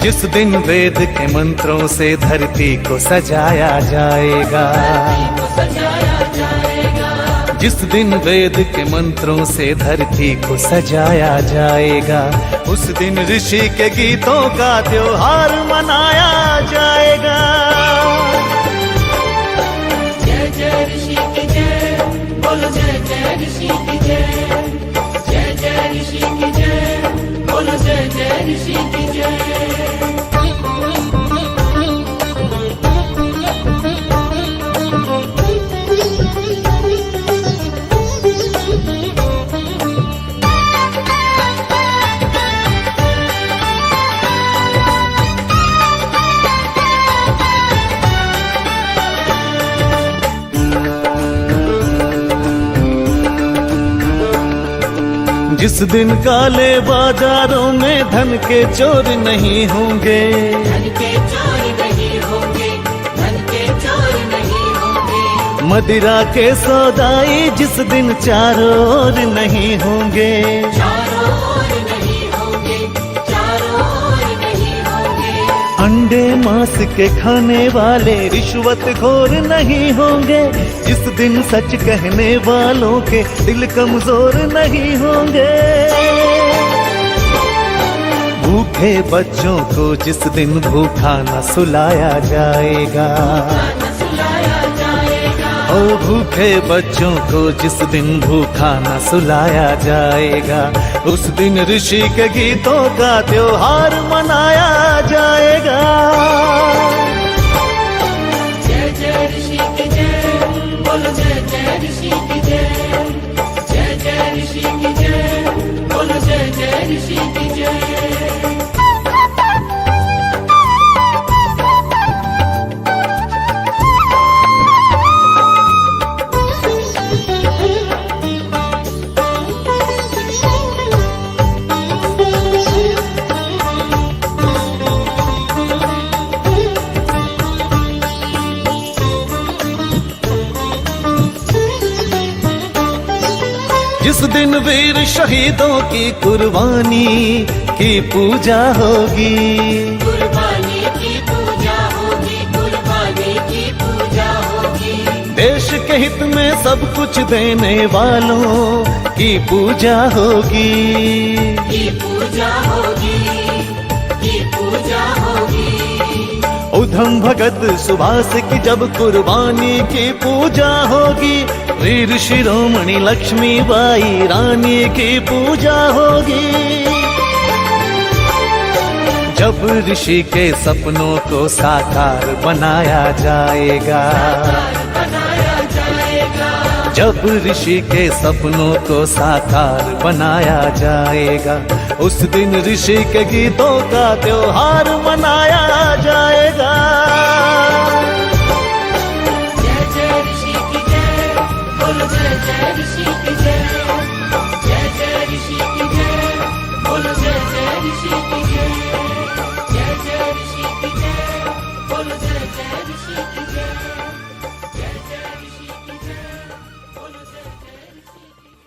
जिस दिन वेद के मंत्रों से धरती को सजाया जाएगा, जिस दिन वेद के मंत्रों से धरती को सजाया जाएगा, उस दिन ऋषि के गीतों का त्योहार मनाया जाएगा। जय जय ऋषि की जय, बोलो जय जय ऋषि की जय, जय जय ऋषि की जय, बोलो जय जय ऋषि की जय। जिस दिन काले बाजारों में धन के चोर नहीं होंगे, धन के चोर नहीं होंगे, धन के चोर नहीं होंगे। मदिरा के सौदाई जिस दिन चारों ओर नहीं होंगे, चारों ओर नहीं होंगे, चारों ओर नहीं होंगे। अंडे मांस के खाने वाले रिश्वत खोर नहीं होंगे, जिस दिन सच कहने वालों के दिल कमजोर नहीं होंगे। भूखे बच्चों को जिस दिन भूखा न सुलाया जाएगा, ओ भूखे बच्चों को जिस दिन भूखा न सुलाया जाएगा, उस दिन ऋषि के गीतों का त्योहार मनाया जाएगा। जय जय ऋषि की जय, बोलो जय जय ऋषि की जय, जय जय ऋषि की जय, बोलो जय जय ऋषि की जय। जिस दिन वीर शहीदों की कुर्बानी की पूजा होगी, कुर्बानी की पूजा होगी, कुर्बानी की पूजा होगी। देश के हित में सब कुछ देने वालों की पूजा होगी, की पूजा होगी, की पूजा होगी। उधम भगत सुभाष की जब कुर्बानी की पूजा होगी, वीर शिरोमणि लक्ष्मीबाई रानी की पूजा होगी। जब ऋषि के सपनों को साकार बनाया जाएगा, जब ऋषि के सपनों को साकार बनाया जाएगा, उस दिन ऋषि के गीतों का त्योहार मनाया जाएगा। जय जय ऋषि की जय, बोलो जय जय ऋषि की जय, जय जय ऋषि की जय, बोलो जय जय ऋषि की जय, जय जय ऋषि की जय, बोलो जय जय ऋषि की जय, जय जय ऋषि की जय, बोलो जय जय ऋषि की जय।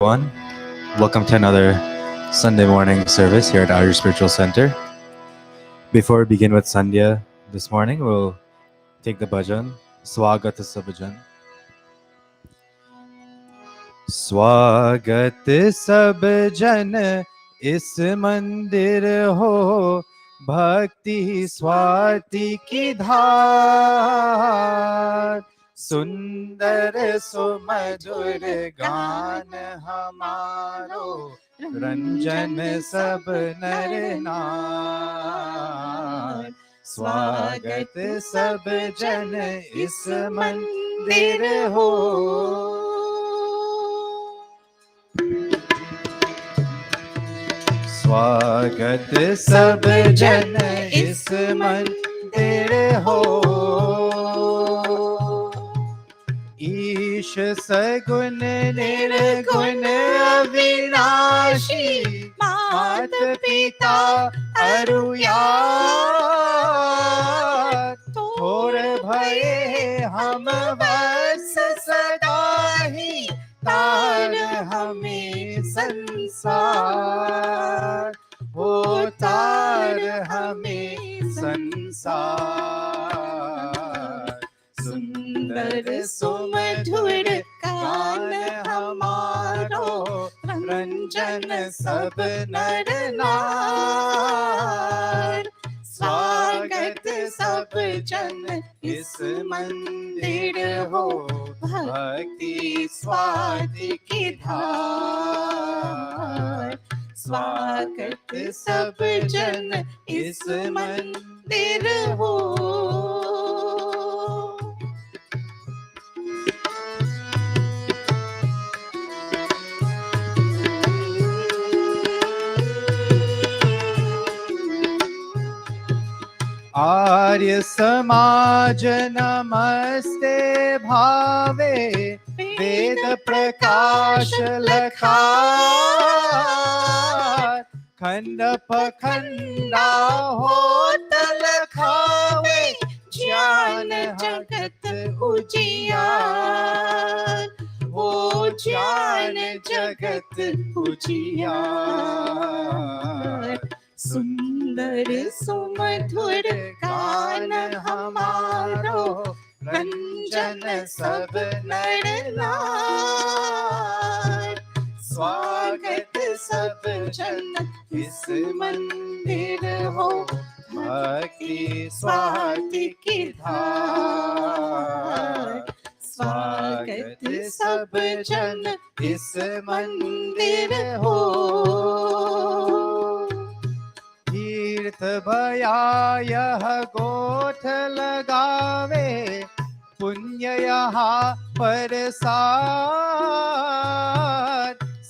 Everyone, welcome to another Sunday morning service here at Arya Spiritual Center. Before we begin with Sandhya this morning, we'll take the bhajan. Swagat sa bhajan. स्वागत सब जन इस मंदिर हो भक्ति स्वाति की धार सुंदर सुमधुर गान हमारो रंजन सब नर नार स्वागत सब जन इस मंदिर हो स्वागत सब जन इस मंदिर हो ईश सगुण निर्गुण अविनाशी मात पिता अरुयार थोर भये हम बस सदा ही तार हमें संसार हो तार हमें संसार सुंदर सुमधुर गान हमारो रंजन सब नर नार स्वागत सब जन इस मंदिर हो भक्ति स्वाति की धार स्वागत सब जन इस मंदिर हो आर्य समाज नमस्ते भावे वेद प्रकाश लखार खंड पखंडा होत लखावे ज्ञान जगत उजियार हो ज्ञान जगत उजियार सुंदर सुमधुर गान हमारो रंजन सब नर नार स्वागत सब जन इस मंदिर हो भक्ति स्वाति की धार स्वागत सब जन इस मंदिर हो तीर्थ भया यह गोठ लगावे पुण्य यहाँ पर सार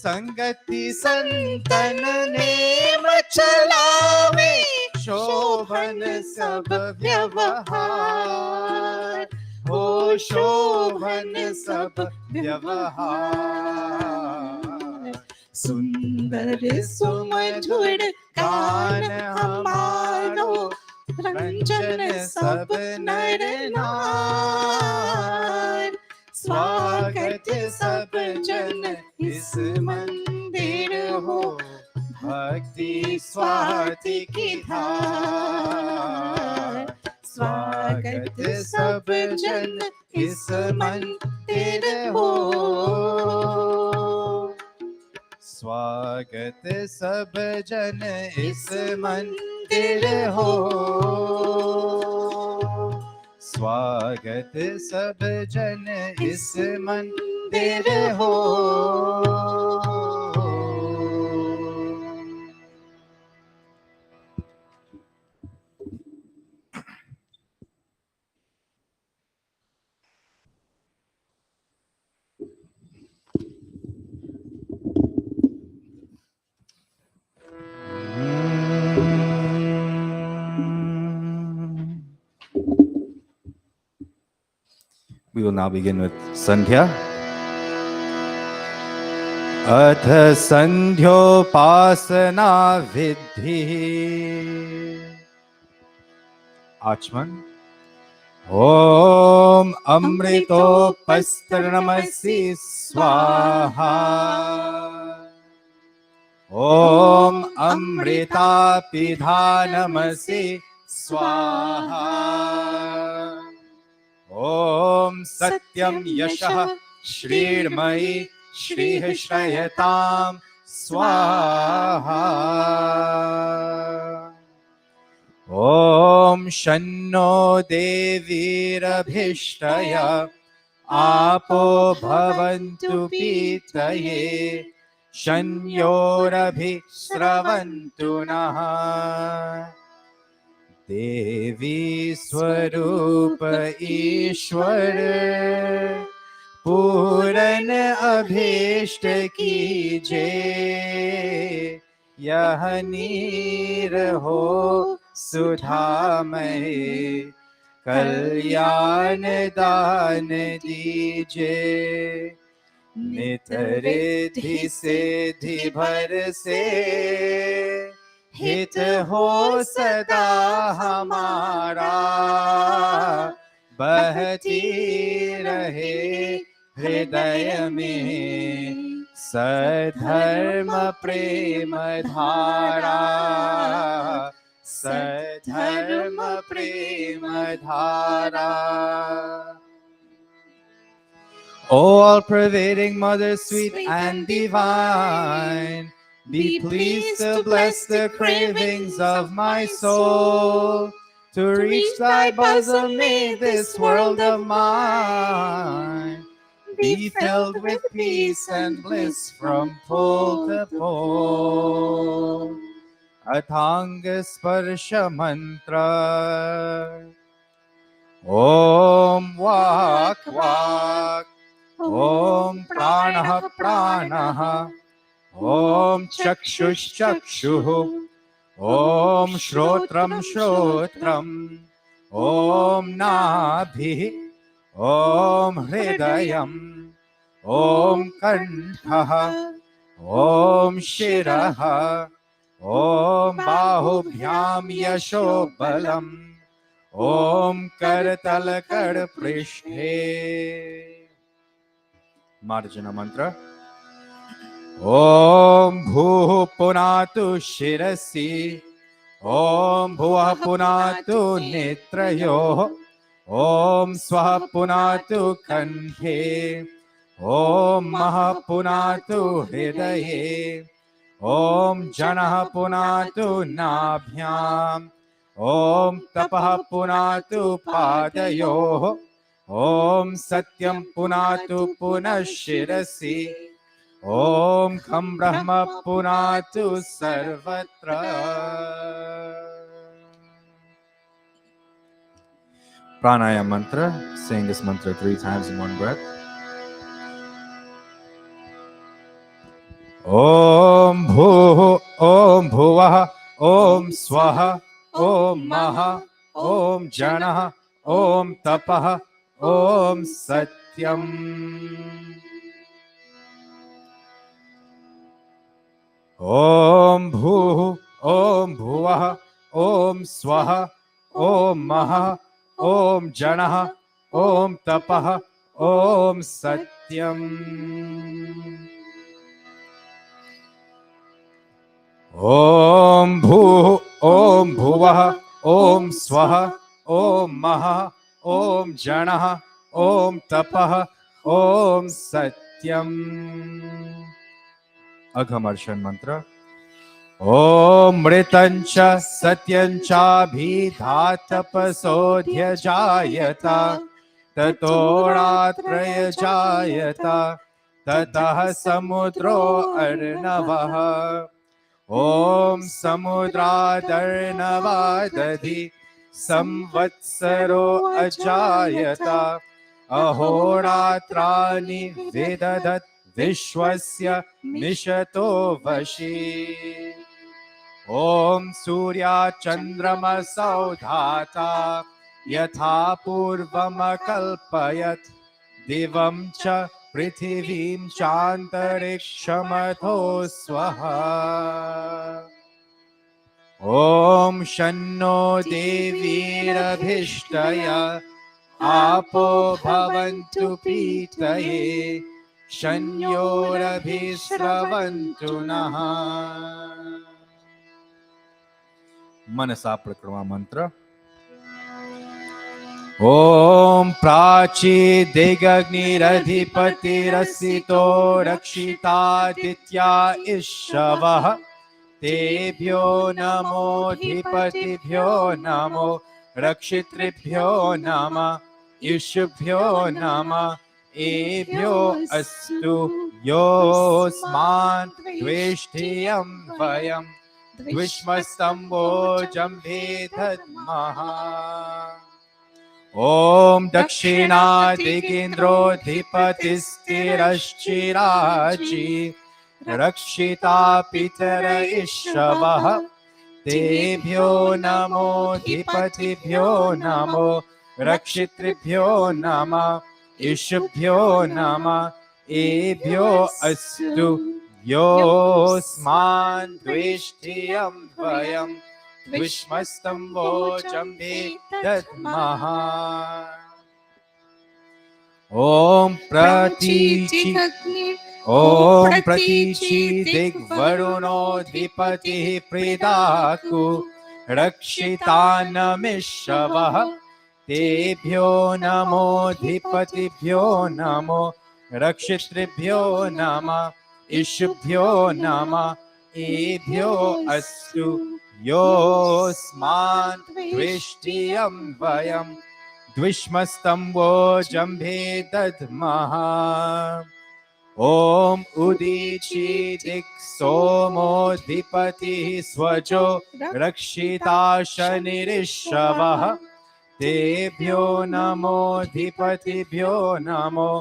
संगति संतन नेम चलावे शोभन सब व्यवहार हो शोभन सब व्यवहार सुंदर सुमधुर गान हमारो रंजन सब नर नार स्वागत सब जन इस मंदिर हो भक्ति स्वाति की धार स्वागत सब जन इस मंदिर हो स्वागत सब जन इस मंदिर हो स्वागत सब जन इस मंदिर हो We will now begin with Sandhya. अथ संध्योपासना विद्धि आचमन ओम अमृतोपस्तरणमसि स्वाहा ॐ अमृतापिधानमसि स्वाहा ॐ सत्यं यशः श्रीर्मयि श्रीः श्रयतां स्वाहा ॐ शन्नो देवीरभिष्टय आपो भवन्तु पीतये शन्योरभिस्रवन्तु नः देवी स्वरूप ईश्वर पूरन अभीष्ट कीजे यह नीर हो सुधामय कल्याण दान दीजे नित रिद्धि सिद्धि भर से हित हो सदा हमारा बहती रहे हृदय में सधर्म प्रेम धारा सधर्म प्रेम धारा all pervading Mother sweet and divine, be pleased to bless the cravings of my soul, to reach thy bosom may this world of mine be filled with peace and bliss from pole to pole. Athanga Sparsha Mantra Om Vak Vak Om Pranah Pranah Om Chakshush Chakshuh Om Shrotram Shrotram Om Nabhi Om Hridayam Om Kantha Om Shiraha Om Bahubhyam Yashobalam Om Karatal Kar Prishte Marjana Mantra Om Bhu Punatu Shirasi Om Bhuah Punatu Netrayo Om Swaha Punatu Kanthe Om Maha Punatu Hridaye Om Janah Punatu Nabhyam Om Tapah Punatu Padayo Om Satyam Punatu Punashirasi Om Kham Brahma Punatu Sarvatra. Pranayama mantra. Saying this mantra 3 times in one breath. Om Bhu Om Bhuvah Om Swaha Om Maha Om Janah Om Tapah Om Satyam. Om Bhu Om Bhuvah Om Swaha Om Maha Om Janah Om Tapah Om Satyam. Om Bhu Om Bhuvah Om Swaha Om Maha Om Janah Om Tapah Om Satyam. Agamarshan mantra. Om Mritancha Satyancha Bhidhatapasodhya Jayata Tatoratraya Jayata Tatah Samudro Arnavaha Om Samudradarnavadadhi Samvatsaro Ajayata Ahoratrani Vedadat Vishwasya Mishato Vashi Om Surya Chandrama Saudhata Yatha Purvama Kalpayat Divam Cha Prithivim Chantarikshamatho Swaha Om Shanno Devirabhishtaya आपो भवन्तु पीतये शन्योरभिस्रवन्तु नः मनसा प्रकृणा मंत्र ॐ प्राचीदिगग्निरधिपतिरसितो रक्षितादित्या इषवः तेभ्यो नमोऽधिपतिभ्यो नमो रक्षितृभ्यो नमः इषुभ्यो नमः एभ्यो अस्तु योऽस्मान् द्वेष्टियं वयं द्विष्मस्तम्भो जम्भेदद्मः ॐ दक्षिणादिगेन्द्रोऽधिपतिस्थिरश्चिराचि रक्षिता पितर इषवः तेभ्यो नमोऽधिपतिभ्यो नमो रक्षितृभ्यो नमः इषुभ्यो नमः एभ्यो अस्तु योऽस्मान् द्वेष्टियं वयं द्विष्मस्तम्भो जम्भे दद्मः ॐ प्रतीचि ॐ प्रतीचि दिग्वरुणोऽधिपतिः प्रीदाकु रक्षितानमिषवः तेभ्यो नमोऽधिपतिभ्यो नमो रक्षितृभ्यो नमः इषुभ्यो नमः एभ्यो अस्तु योऽस्मान् द्वेष्टियं वयं द्विष्मस्तम्भो जम्भे दद्मः ॐ उदीचि दिक्सोमोऽधिपतिः स्वजो रक्षिता शनिरिषवः तेभ्यो नमोऽधिपतिभ्यो नमो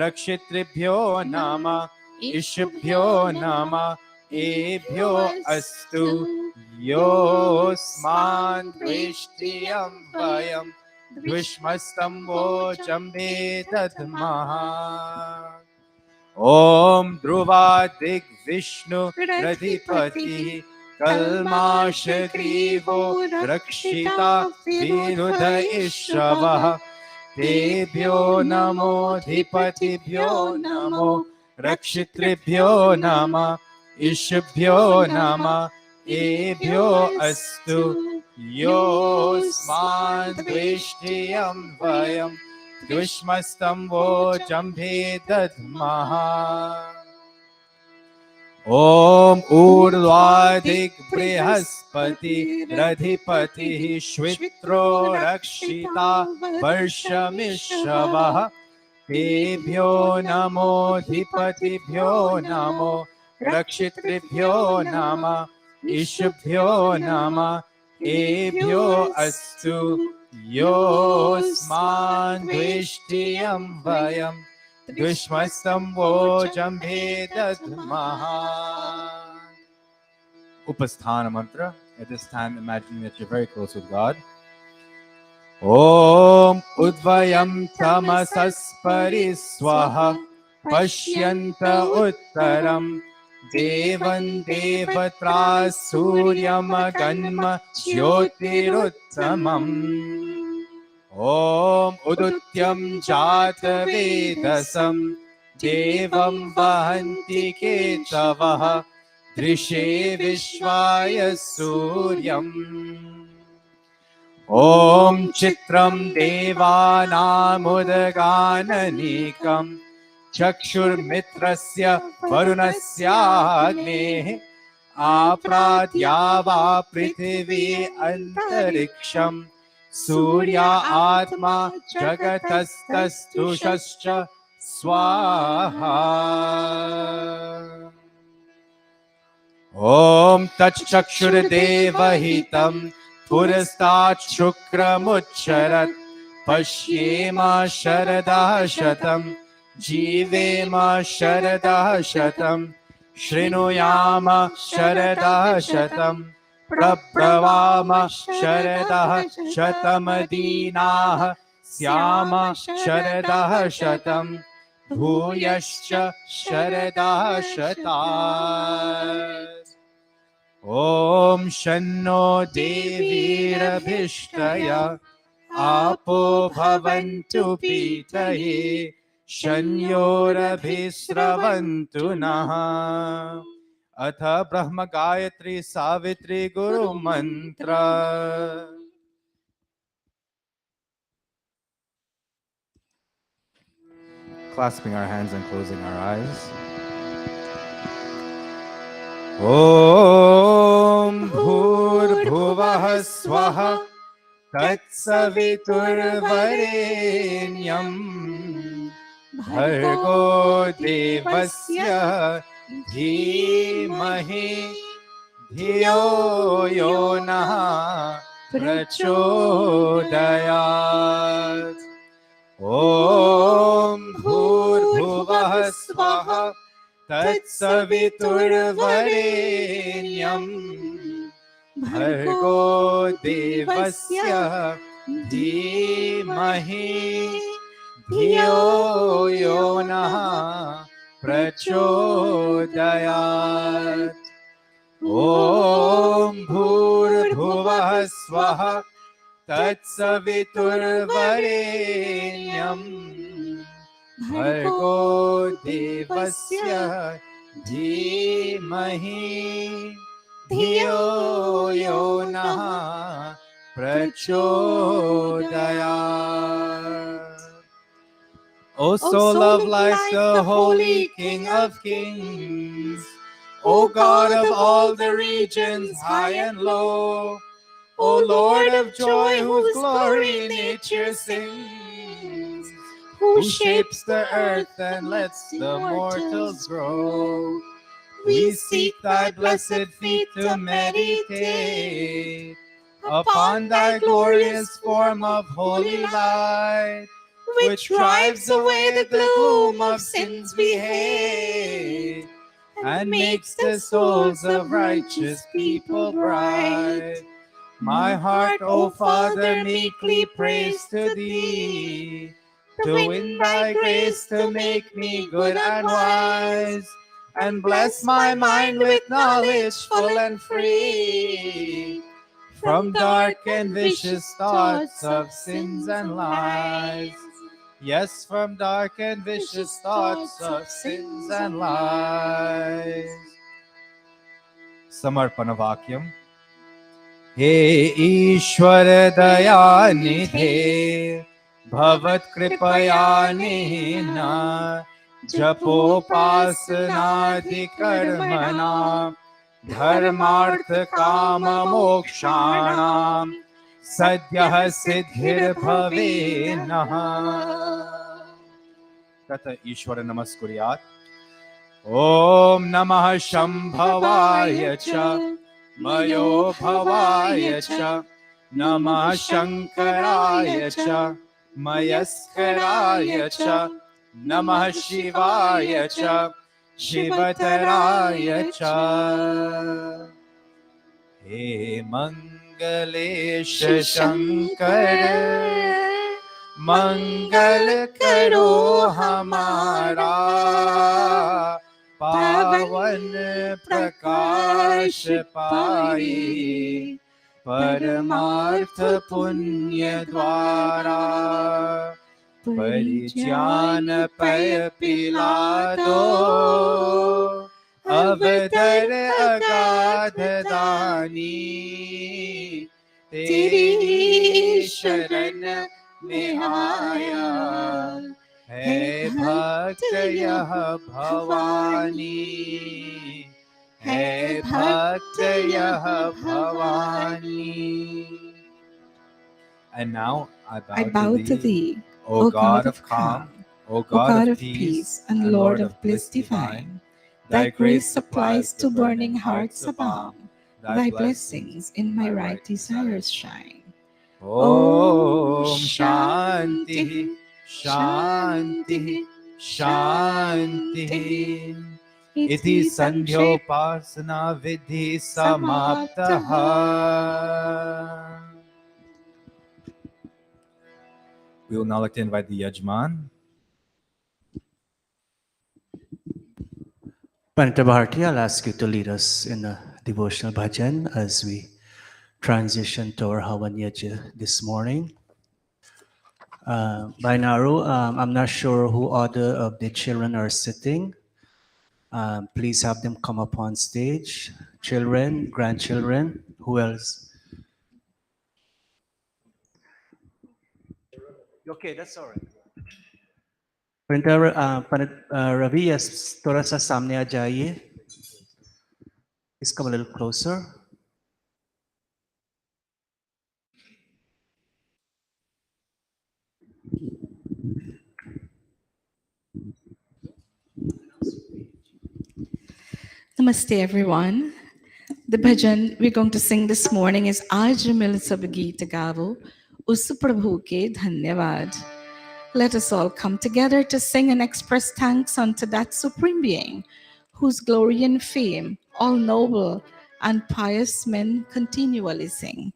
रक्षितृभ्यो नमः इषुभ्यो नमः एभ्यो अस्तु योऽस्मान् द्वेष्टियं वयं द्विष्मस्तम्भो जम्भे दद्मः ॐ ध्रुवादिग्विष्णुरधिपतिः कल्माषग्रीवो रक्षिता विरुध इषवः तेभ्यो नमोऽधिपतिभ्यो नमो रक्षितृभ्यो नमः इषुभ्यो नमः एभ्यो अस्तु योऽस्मान् द्वेष्टियं वयं द्विष्मस्तम्भो जम्भे दद्मः ॐ ऊर्ध्वादिग्बृहस्पतिरधिपतिः श्वित्रो रक्षिता वर्षमिषवः तेभ्यो नमोऽधिपतिभ्यो नमो रक्षितृभ्यो नमः इषुभ्यो नमः एभ्यो अस्तु योऽस्मान् द्वेष्टियं वयं द्विष्मस्तम्भो जम्भे दद्मः Upasthana mantra. At this time, imagining that you're very close with God. Om Udvayam Tamasaspari Swaha Pashyanta Uttaram Devan Devatra Suryam Ganma Jyotiruttamam Om Udutyam Jata Vedasam Devam Vahanti Ketavaha Drishe Vishvaya Suryam Om Chitram Devanamudaganikam Chakshur Mitrasya Varunasya Agnehe Apradyava Prithivi Antariksham Surya Atma Jagatastastushascha Swaha Om Tachakshur Devahitam Purastat Shukramucharat Pashyema Sharada Shatam Jivema Sharada Shatam Shrinuyama Sharada Shatam Prabhavama Sharada Shatamadinah Syama Sharada Shatam Bhuyascha Sharada Shatat Om Shanno Devirabhishtaya आपो भवन्तु पीतये शन्योरभिस्रवन्तु नः अथ ब्रह्म गायत्री सावित्री गुरु मंत्र clasping our hands and closing our eyes. Om Bhurbhuvah Swaha Tatsaviturvarenyam Bhargo Devasya Dhimahi Dhiyo Yonah Prachodayat Om Bhurbhuvah Swaha Tatsaviturvarenyam Bhargo Devasya Dhimahi Dhiyo Yonah Prachodayat Om Bhurbhuvah Swaha Tatsaviturvarenyam Bhargo Devasya Dhimahi Dhiyo Yonah Prachodayat. O soul of life, the holy King of kings, O God of all the regions high and low, O Lord of joy, whose glory nature sings, who shapes the earth and lets the mortals grow. We seek thy blessed feet to meditate upon thy glorious form of holy light, which drives away the gloom of sins we hate, and makes the souls of righteous people bright. My heart, O Father, meekly prays to thee, to win thy grace to make me good and wise, and bless my mind with knowledge full and free, from dark and vicious thoughts of sins and lies. Yes, from dark and vicious thoughts of sins and lies. Samarpana Vakyam. हे ईश्वर दयानिधे भवत्कृपयानेन जपोपासनादिकर्मणां धर्मार्थकाममोक्षाणां सद्यः सिद्धिर्भवे नः तत ईश्वर नमस्कुर्यात् ॐ नमः शम्भवाय च मयो भवाय च नमः शङ्कराय च मयस्कराय च नमः शिवाय च शिवतराय च हे मंगलेश शंकर मंगल करो हमारा पावन प्रकाश पाई परमार्थ पुण्य द्वारा परिज्ञान पय पिला दो अवदर अगाध दानी तेरी शरण में आया है भक्त यह भवानी है भक्त यह Bhavani. And now I bow to thee, O God of calm, O God of peace, and Lord of bliss divine. Thy grace supplies to burning hearts a balm. Thy blessings in my right desires shine. Om Shanti, Shanti, Shanti. Iti Sandhyopasana Vidhi Samaptaha. We will now like to invite the Yajman. Panita Bharti, I'll ask you to lead us in a devotional bhajan as we transition to our Havan Yajna this morning. By Naru, I'm not sure who other of the children are sitting. Please have them come up on stage. Children, grandchildren, who else? Okay, that's all right. Ravi yes, थोड़ा सा सामने आ जाइए. Please come a little closer. Namaste, everyone. The bhajan we're going to sing this morning is Aaj Mil Sab Geet Gavo, Us Prabhu Ke Dhanyavad. Let us all come together to sing and express thanks unto that Supreme Being, whose glory and fame all noble and pious men continually sing.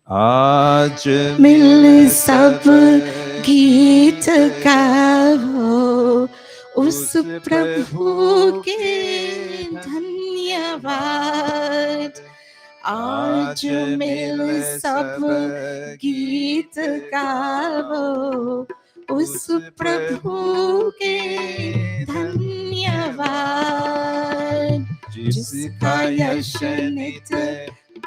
आज मिल सब गीत गाओ उस प्रभु के धन्यवाद आज मिल सब गीत गाओ उस प्रभु के धन्यवाद जिसका यश नित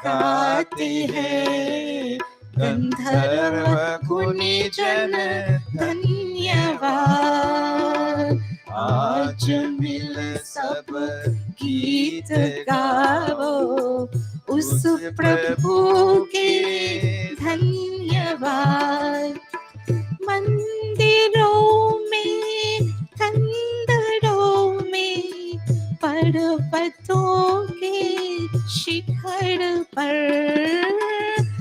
गाते हैं गंधर्व मुनि जन धन्यवाद आज मिल सब गीत गाओ उस प्रभु के धन्यवाद मंदिरों में कंदरों में पर्वतों के शिखर पर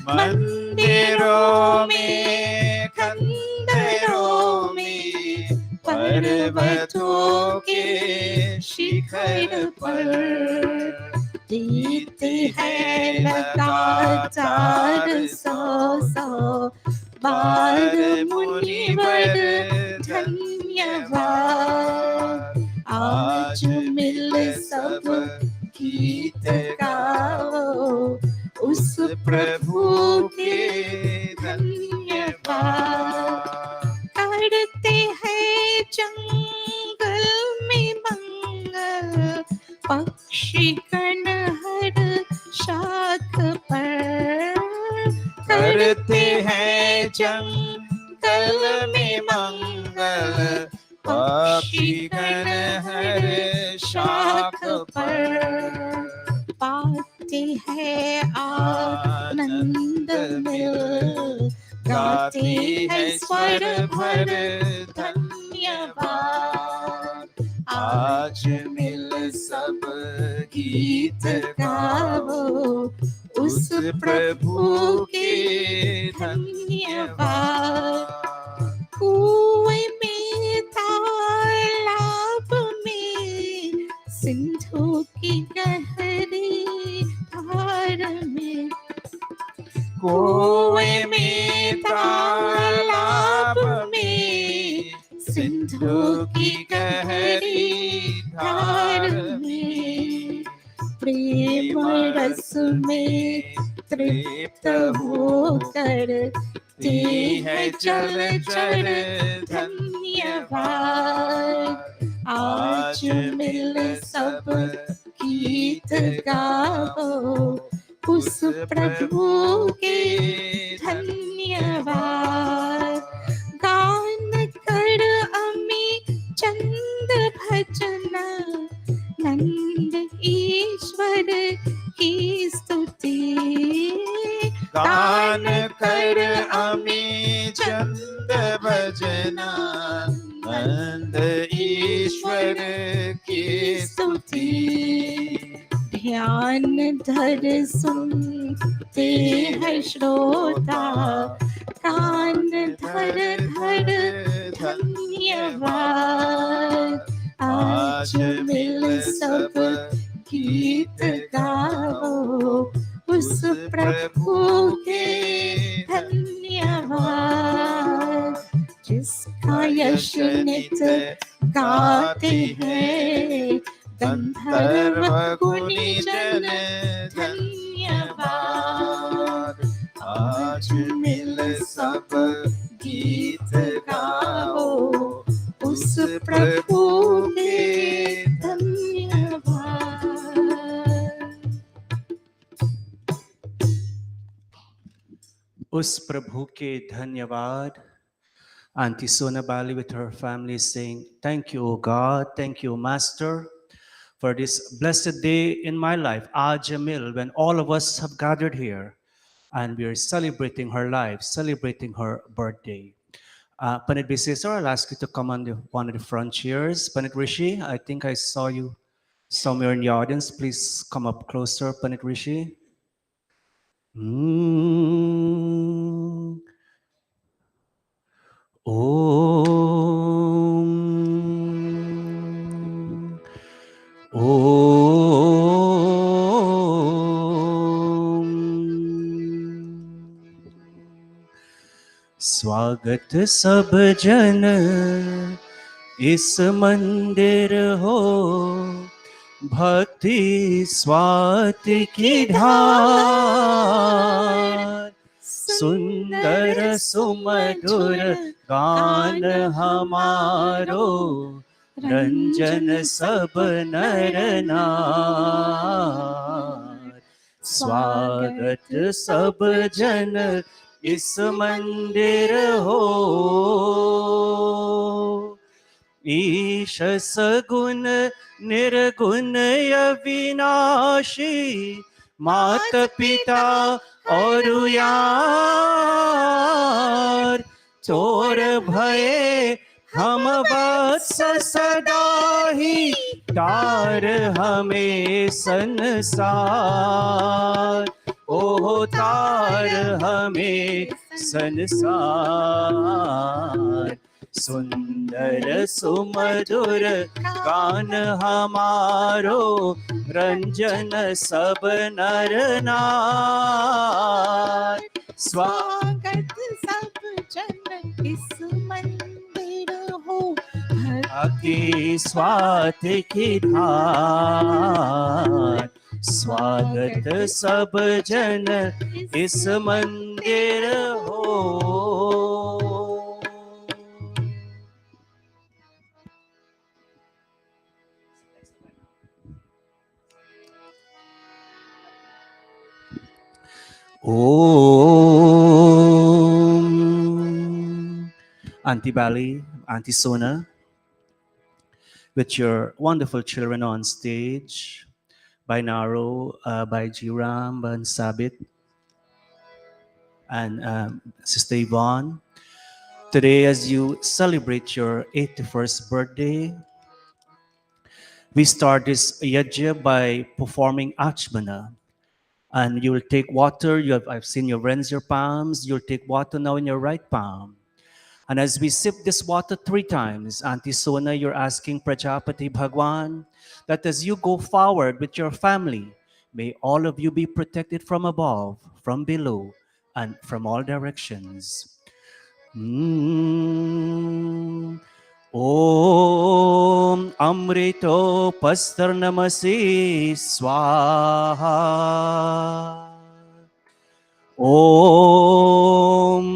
मंदिरों में कंदरों में पर्वतों के शिखर पर देते हैं लगातार 100 बार मुनिवर धन्यवाद आज मिल सब गीत गाओ उस प्रभु के धन्यवाद करते हैं जंगल में मंगल पक्षी गण हर शाख पर करते हैं जंगल में मंगल पक्षी गण हर शाख पर पाते हैं आनंद मिल गाते हैं स्वर भर धन्यवाद आज मिल सब गीत गाओ उस प्रभु के धन्यवाद कुएं में तालाब में सिंधु की गहरी धार में कुएं में तालाब में सिंधु की गहरी धार में प्रेम रस में तृप्त होकर ते है चल चल धन्यवाद आज मिल सब गीत गाओ उस प्रभु के धन्यवाद गान कर अमी चंद भजना नंद ईश्वर की स्तुति गान कर अमी चंद भजना नंद ईश्वर की स्तुति ध्यान धर सुनते हैं श्रोता कान धर धर धन्यवाद आज मिल सब गीत गाओ उस प्रभु के धन्यवाद जिसका यश नित गाते हैं गंधर्व मुनि जन धन्यवाद सब गीत गाओ उस प्रभु के धन्यवाद। उस प्रभु के धन्यवाद. Auntie Sona Bali with her family is saying, thank you, O God, thank you, Master, for this blessed day in my life, Ajamil, when all of us have gathered here and we are celebrating her life, celebrating her birthday. Panit Bisesar, I'll ask you to come on one of the front chairs. Panit Rishi, I think I saw you somewhere in the audience. Please come up closer, Panit Rishi. Om. Om. स्वागत सब जन इस मंदिर हो, भक्ति स्वात की ढाल, सुंदर सुमधुर गान हमारो, रंजन सब नर नार। स्वागत सब जन इस मंदिर हो, ईश सगुण निर्गुण अविनाशी, मात पिता और यार, चोर भये हम वत्स सदा ही, तार हमें संसार, ओ तार हमें संसार। सुंदर सुमधुर गान हमारो, रंजन सब नर नार। स्वागत सब जन इस मंदिर हो, भक्ति स्वात की धार। स्वागत सब जन इस मंदिर हो। Om. Auntie Bali, Auntie Sona, with your wonderful children on stage, by Naro, by Jiram, by Sabit, and Sister Yvonne. Today, as you celebrate your 81st birthday, we start this yajna by performing Achmana. And you will take water. I've seen you rinse your palms. You'll take water now in your right palm. And as we sip this water 3 times, Auntie Sona, you're asking Prajapati Bhagwan that as you go forward with your family, may all of you be protected from above, from below, and from all directions. Om Amrito Pastarnamasi Swaha. Om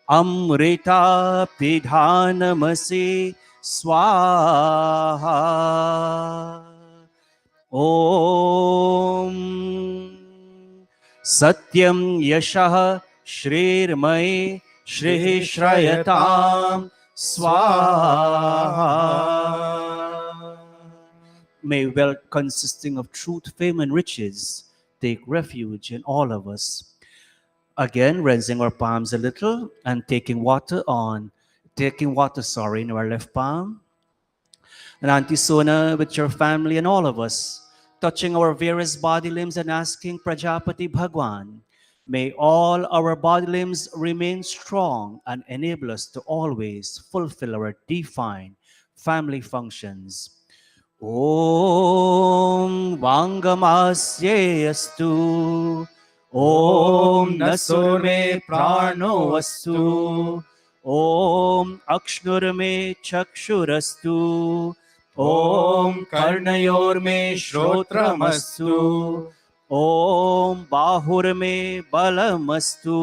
Amrita Pidhanamasi Swaha. Om Satyam Yashah Shrirmai Shri Shrayatam Swaha. May wealth consisting of truth, fame, and riches take refuge in all of us. Again, rinsing our palms a little and taking water in our left palm. And Auntie Sona, with your family and all of us, touching our various body limbs and asking Prajapati Bhagwan, may all our body limbs remain strong and enable us to always fulfill our defined family functions. Om Vangamasye Astu. Om Nasur me Prano Astu. Om Akshnur me Chakshurastu. Om Karnayor me Shrotram Astu. Om बाहुर्मे बलमस्तु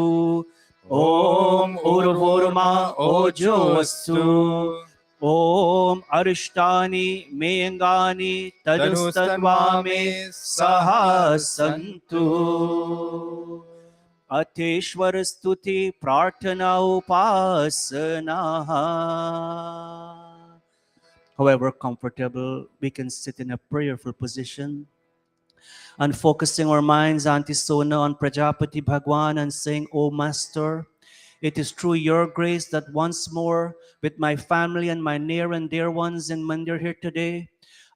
ॐ उर्वोर्मा ओजोऽस्तु ॐ अरिष्टानि मेऽङ्गानि तनुस्तन्वा मे सहा सन्तु अथेश्वर स्तुति प्रार्थना उपासना However comfortable, we can sit in a prayerful position and focusing our minds antisona on Prajapati Bhagwan and saying, O Master, it is through your grace that once more, with my family and my near and dear ones in Mandir here today,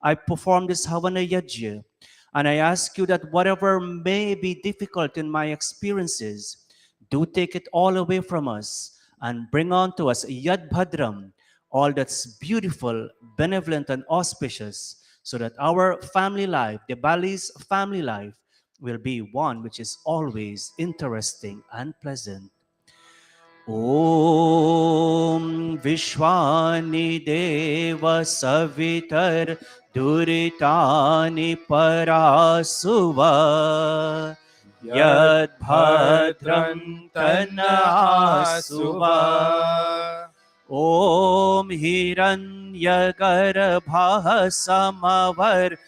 I perform this Havana Yajya. And I ask you that whatever may be difficult in my experiences, do take it all away from us and bring on to us Yad Bhadram, all that's beautiful, benevolent, and auspicious, so that our family life, the Bali's family life, will be one which is always interesting and pleasant. ॐ विश्वानि देव सवितर दुरितानि परासुव यद्भद्रं तन्नासुव ॐ हिरण्यगर्भः समवर्तताग्रे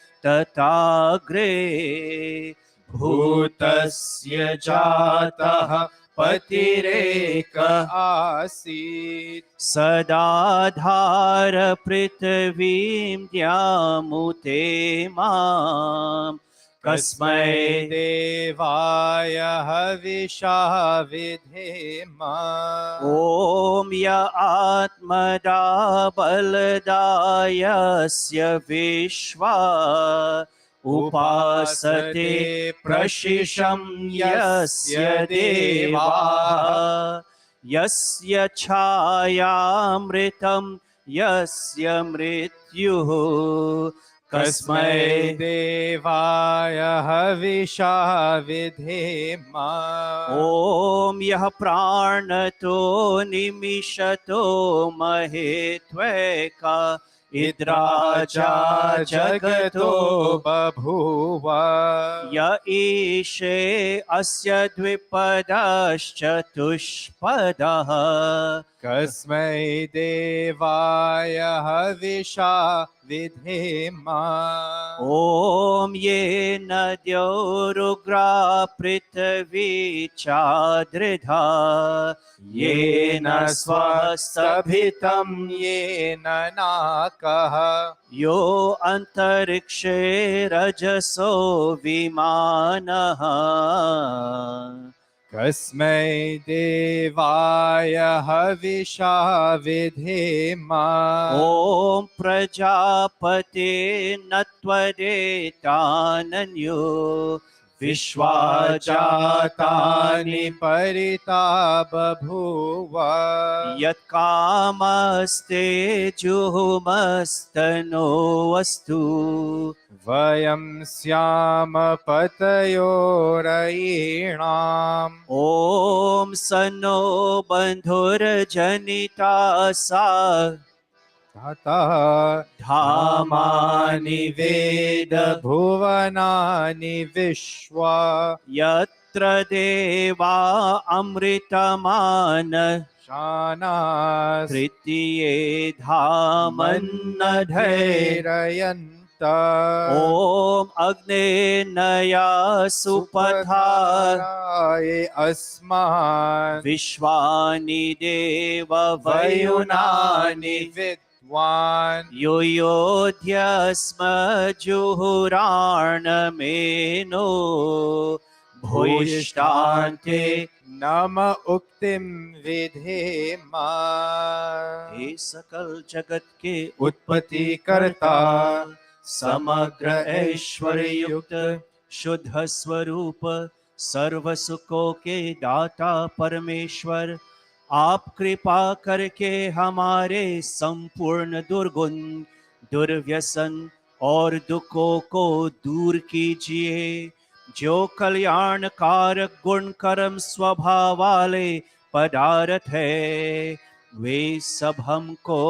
भूतस्य जातः पतिरेक आसीत् सदाधार पृथ्वीं द्यामुते मां कस्मै देवाय हविषा विधेम ॐ य आत्मदा बलदायस्य विश्वा उपासते प्रशिशं यस्य देवाः यस्य छायामृतं यस्य मृत्युः कस्मै देवाय हविषा विधेम ॐ यः प्राणतो निमिषतो महेत्वैका इद्राजा जगतो बभूव य ईशे अस्य द्विपदश्चतुष्पदः कस्मै देवाय हविषा विधेम ॐ ये नद्योरुग्रा पृथिवी चादृधा येन स्वस्तभितं येन नाकः यो अन्तरिक्षे रजसो विमानः कस्मै देवाय हविषा विधेम ॐ प्रजापते नत्वदेतानन्यो विश्वा जातानि परिता बभूव यत्कामस्ते जुहुमस्तनो अस्तु वयं स्याम पतयोरयीणाम् ॐ सन्नो बन्धुर्जनिता सा धामानि वेद भुवनानि विश्वा यत्र देवा अमृतमान शानाः तृतीये धामन्न धैर्ययन्त ॐ अग्नेनया सुपथाराय अस्मान् विश्वानि देव वयुनानि यो योध्यस्म जुहुराणमेनो भूयिष्ठान्ते नम उक्तिं विधेम हे सकल जगत के उत्पत्ति करता समग्र ऐश्वर्य युक्त शुद्ध स्वरूप सर्व सुखों के दाता परमेश्वर आप कृपा करके हमारे संपूर्ण दुर्गुण दुर्व्यसन और दुखों को दूर कीजिए जो कल्याणकारक गुण कर्म स्वभाव वाले पदार्थ है वे सब हमको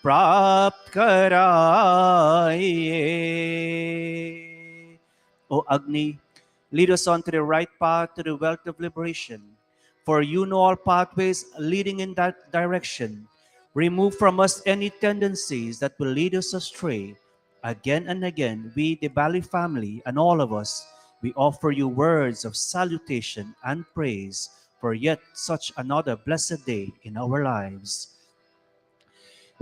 प्राप्त कराइए। ओ अग्नि, Lead us on to the right path, to the wealth of liberation. For you know all pathways leading in that direction. Remove from us any tendencies that will lead us astray. Again and again, we, the Bali family, and all of us, we offer you words of salutation and praise for yet such another blessed day in our lives.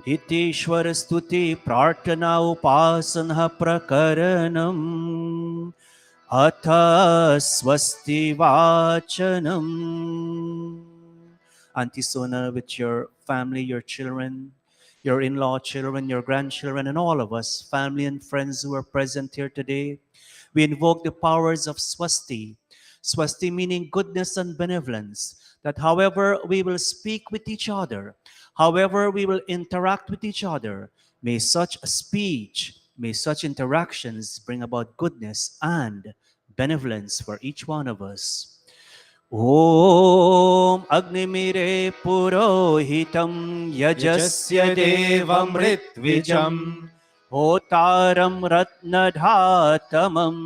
इतीश्वर स्तुति प्रार्थना उपासना प्रकरणम् अथ स्वस्ति वाचनम्. Auntie Sona, with your family, your children, your in-law children, your grandchildren, and all of us, family and friends who are present here today, we invoke the powers of Swasti. Swasti meaning goodness and benevolence, that however we will speak with each other, however we will interact with each other, may such a speech, may such interactions bring about goodness and benevolence for each one of us. Om Agnimire Purohitam Yajasya Devam Ritvijam Hotaram Ratnadhatamam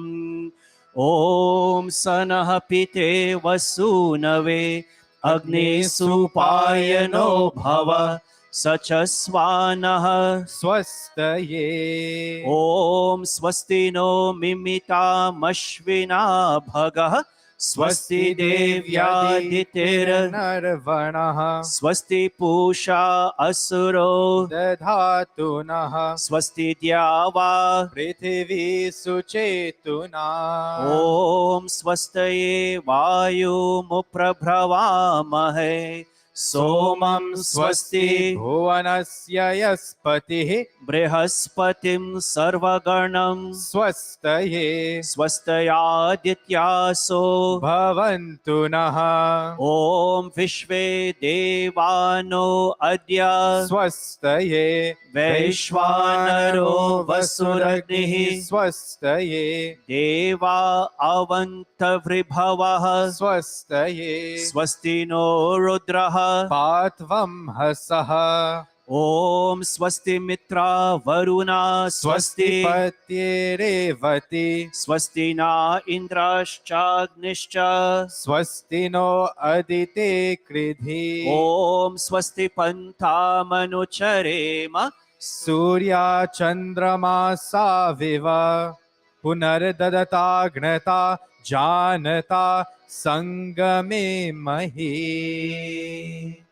Om Sanah Pite Vasunave Agni Supayano Bhava Sachasvanah Swastaye. Om Swastino Mimita Mashvina Bhagah Swasti Devyaditir Narvanaha Swasti Pusha Asuro Dadhatunaha Swasti Dyava Prithivi Suchetuna. Om Swastaye Vayu Muprabhavamahe Somam Swasti Bhuvanasya Yaspatihi Brihaspatim Sarvagarnam Swastaye Swastayadityaso Bhavantu Naha Om Vishve Devano Adya Swastaye Vaishvanaro Vasuragnihi Swastaye Deva Avanta Vribhavaha Swastaye Swastino Rudraha Patvam Hasaha Om Swasti Mitra Varuna Swasti Patirirevati Swasti Na Indrashchagnischa Swasti no Adite Kridhi Om Swasti Panta Manucharema Surya Chandrama Saviva Punardadata Gnata Janata Sangame Mahi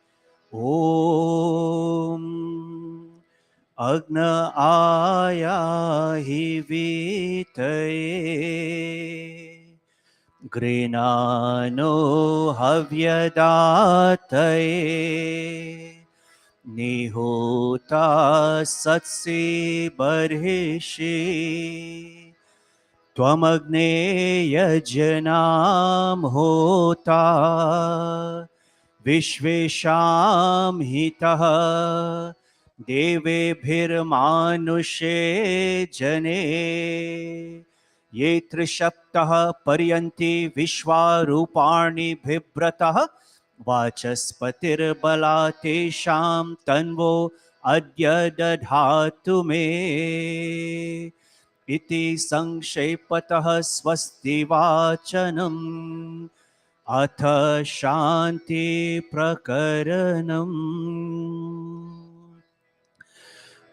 Om Agna Ayahi Vitaye Grinano Havyadataye Nihuta Satsi Barhishi Twamagneya Janam Hota Vishvesham Hitah Devebhirmanushe Jane Ye Trishaptah Paryanti Vishwarupani Bhibratah Vachaspatir Balatesham Tanvo Adya Dadhatu Me Iti Sankshepatah Swasti Vachanam Atha Shanti Prakaranam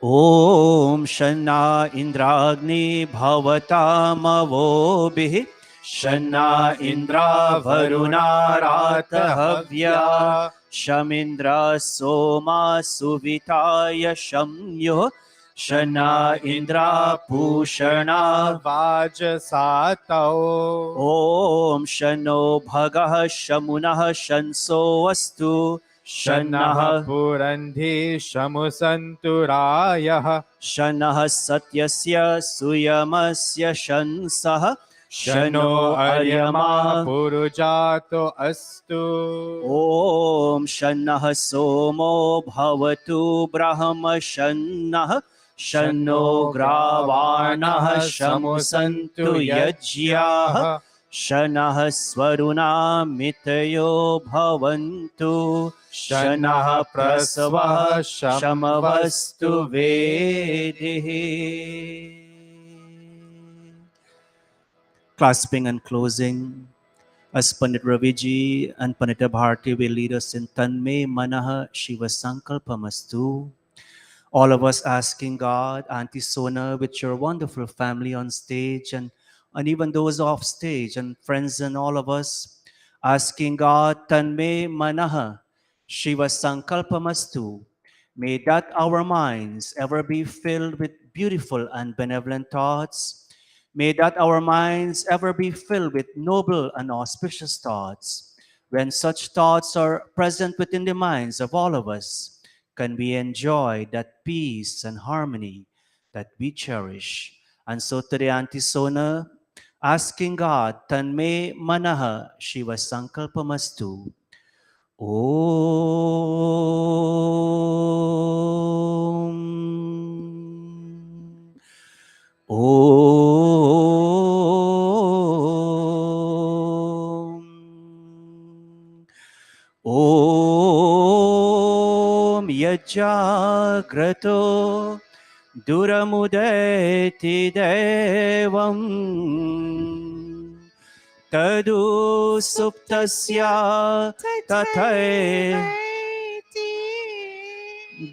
Om Shanna Indragni Bhavatamavobhi Shanna Indra Varuna Ratahavya Shamindra Soma Suvitaya Shamyo Shana Indra Pushana Vajasatao Om Shano Bhagah Shamunah Shanso Astu Shanah Shanah Purandhi Shamusanturayah Shanah Satyasya Suyamasya Shansah Shano Aryama Aryama Purujato Astu Om Shanah Somo Bhavatu Brahma Shannah Shano Gravanah Shamusantu Yajyah Shanah Swaruna Mitayo Bhavantu Shanah Prasavah Shamavastu Vedihi. Clasping and closing, as Pandit Raviji and Pandita Bharti will lead us in Tanme Manaha Shiva Sankalpamastu. All of us asking God, Auntie Sona, with your wonderful family on stage, and even those off stage, and friends, and all of us asking God, Tanme Manaha Shiva Sankalpamastu. May that our minds ever be filled with beautiful and benevolent thoughts. May that our minds ever be filled with noble and auspicious thoughts. When such thoughts are present within the minds of all of us, can we enjoy that peace and harmony that we cherish. And so today, Auntie Sona, asking God, Tanme Manaha Shiva Sankalpamastu. Om. Om. Om Yajagrato Duramudeti Devam Tadu Suptasya Tathay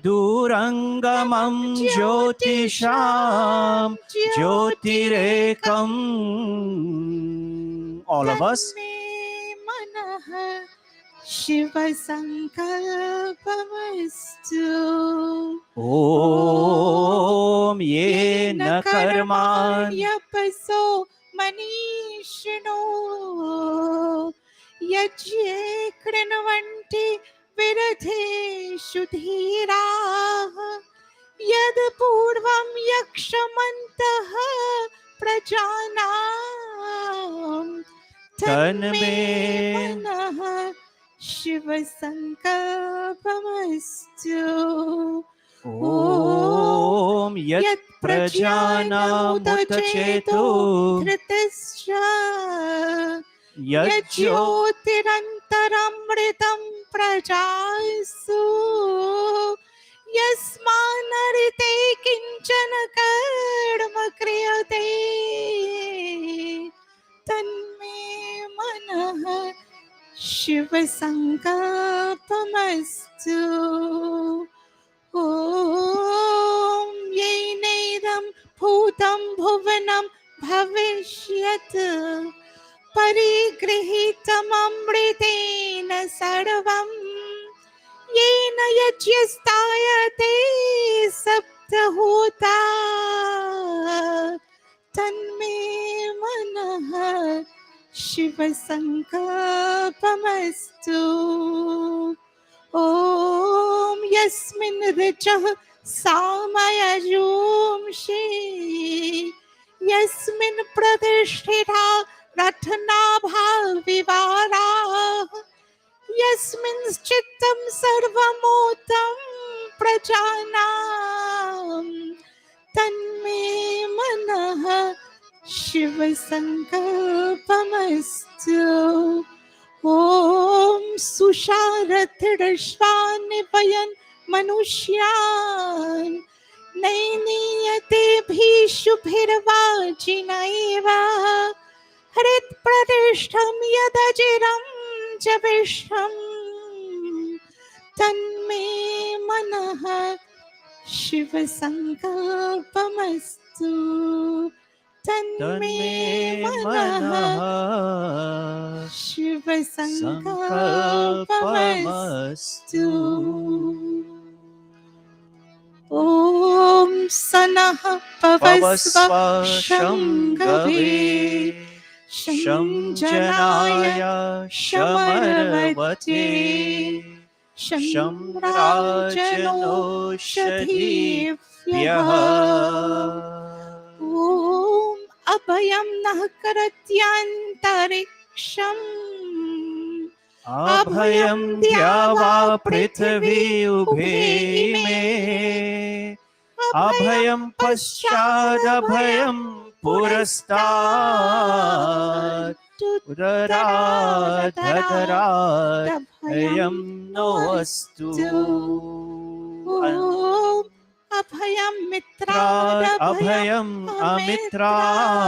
Durangamam Jyotisham Jyotirekam. All of us. Shiva Sankalpamastu. Om Yena Karman Yapaso Manishino Yajye Kranvanti Virathe Shudhira Yad Purvam Yakshamantaha Prajanam Tanme Manaha Shiva Sankalpamastu. Om Yat Prajanamutachetu Dhritasya Yajyo Yajyotirantaramritam prajasu Yasmanarite kinchana karma kriyate Tanme manaha Shiva Sankalpamastu. Om Yenedam Bhutam Bhuvanam Bhavishyat Parigrahitam Amritena Sarvam Yena Yajyastayate Saptahuta Tanme Manaha Shiva Sankalpamastu. Om Yasmin Richah Samayajumshi Yasmin Pradhisthita Ratnabha Vivara Yasmin Chittam Sarvamotam Prajanam Tanme Manaha Shiva Sankalpamastu. Om Susharatidashvanipayan Manushyan Nainiyate Bhishubhirvajinaiva Harit Pradishtam Yadajiram Javisham Tanme Manaha Shiva Sankalpamastu. Tanme Manaha Shiva Sankalpamastu. Om Sanaha Pavasva Shangave Shanjanaya Shamarvate Shamrajano Shadhivyaha. Om Abhayam Nahkaratyantariksham Abhayam Dyava Prithvi Ubhe Me Abhayam Paschad Abhayam Purastad Udarat Hadarat Ayam Noastu. Om Abhayam Mitrad Abhayam Amitrat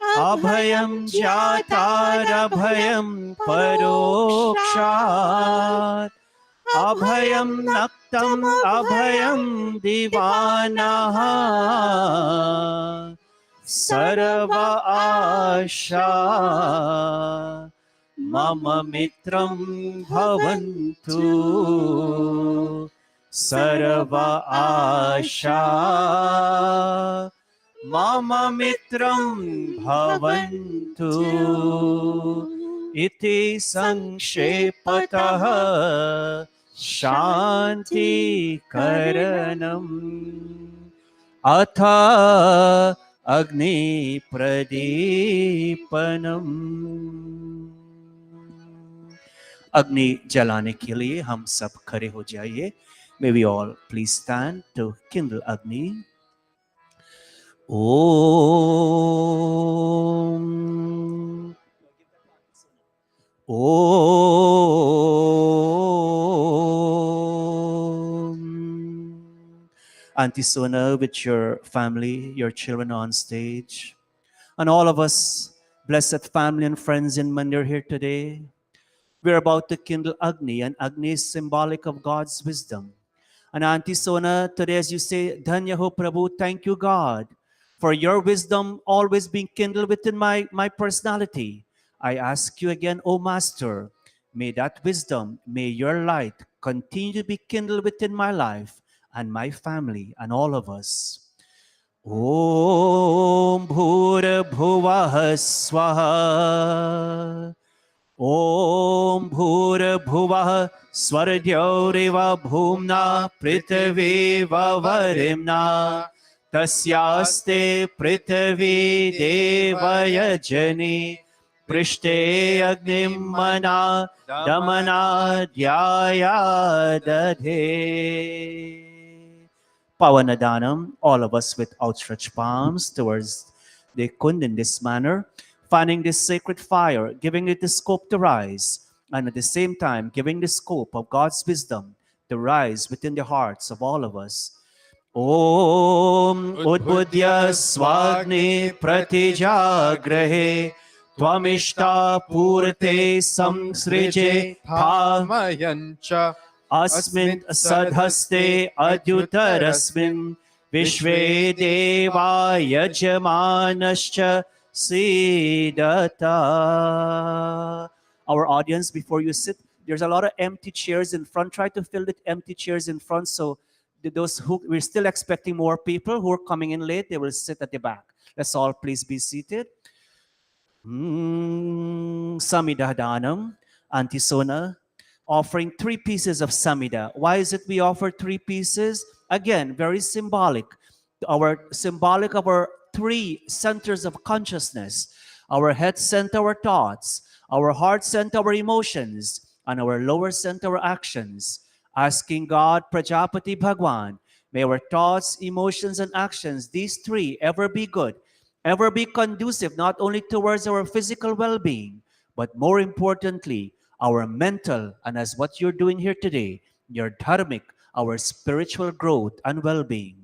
अभयं जातारभयं परोक्षात् अभयं नक्तम् अभयं दिवानः सर्व आशा मम मित्रं भवन्तु सर्व आशा मम मित्रं भवन्तु इति संक्षेपतः शान्तिकरणम् अथ अग्निप्रदीपनम्। अग्नि जलाने के लिए हम सब खड़े हो जाइए। May we all please stand to kindle Agni. Om. Om. Auntie Sona with your family, your children on stage, and all of us, blessed family and friends in Mandir here today. We're about to kindle Agni, and Agni is symbolic of God's wisdom. And Auntie Sona, today as you say, Dhanya ho Prabhu, thank you God for your wisdom always being kindled within my personality. I ask you again, O Master, may that wisdom, may your light continue to be kindled within my life and my family and all of us. Om Bhurabhuvah Swaha. Om Bhurabhuvah Swardyoriva Bhumna Prithviva Varimna Tasyaste Prithvi Devaya Jani Prishte Agnim Mana Damana Dhyaya Dadhe. Pavanadanam, all of us with outstretched palms towards the Kund in this manner, fanning this sacred fire, giving it the scope to rise, and at the same time giving the scope of God's wisdom to rise within the hearts of all of us. Om Udbudya Swagni Pratijagrahe Tvamishta Purte Samsrije Thamayancha Asmin Sadhaste Adyutarasmin Vishve Deva Yajamanascha Siddhata. Our audience, before you sit, there's a lot of empty chairs in front. Try to fill the empty chairs in front, so those who we're still expecting more people who are coming in late, they will sit at the back. Let's all please be seated. Samidhadanam, Auntie Sona, offering 3 pieces of Samida. Why is it we offer 3 pieces? Again, very symbolic. Symbolic of our 3 centers of consciousness. Our head center our thoughts, our heart center our emotions, and our lower center our actions. Asking God, Prajapati Bhagwan, may our thoughts, emotions, and actions, these 3, ever be good, ever be conducive not only towards our physical well-being, but more importantly, our mental, and as what you're doing here today, your dharmic, our spiritual growth and well-being.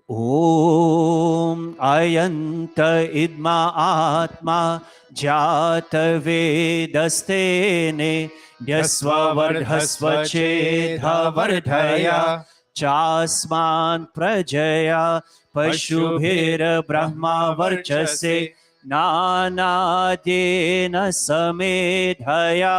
Om Ayanta Idma Atma Jata Vedastene Yasva Vardhasva Chedha Vardhaya Chasman Prajaya Pashubhira Brahma Varchase Nanadena Samedhaya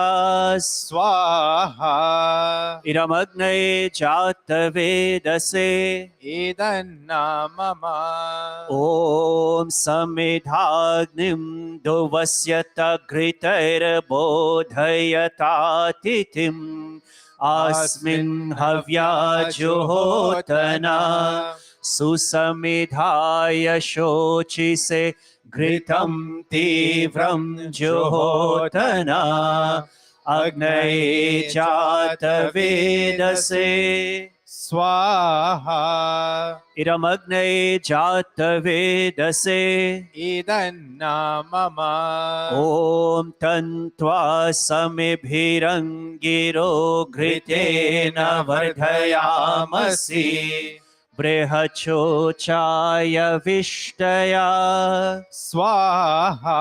Swaha Iramagne Jata Vedase Idanna Mama Om Samidhagnim Dovasyata Gritair Bodhayatatitim Asmin Havya Juhotana Susamidhaya Shochise Gritam Tivram Juhotana Agnaye Jata Vedase Swaha Iramagne Jata Vedase Idanna Mama Om Tantva Samibhirangiro Gritena Vardhayamasi Brehachocaya Vishtaya Swaha.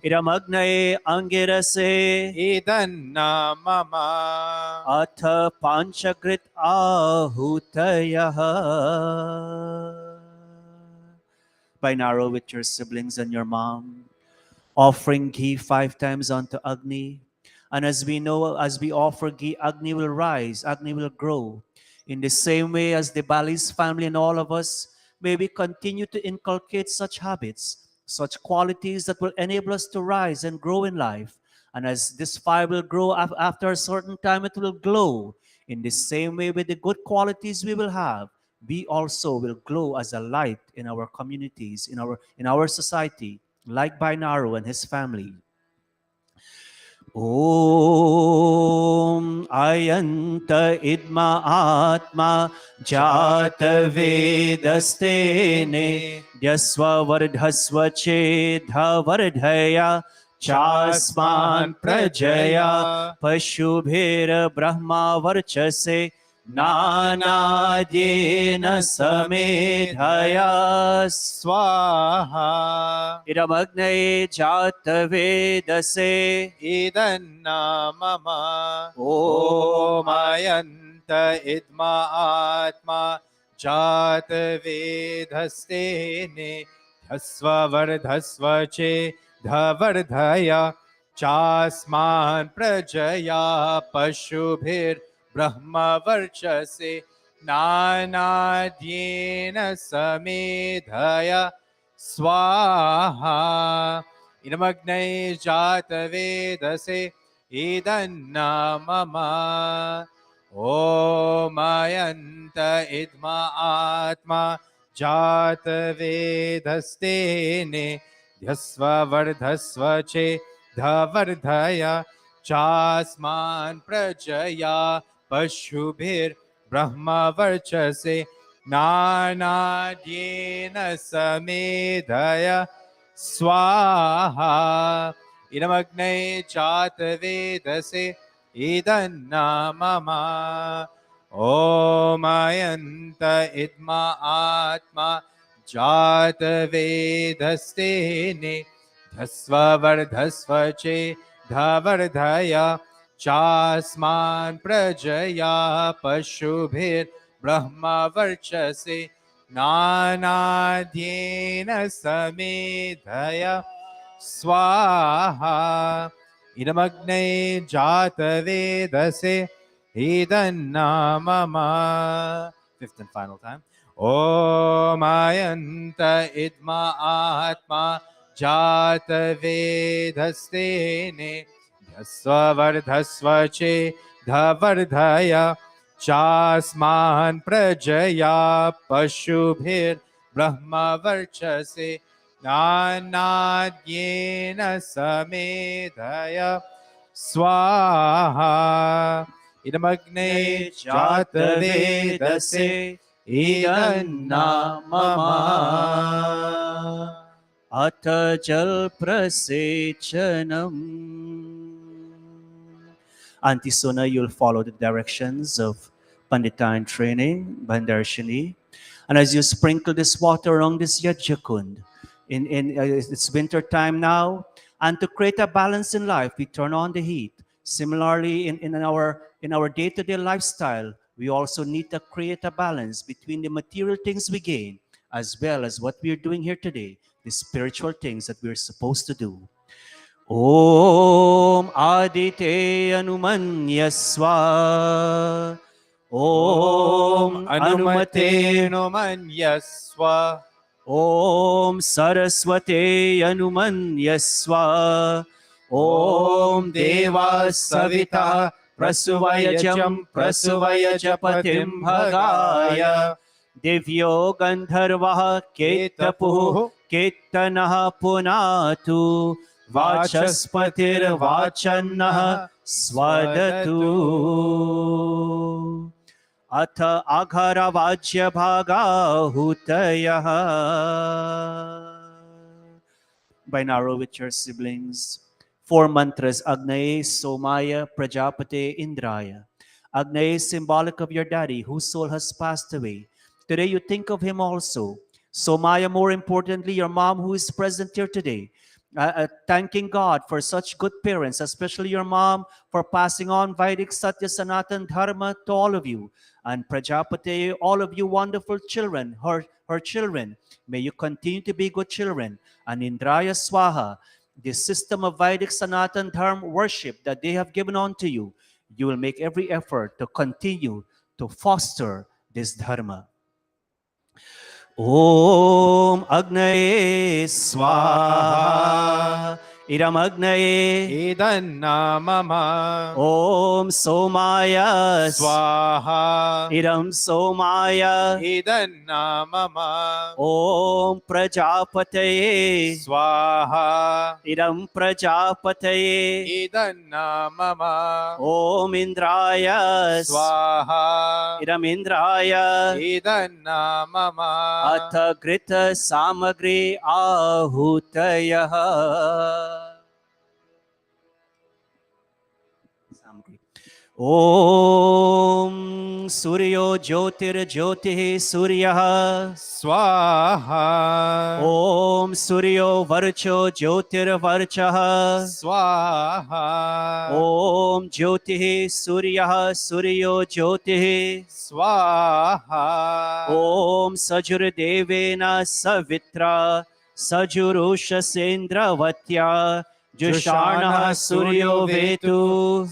Iramagnaye Angirase Idanna mama. Atha Panchakrit Ahutaya. Binaro with your siblings and your mom, offering ghee 5 times unto Agni. And as we know, as we offer ghee, Agni will rise, Agni will grow. In the same way as the Bali's family and all of us, may we continue to inculcate such habits, such qualities that will enable us to rise and grow in life. And as this fire will grow after a certain time, it will glow. In the same way, with the good qualities we will have, we also will glow as a light in our communities, in our society, like Binaro and his family. Om Ayanta Idma Atma Jata Vedastene Dyasva Vardhasva Chedha Vardhaya Chasman Prajaya Pashubhira Brahma Varchase Nanadyena Samedhaya Swaha. Iramagne Jata Vedase Idanna mama. Om Ayanta idma atma jata vedhastene dhasva vardhasva che dhavardhaya chasman prajaya pashubhir brahma varchase nanadyena samedhaya स्वाहा इनमग्ने जातवेदसे इदन्ना मम ओमयन्त इद्मा आत्मा जातवेदस्तेने ध्यस्व वर्धस्व चे धवर्धया चास्मान् प्रजया पशुभिर्ब्रह्मवर्चसे नानाद्येन समेधय स्वाहा इदमग्ने जातवेदसे इदन्ना मम ओमयन्त इद्मा आत्मा जातवेदस्तेने धस्व वर्धस्व चे धवर्धया चास्मान् प्रजया पशुभिर्ब्रह्मवर्चसे नानाद्येन समेधय स्वाहा इदमग्ने जातवेदसे इदन्ना मम 5th and final time ओमयन्त इद्मा आत्मा जातवेदस्तेने ध्यस्व वर्धस्व चे धवर्धया चास्मान् प्रजया पशुभिर्ब्रह्मवर्चसे नानाद्येन समेधय स्वाहा इदमग्ने जातवेदसे इदन्ना मम अथ जल प्रसेचनम. Auntie Sona, you'll follow the directions of Pandita training, Bandarshini. And as you sprinkle this water along this Yajakund, it's winter time now, and to create a balance in life, we turn on the heat. Similarly, in our day-to-day lifestyle, we also need to create a balance between the material things we gain, as well as what we're doing here today, the spiritual things that we're supposed to do. Om Adite Anumanyaswa. Om अनुमते Anumate. नुमन्यस्व Om Saraswate Anumanyaswa. Om Deva Savita Prasuvayajam Prasuvayajpatim Bhagaya. Divyo Gandharvaha Ketapuh Ketanaha Punatu. Vachaspatir Vachannah Swadatu. Atha Aghara Vajya Bhaga Hutayah. Binaro with your siblings. 4 mantras. Agnaye, Somaya, Prajapate, Indraya. Agnaye is symbolic of your daddy whose soul has passed away. Today you think of him also. So Maya, more importantly, your mom who is present here today, thanking God for such good parents, especially your mom for passing on Vedic Satya Sanatan Dharma to all of you. And Prajapati, all of you wonderful children, her children, may you continue to be good children. And Indraya Swaha, the system of Vedic Sanatan Dharma worship that they have given on to you, you will make every effort to continue to foster this Dharma. Om Agnaye Swaha Iram Agnaye Idanna mama. Om Somaya Swaha. Iram Somaya Idanna mama. Om Prajapataye Swaha. Iram Prajapataye Idanna mama. Om Indraya Swaha. Iram Indraya Idanna mama. अथ घृत सामग्री आहूतयः ॐ सूर्यो ज्योतिर्ज्योतिः सूर्यः Swaha. ॐ सूर्यो वर्चो ज्योतिर्वर्चः Swaha. ॐ ज्योतिः सूर्यः सूर्यो ज्योतिः Swaha. ॐ सजुर्देवेन सवित्रा सजुरुषसेन्द्रवत्या जुषाणः सूर्यो वेतु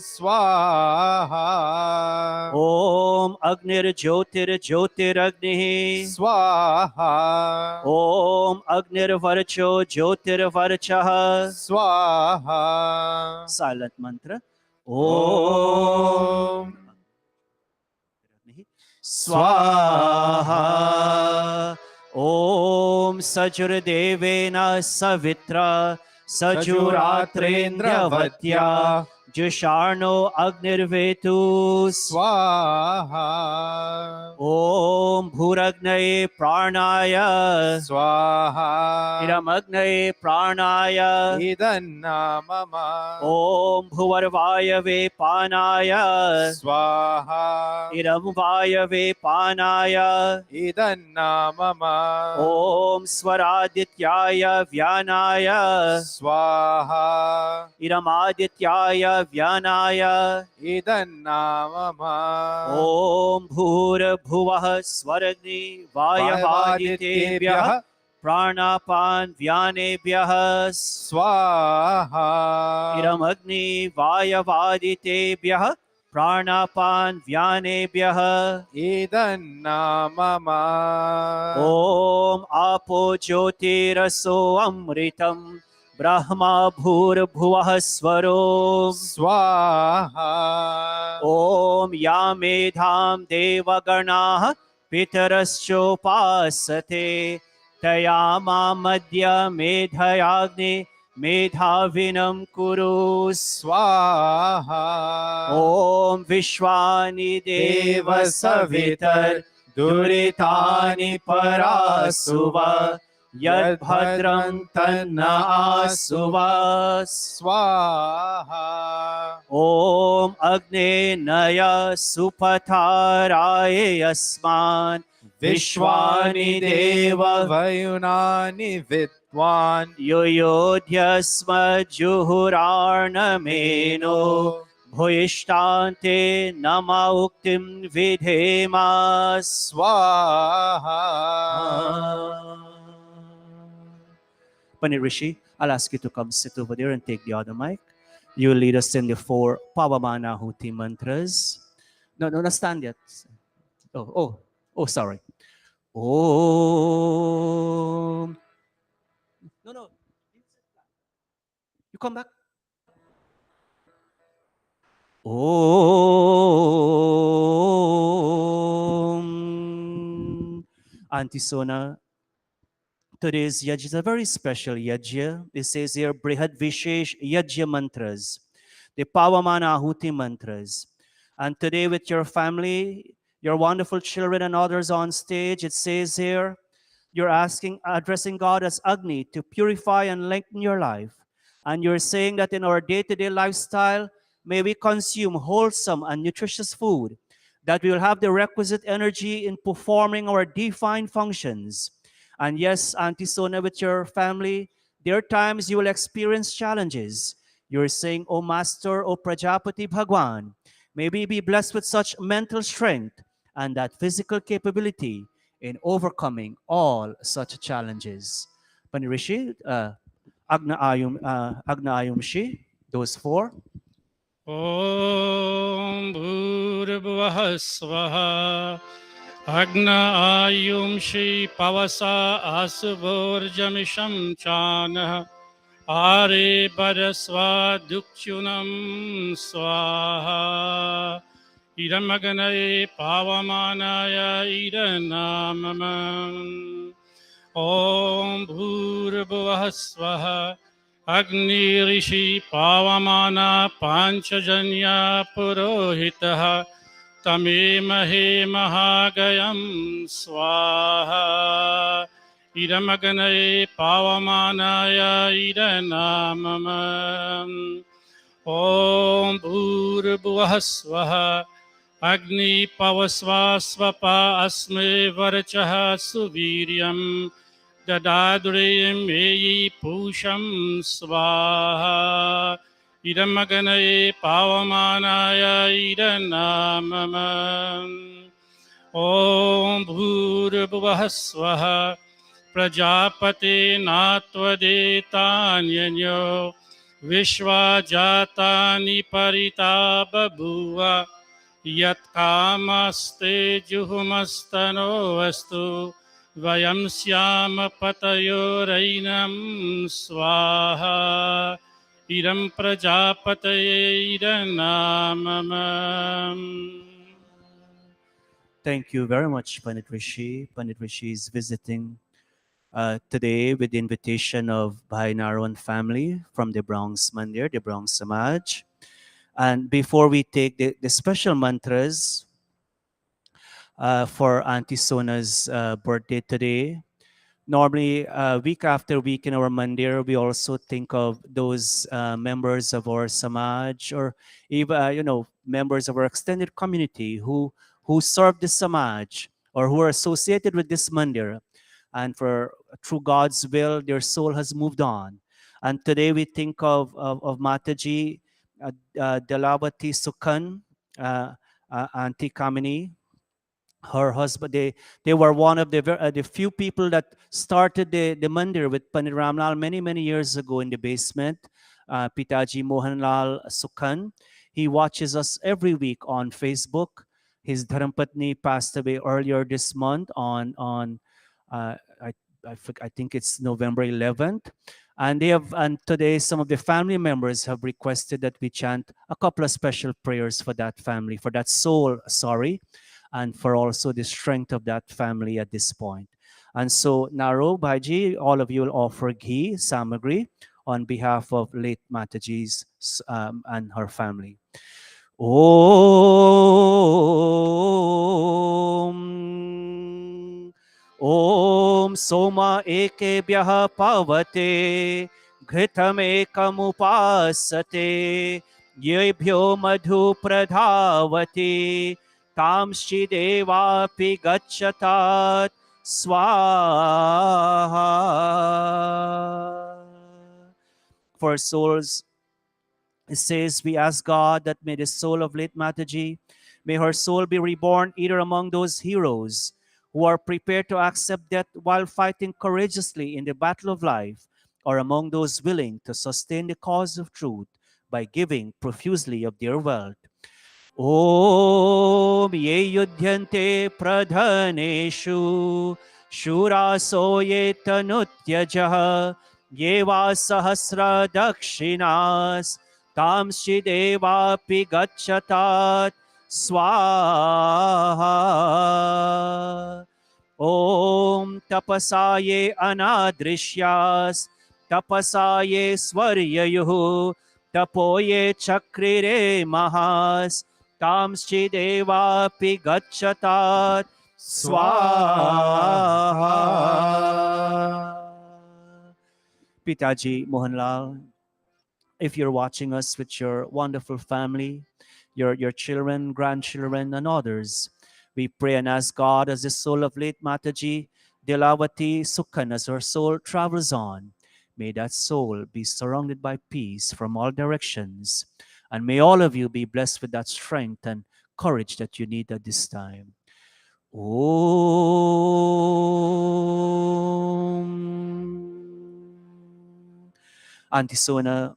Swaha. ॐ अग्निर्ज्योतिर्ज्योतिरग्निः Swaha. ॐ अग्निर्वर्चो ज्योतिर्वर्चः Swaha. साइलेंट मंत्र Om. स्वाहा ॐ सजुर्देवेन सवित्रा सजुरात्रेन्द्रवत्या जुषाणो अग्निर्वेतु Swaha. ॐ भूरग्नये प्राणाय Swaha. इरमग्नये प्राणाय Idanna mama. ॐ भुवर्वायवे पानाय Swaha. इरं Vayve पानाय Idanna mama. ॐ स्वरादित्याय व्यानाय Swaha. इरमादित्याय व्यानाय Idanna mama. ॐ भूर्भुवः स्वरग्नि वायवादितेभ्यः प्राणापान व्यानेभ्यः Swaha. इरमग्नि वायवादितेभ्यः प्राणापान व्यानेभ्यः Idanna mama. ॐ आपो ज्योतिरसो अमृतम् ब्रह्मा भूर्भुवः स्वरो Swaha. ॐ या मेधां देवगणाः पितरश्चोपासते तया मामद्य मेधयाग्ने मेधाविनं कुरु Swaha. ॐ विश्वानि देव सवितर् दुरितानि परासुव यद्भद्रं तन्न आसुव Swaha. ॐ अग्ने नय सुपथाराय अस्मान् विश्वानि देव Vayunani Vidwan. योयोध्यस्म जुहुरार्णमेनो भूयिष्ठान्ते num उक्तिं विधेमा Swaha. Pani Rishi, I'll ask you to come sit over there and take the other mic. You lead us in the 4 Pavamana Huti mantras. No, not stand yet. Oh, sorry. Om. No. You come back. Om. Auntie Sona, today's yajna is a very special yajna. It says here, Brihad Vishesh Yajna Mantras, the Pavamana Ahuti Mantras. And today with your family, your wonderful children and others on stage, it says here, you're addressing God as Agni to purify and lengthen your life. And you're saying that in our day-to-day lifestyle, may we consume wholesome and nutritious food that we will have the requisite energy in performing our defined functions. And yes, Auntie Sona, with your family, there are times you will experience challenges. You're saying, "O Master, O Prajapati Bhagwan, may we be blessed with such mental strength and that physical capability in overcoming all such challenges." Panirishi, Agna Ayum Shi, those four. ॐ भूर्भुवः स्वः अग्न आयुंषि पवसा आसुभोर्जमिषं चानः आरे परस्वादुक्षुणं स्वाहा इदमग्नये पावमानाय इदनामम ॐ भूर्भुवः स्वः अग्निऋषि पावमाना पाञ्चजन्या पुरोहितः तमेमहे महागयं स्वाहा इदमग्नये पावमानाय इदनामम ॐ भूर्भुवः स्वः अग्निपवस्वा स्वपा अस्मे वर्चः सुवीर्यं ददाद्रे मेयि पूषं स्वाहा इदमग्नये पावमानाय इदनामम ॐ भूर्भुवः स्वः प्रजापते नात्वदेतान्यन्यो विश्वा जातानि परिता बभूव यत्कामस्ते जुहुमस्तनो अस्तु वयं स्याम पतयोरैनं स्वाहा इदं प्रजापतये इदनामम. Thank you very much, Pandit Rishi. Pandit Rishi is visiting today with the invitation of Bhai Narwan family from the Bronx Mandir, the Bronx Samaj. And before we take the special mantras for Auntie Sona's birthday today, normally week after week in our mandir, we also think of those members of our samaj, or even members of our extended community who serve the samaj or who are associated with this mandir, and for through God's will their soul has moved on. And today we think of Mataji Delavati Sukhan, Auntie Kamini, her husband. They were one of the few people that started the mandir with Pandit Ramlal many years ago in the basement. Pitaji Mohanlal Sukhan, he watches us every week on Facebook. His Dharampatni passed away earlier this month on I think it's November 11th. And today some of the family members have requested that we chant a couple of special prayers for that family, for that soul, and for also the strength of that family at this point. And so, Naro, Bhaji, all of you will offer ghee, samagri, on behalf of late Mataji's and her family. Om Soma ekebhyah pavate घृतमेकमुपासते येभ्यो मधु प्रधावति तांश्चि देवापि गच्छतात् स्वाहा. For souls, it says, we ask God that may the soul of late Mataji, may her soul be reborn either among those heroes who are prepared to accept death while fighting courageously in the battle of life, or among those willing to sustain the cause of truth by giving profusely of their wealth. Om ye yudhyante pradhaneshu shuraso ye tanutyajah ye va sahasra dakshinas tamshi devapi gacchatat स्वाहा. Om tapasaye anadrishyas tapasaye swaryayuh tapoye chakrire mahas tamschi devapi gacchatat स्वाहा. Pitaji Mohanlal, if you're watching us with your wonderful family, your children, grandchildren, and others. We pray and ask God as the soul of late Mataji Delavati Sukhan, as her soul travels on, may that soul be surrounded by peace from all directions. And may all of you be blessed with that strength and courage that you need at this time. Om. Auntie Sona,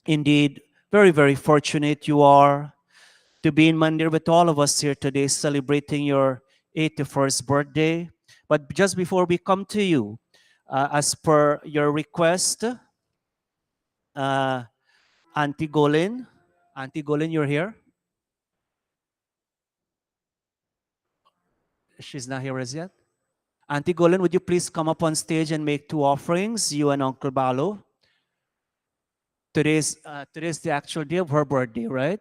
indeed, very, very fortunate you are to be in Mandir with all of us here today celebrating your 81st birthday. But just before we come to you, as per your request, Auntie Golin, you're here? She's not here as yet. Auntie Golin, would you please come up on stage and make two offerings, you and Uncle Balo? Today's the actual day of her birthday, right?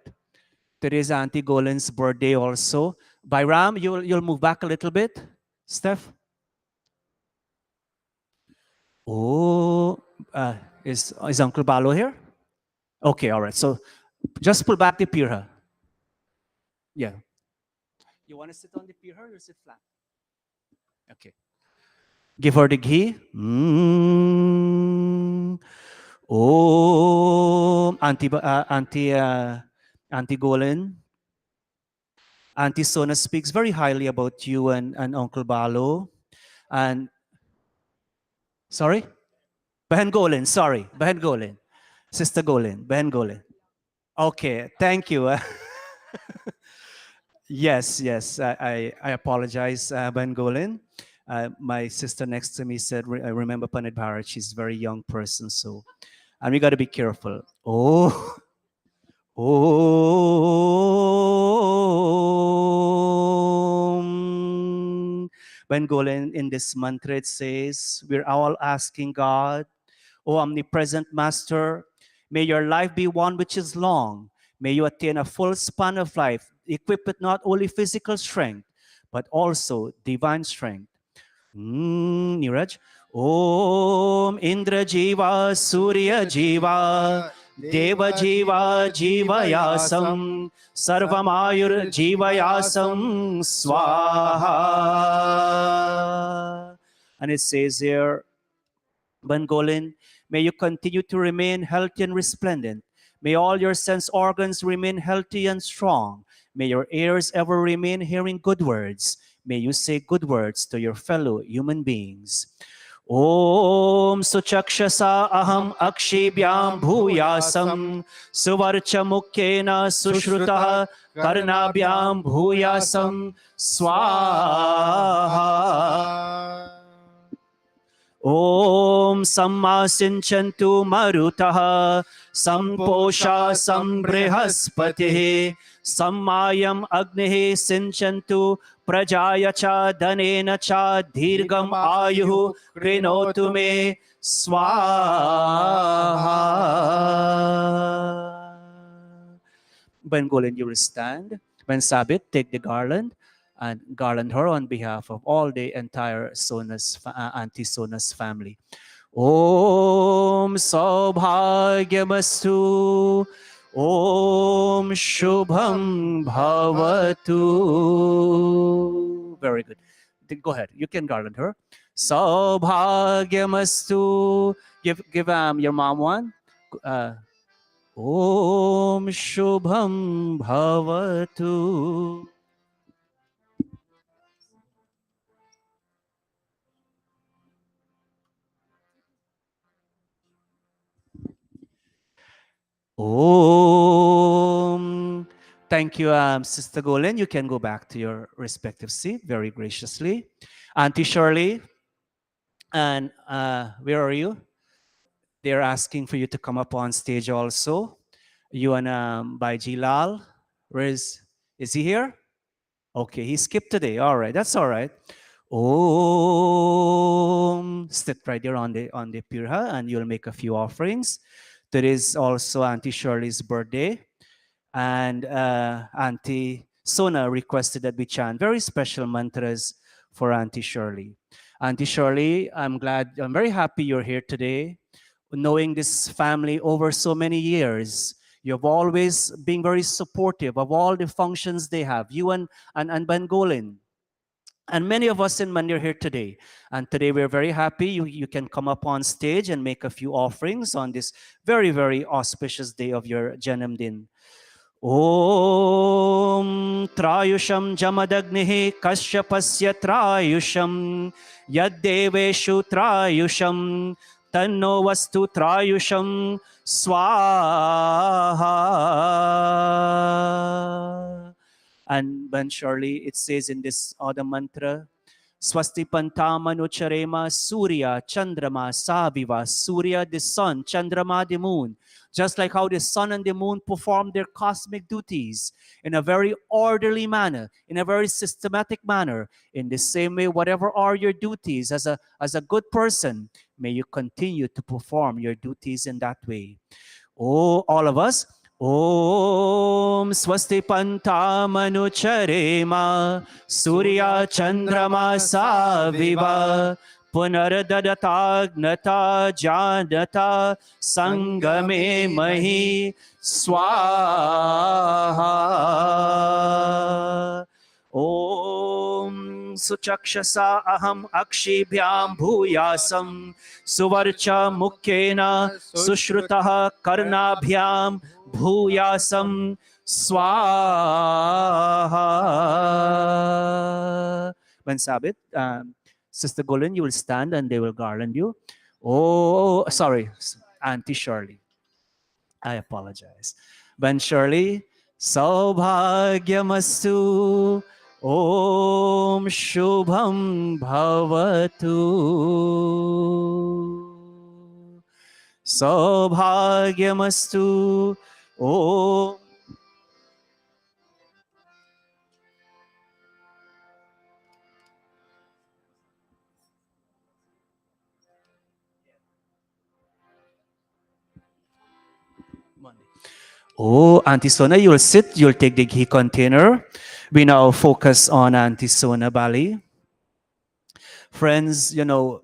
Today's Auntie Golin's birthday also. Byram, you'll move back a little bit. Steph? Oh, is Uncle Balo here? Okay, all right. So just pull back the pirha. Yeah. You want to sit on the pirha or sit flat? Okay. Give her the ghee. Oh, Auntie Golin. Auntie Sona speaks very highly about you and Uncle Balo. And sorry? Behan Golin, sorry. Behan Golin. Sister Golin. Behan Golin. Okay, thank you. Yes, I apologize, Ben Golin. My sister next to me said, I remember Panit Bharat, she's a very young person, so, and we got to be careful. Oh, oh. Ben Golin, in this mantra, it says, we're all asking God, O omnipresent Master, may your life be one which is long. May you attain a full span of life, equipped with not only physical strength, but also divine strength. Niraj. Om Indra Jiva Surya Jiva Deva Jiva Jivayasam Sarvamayur Jivayasam Swaha. And it says here, Bangolin, may you continue to remain healthy and resplendent. May all your sense organs remain healthy and strong. May your ears ever remain hearing good words. May you say good words to your fellow human beings. Om Suchakshasa Aham Akshibhyam Bhuyasam Suvarcha Mukkena Sushruta Karnabhyam Bhuyasam Swaha. Om Samma Sinchantu Marutaha Samposha Sambrihaspatihi Sammayam Agnihi Sinchantu Prajaya cha Dhanena cha Dhirgam Ayuhu Krinotu me Swaha. Ben Golin, you will stand. Ben Sabit, take the garland and garland her on behalf of all the entire Auntie Sona's family. Om Saubhagyamastu. Om Shubham Bhavatu. Very good. Go ahead. You can garland her. Saubhagyamastu. Give your mom one. Om Shubham Bhavatu. Om. Thank you, Sister Golin. You can go back to your respective seat very graciously. Auntie Shirley, and where are you? They're asking for you to come up on stage also. You and Baiji Lal, is he here? Okay, he skipped today. All right, that's all right. Om. Sit right there on the pirha, and you'll make a few offerings. Today is also Auntie Shirley's birthday, and Auntie Sona requested that we chant very special mantras for Auntie Shirley. Auntie Shirley, I'm very happy you're here today. Knowing this family over so many years, You have always been very supportive of all the functions they have, you and Bangolin. And many of us in Mandir here today. And today we're very happy you can come up on stage and make a few offerings on this very, very auspicious day of your Janam Din. Om Trayusham Jamadagnihi Kashyapasya Trayusham Yaddeveshu Trayusham Tanno Vastu Trayusham Swaha. And then surely it says in this other mantra, Swasti Pantamanu Surya Chandrama Saviva. Surya the sun, Chandrama the moon. Just like how the sun and the moon perform their cosmic duties in a very orderly manner, in a very systematic manner. In the same way, whatever are your duties as a good person, may you continue to perform your duties in that way. Oh, all of us. Om Swasti Pantamanu Surya Chandrama Saviva Punardadagnata Janata Sangame Mahi Swaha. Om Suchakshasa Aham Akshibhyam Bhuyasam Suvarcha Mukkena Sushrutaha Karnabhyam Bhuyasam Swaha. When Sabbath, Sister Golin, you will stand and they will garland you. Oh, sorry, Auntie Shirley. I apologize. Ben Shirley, Saubhagyamastu. Om Shubham Bhavatu. Saubhagyamastu. Om. Oh, Auntie Sona, you'll sit, you'll take the ghee container. We now focus on Auntie Sona Bali. Friends, you know,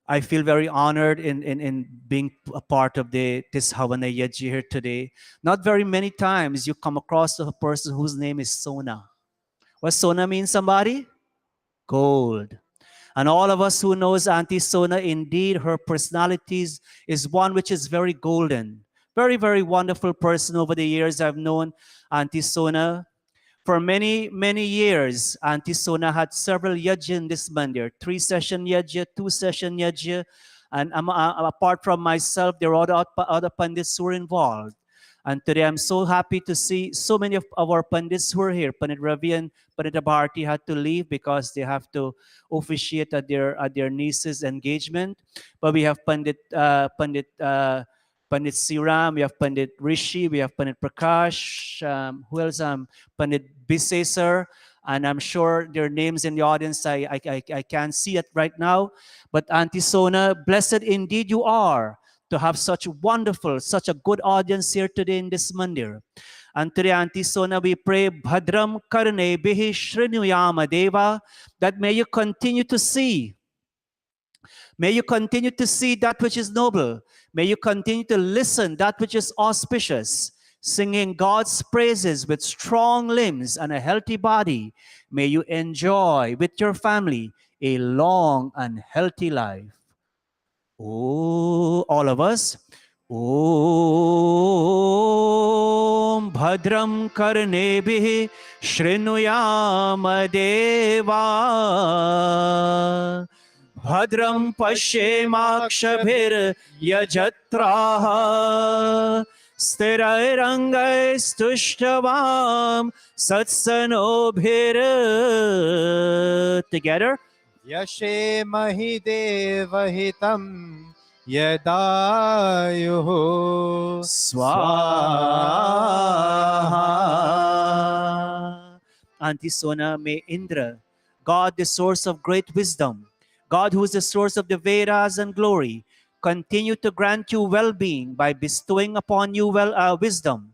I feel very honored in being a part of this Havana Yaji here today. Not very many times you come across a person whose name is Sona. What Sona means, somebody? Gold. And all of us who knows Auntie Sona, indeed, her personality is one which is very golden. Very, very wonderful person over the years. I've known Auntie Sona for many, many years. Auntie Sona had several yajna in this mandir. 3-session yajna, 2-session yajna. And apart from myself, there are other pandits who were involved. And today I'm so happy to see so many of our pandits who are here. Pandit Ravi and Pandit Bharti had to leave because they have to officiate at their niece's engagement. But we have Pandit Siram, we have Pandit Rishi, we have Pandit Prakash, who else? Pandit Bisesar, and I'm sure their names in the audience, I can't see it right now. But Auntie Sona, blessed indeed you are to have such wonderful, such a good audience here today in this mandir. And today, Auntie Sona, we pray, Bhadram Karne Bihi Shrinuyama Deva, that may you continue to see. May you continue to see that which is noble. May you continue to listen that which is auspicious, singing God's praises with strong limbs and a healthy body. May you enjoy with your family a long and healthy life. Oh, all of us. Om Bhadram Karnebihi Shrinuyama Deva Bhadram Pashyemakshabhir Yajatraha Stirairangaistushtavam Satsanobhir. Together. Yashe Mahidevahitam Yadayuhu Swaha. Auntie Sona, may Indra, God the source of great wisdom, God who is the source of the Vedas and glory, continue to grant you well-being by bestowing upon you wisdom.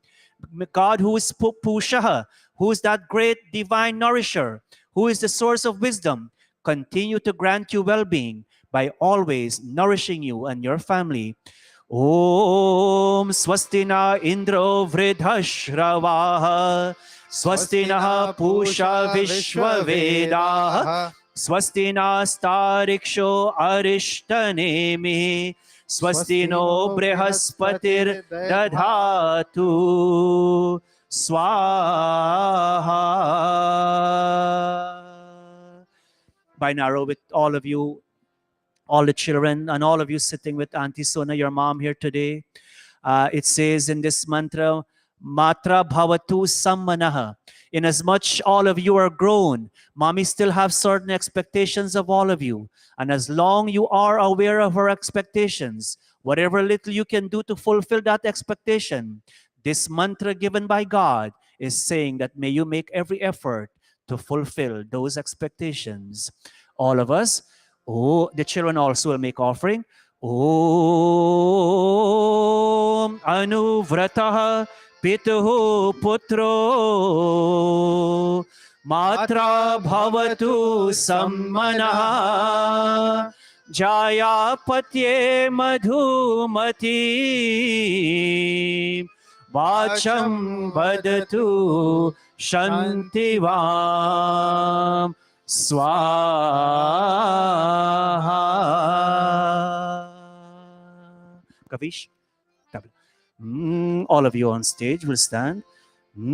God who is Pushaha, who is that great divine nourisher, who is the source of wisdom, continue to grant you well-being by always nourishing you and your family. ॐ स्वस्ति न इन्द्रो वृद्धश्रवाः स्वस्ति नः पूषा विश्ववेदाः स्वस्ति नस्तारिक्षो अरिष्टनेमिः स्वस्ति no बृहस्पतिर्दधातु स्वाहा. By now, with all of you, all the children, and all of you sitting with Auntie Sona, your mom here today, it says in this mantra, Matra bhavatu sammanaha. Inasmuch all of you are grown, mommy still have certain expectations of all of you. And as long you are aware of her expectations, whatever little you can do to fulfill that expectation, this mantra given by God is saying that may you make every effort to fulfill those expectations. All of us, oh, the children also will make offering. Om Anuvratah Pituhu Putro Matra Bhavatu Sammanaha Jaya Patye Madhumati Vacham Vadatu Shantivam Swaha. Kavish? All of you on stage will stand. Om.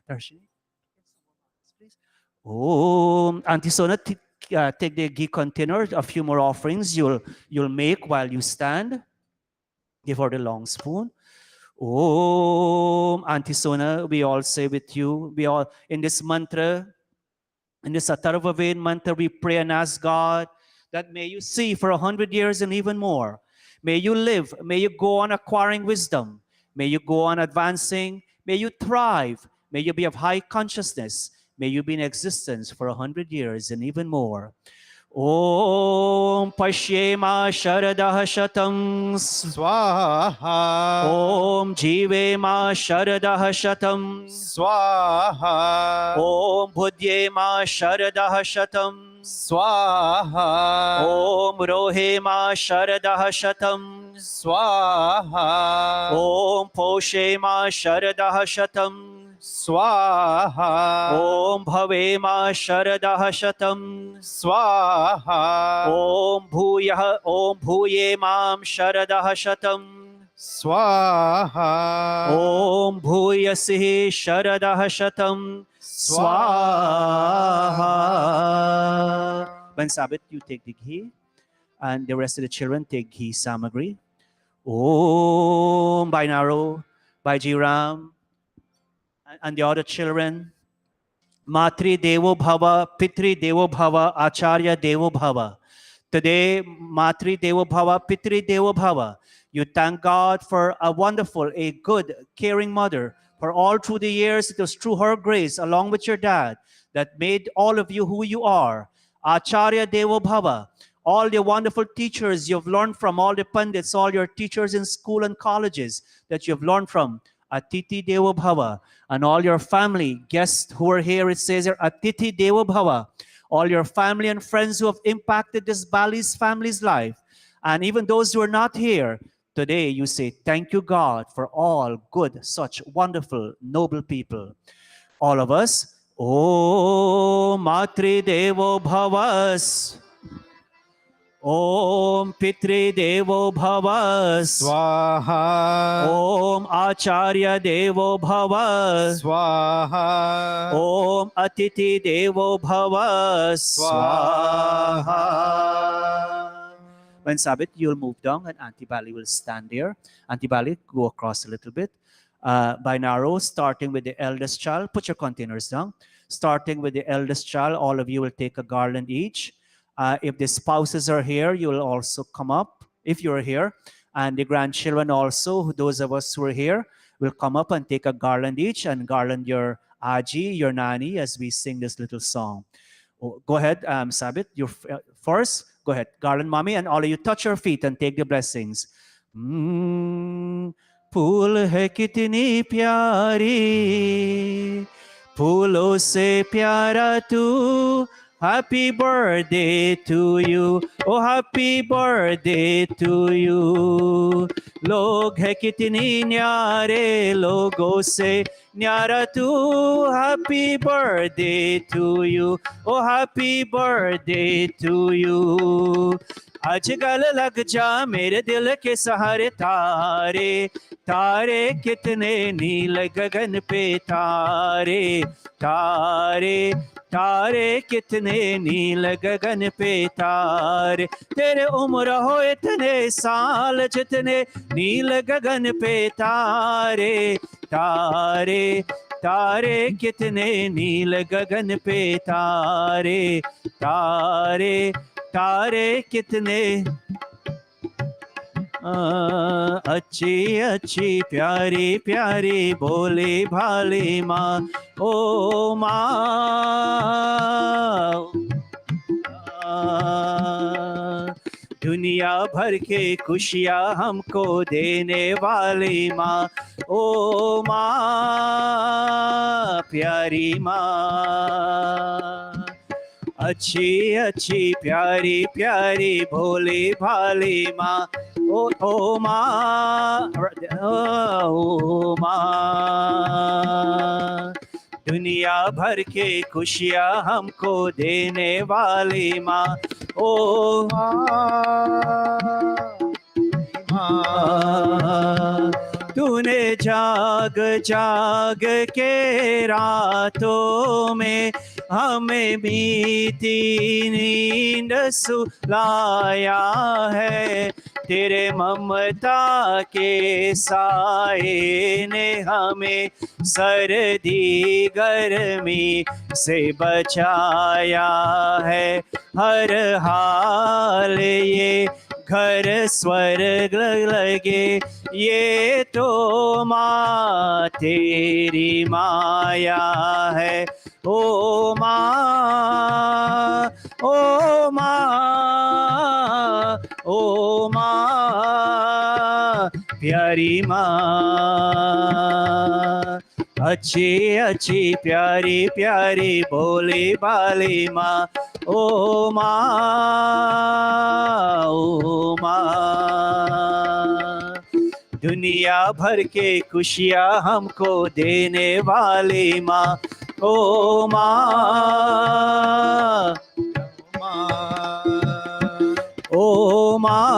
Darshini? Om. Auntie Sona, take the ghee container. A few more offerings you'll make while you stand. Give her the long spoon. Om. Auntie Sona, we all say with you, we all, in this mantra, in this Atharva Ved mantra, we pray and ask God that may you see for 100 years and even more. May you live. May you go on acquiring wisdom. May you go on advancing. May you thrive. May you be of high consciousness. May you be in existence for 100 years and even more. Om Pashyema Sharadah Shatam Swaha. Om Jivema Sharadah Shatam Swaha. Om Buddhyema Sharadah Shatam Swaha. Om Rohema Sharadah Shatam Swaha. Om Poshema Sharadah Shatam Swaha. Om Bhavema Sharadah Shatam Swaha. Om Bhuyemam Sharadah Shatam Swaha. Om Bhuyasihi Sharadah Shatam Swaha. When Sabbath, you take the ghee, and the rest of the children take ghee samagri. Om by Naro, by Jiram, and the other children. Matri Devo Bhava, Pitri Devo Bhava, Acharya Devo Bhava. Today, Matri Devo Bhava, Pitri Devo Bhava. You thank God for a wonderful, a good, caring mother. For all through the years, it was through her grace, along with your dad, that made all of you who you are. Acharya Devo Bhava. All the wonderful teachers you've learned from, all the pandits, all your teachers in school and colleges that you've learned from. Atiti Devo Bhava. And all your family, guests who are here, it says here, Atiti Devo Bhava. All your family and friends who have impacted this Bali's family's life. And even those who are not here, today you say, thank you, God, for all good, such wonderful, noble people. All of us, Om Matri Devo Bhavas. Om Pitri Devo Bhavas. Swaha. Om Acharya Devo Bhavas. Swaha. Om Atiti Devo Bhavas. Swaha. When Sabbath, you'll move down and Auntie Bali will stand there. Auntie Bali, go across a little bit. By narrow, starting with the eldest child. Put your containers down. Starting with the eldest child, all of you will take a garland each. If the spouses are here, you will also come up if you're here. And the grandchildren also, those of us who are here, will come up and take a garland each and garland your Aji, your Nani, as we sing this little song. Oh, go ahead, Sabit, you first. Go ahead, garland mommy, and all of you touch your feet and take the blessings. फूल है कितनी प्यारी फूलों से प्यारा तू, happy birthday to you, ओ happy birthday to you. लोग है कितनी न्यारे, लोगों से न्यारा तू, हैप्पी बर्थडे टू यू, ओ हैप्पी बर्थडे टू यू। आज गल लग जा मेरे दिल के सहारे तारे, तारे कितने नील गगन पे तारे, तारे तारे कितने नील गगन पे तारे। तेरे उम्र हो इतने साल जितने नील गगन पे तारे, तारे तारे कितने नील गगन पे तारे, तारे तारे कितने। अच्छी अच्छी प्यारी प्यारी भोली भाली माँ, ओ माँ। दुनिया भर के खुशियाँ हमको देने वाली माँ, ओ माँ प्यारी माँ। अच्छी अच्छी प्यारी प्यारी भोली भाली माँ, ओ माँ, ओ माँ। दुनिया भर के खुशियाँ हमको देने वाली माँ, ओ माँ। तूने जाग जाग के रातों में हमें मीठी नींद सुलाया है। तेरे ममता के साए ने हमें सर्दी गर्मी से बचाया है। हर हाल ये घर स्वर्ग लगे, ये तो माँ तेरी माया है। ओ माँ, ओ माँ, ओ माँ प्यारी माँ। अच्छी अच्छी प्यारी प्यारी भोली भाली माँ, ओ माँ, ओ माँ। दुनिया भर के खुशियाँ हमको देने वाली माँ, ओ माँ, ओ माँ।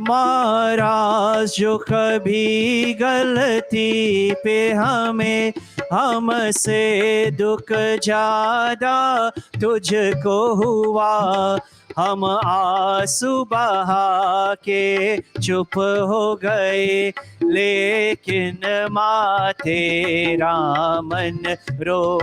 महाराज जो कभी गलती पे हमें हमसे दुख ज्यादा तुझको हुआ, हम आंसू बहा के चुप हो गए, लेकिन माँ तेरा मन रो।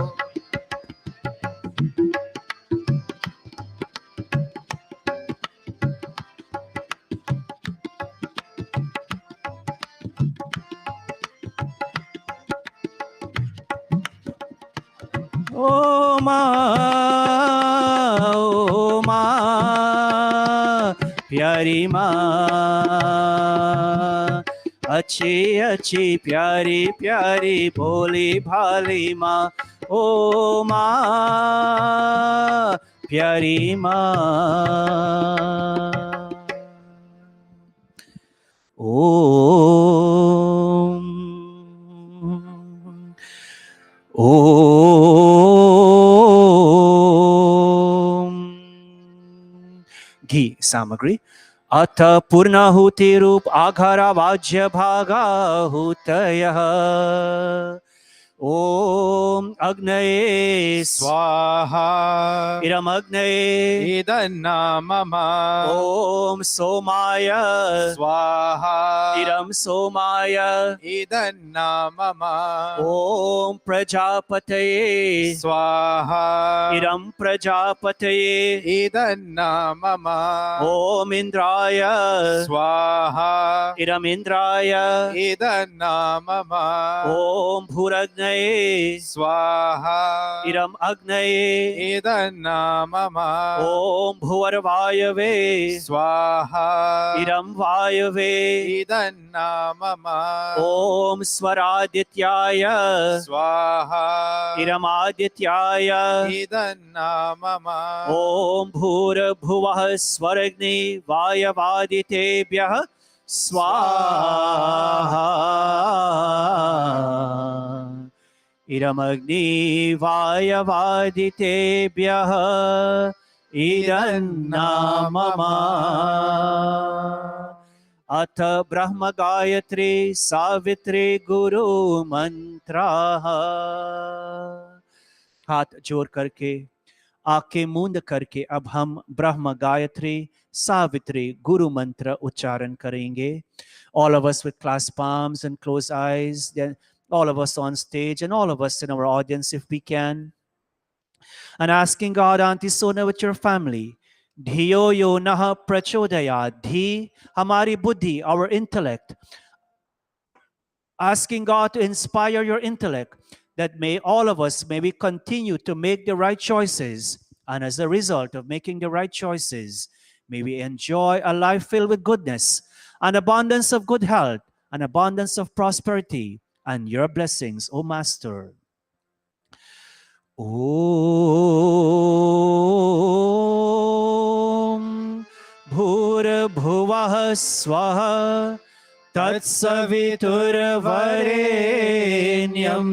ओ माँ प्यारी माँ। अच्छी अच्छी प्यारी प्यारी भोली भाली माँ, ओ माँ प्यारी माँ। ओम। घी सामग्री। अथ पूर्णाहुति रूप आघारा वाज्य भागाहुतयः। ओम अग्नये स्वाहा इरम अग्नये इदन्ना मम ओम सोमाय स्वाहा इरम सोमाय इदन्ना मम ओम प्रजापतये स्वाहा इरम प्रजापतये इदन्ना मम ओम इंद्राय स्वाहा इरम इंद्राय इदन्ना मम ओम भूरग्नये स्वाहा स्वाहा इरम अग्नये इदन्ना मम ओम भुवर्वायवे स्वाहा इरम वायवे इदन्ना मम ओम स्वरादित्याय स्वाहा इरमादित्याय इदन्ना मम ओम भूर्भुवः स्वर्ग्नि वायवादितेभ्यः स्वाहा इरमग्नि वायवादितेभ्यः इदन्ना मम अथ ब्रह्म गायत्री सावित्री गुरु मंत्राः हाथ जोड़ करके आंखें मूंद करके अब हम ब्रह्म गायत्री सावित्री गुरु मंत्र उच्चारण करेंगे. All of us with clasped palms and closed eyes, then all of us on stage and all of us in our audience if we can. And asking God, Auntie Sona, with your family, Dhiyo yo naha prachodaya, Dhi, hamari buddhi, our intellect. Asking God to inspire your intellect, that may all of us, may we continue to make the right choices. And as a result of making the right choices, may we enjoy a life filled with goodness, an abundance of good health, an abundance of prosperity, and your blessings, O Master. Om Bhurabhuvah Swaha Tatsaviturvarenyam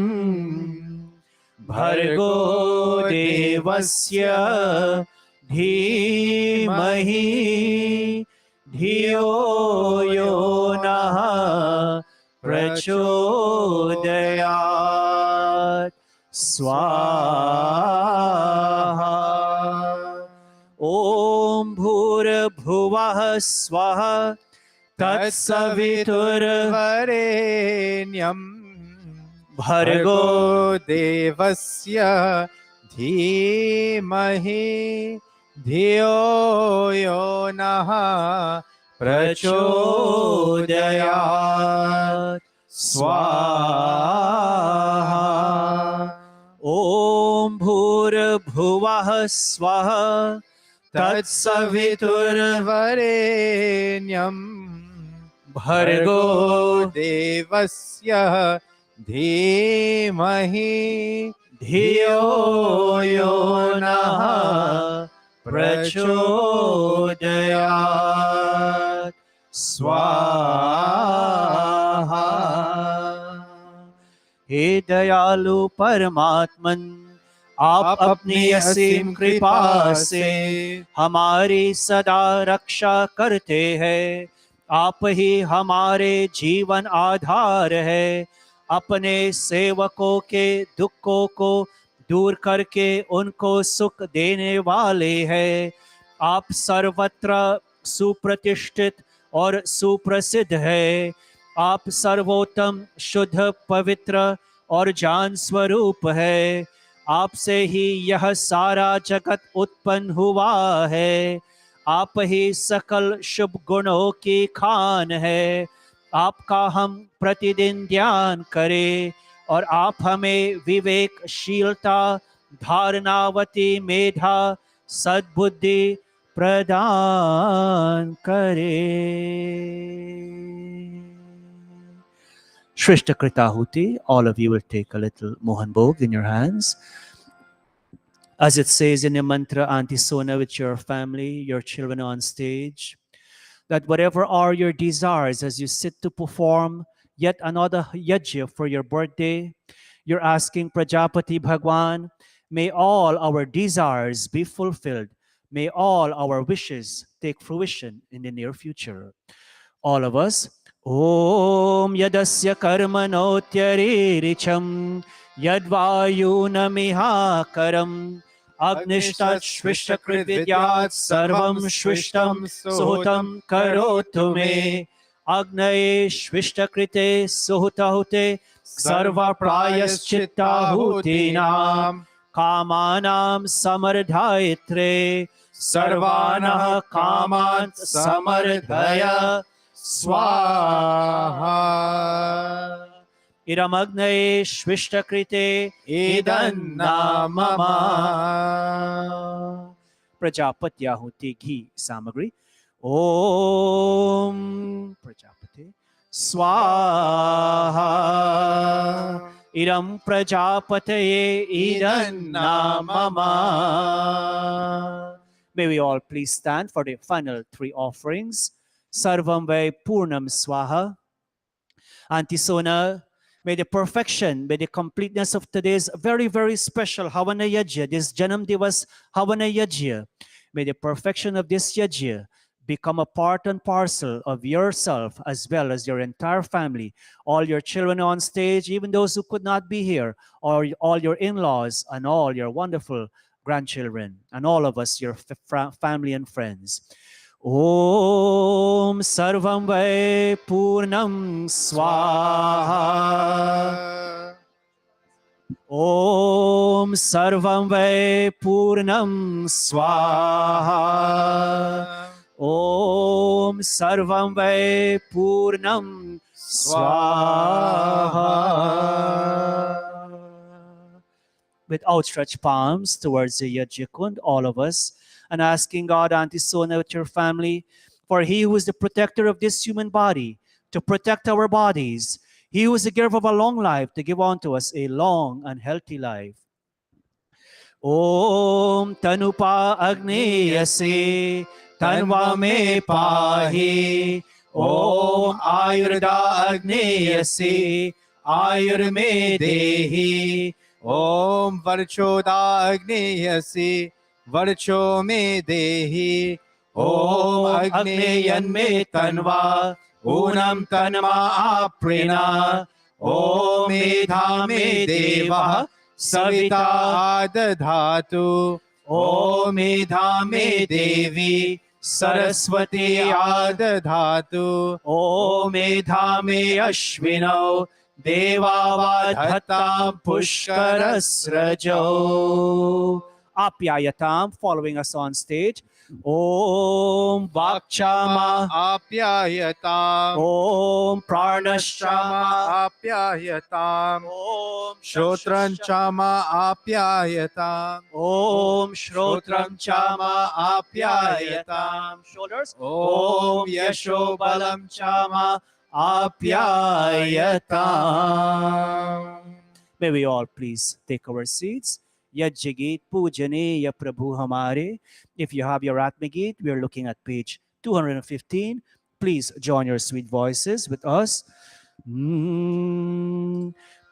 Bhargo Devasya Dhimahi Dhiyo Yo Naha Prachodayat Swaha. Om Bhurabhuvah Swaha तत्सवितुर्वरेण्यं Bhargo देवस्य धीमहि धियो यो नः प्रचोदयात् स्वाहा. Om Bhurabhuvah Swaha तत्सवितुर्वरेण्यं Bhargo देवस्य धीमहि Dhiyo Yo Naha Prachodayat Swaha. हे दयालु परमात्मन, आप अपनी असीम कृपा से हमारी सदा रक्षा करते हैं. आप ही हमारे जीवन आधार है. अपने सेवकों के दुखों को दूर करके उनको सुख देने वाले हैं. आप सर्वत्र सुप्रतिष्ठित और सुप्रसिद्ध है. आप सर्वोत्तम, शुद्ध, पवित्र और जान स्वरूप है. आपसे ही यह सारा जगत उत्पन्न हुआ है. आप ही सकल शुभ गुणों की खान है. आपका हम प्रतिदिन ध्यान करें और आप हमें विवेकशीलता, धारणावती मेधा, सद्बुद्धि प्रदान करें. Shrishta Kritahuti, all of you will take a little Mohan Bhog in your hands. As it says in the mantra, Auntie Sona, with your family, your children on stage, that whatever are your desires as you sit to perform yet another yajna for your birthday, you're asking Prajapati Bhagwan, may all our desires be fulfilled. May all our wishes take fruition in the near future. All of us, Om Yadasya Karmanotyariricam Yadvayunamiha Karam Agnishtat Shvishtakrit Vidyat Sarvam Shvishtam Suhutam Karotu Me Agnaye Shvishtakrite Suhutahute Sarva Prayaschittahutinam Kamanam Samardhaitre Sarvanah Kamant Samardhaya Swaha. इदमग्नये श्विष्टकृते इदन्ना मम प्रजापत्याहुति घी सामग्री ओम प्रजापते स्वाहा इदं प्रजापतये इदन्ना मम. May we all please stand for the final three offerings. Sarvam Vai Purnam Swaha. Antisona, may the perfection, may the completeness of today's very, very special Havana Yajya, this Janam Divas Havana Yajya, may the perfection of this Yajya become a part and parcel of yourself as well as your entire family, all your children on stage, even those who could not be here, or all your in-laws and all your wonderful grandchildren, and all of us, your family and friends. Om Sarvam Vai Purnam Swaha. Om Sarvam Vai Purnam Swaha. Om Sarvam Vai Purnam Swaha. With outstretched palms towards the Yajikund, all of us, and asking God, Auntie Sona, with your family, for He who is the protector of this human body, to protect our bodies. He who is the giver of a long life, to give unto us a long and healthy life. Om Tanupa Agneyase Tanva me pahi. Om Ayurda Agneyase Ayur me dehi. Om Varchoda Agneyasi Varcho me dehi. Om Agneyan me tanva Unam tanma aprina. Om Medha me deva Savita adadhatu. Om Medha me devi Saraswati adadhatu. Om Medha me ashvino Devavadhatam Pushkarasrajo. Apyayatam, following us on stage. Om Vakchama. Apyayatam. Om Pranashama. Apyayatam. Om Shrotran Chama Apyayatam. Om Shrotram Chama Apyayatam. Shoulders. Om Yasho Balam Chama Apyayatam. May we all please take our seats. Yajjagit Pujaneya Prabhu Hamare. If you have your Atmagit, we are looking at page 215. Please join your sweet voices with us.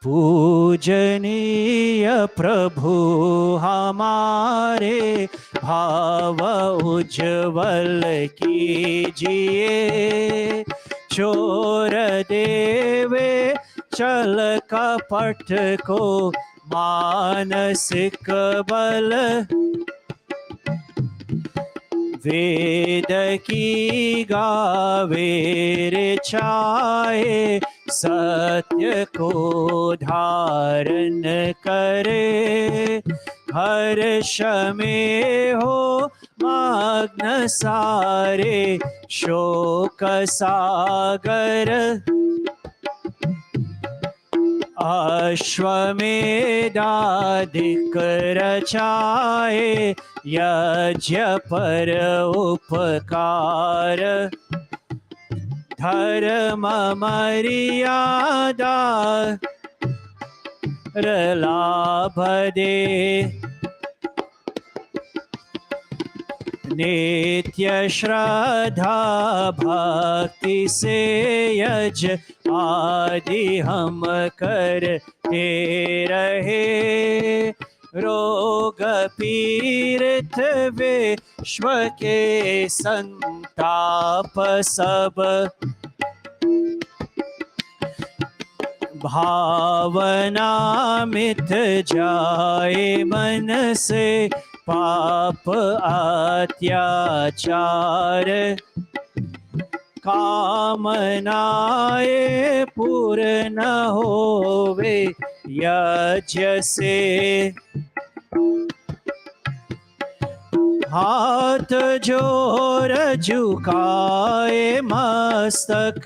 Pujaneya Prabhu Hamare Bhava Ujjwal Kijiye Chor Deve Chal Kapat Ko मानसिक बल वेद की गावे रे छाए सत्य को धारण करे हर्ष में हो मग्न सारे शोक सागर अश्वमेधाधिक रचाए यज्ञ पर उपकार धर्म मर्यादा लाभ दे नित्य श्रद्धा भक्ति से यज आदि हम करते रहे रोग पीड़ित विश्व के संताप सब भावना मिट जाए मन से पाप अत्याचार कामनाएं पूर्ण होवे यज्ञ से हाथ जोर झुकाए मस्तक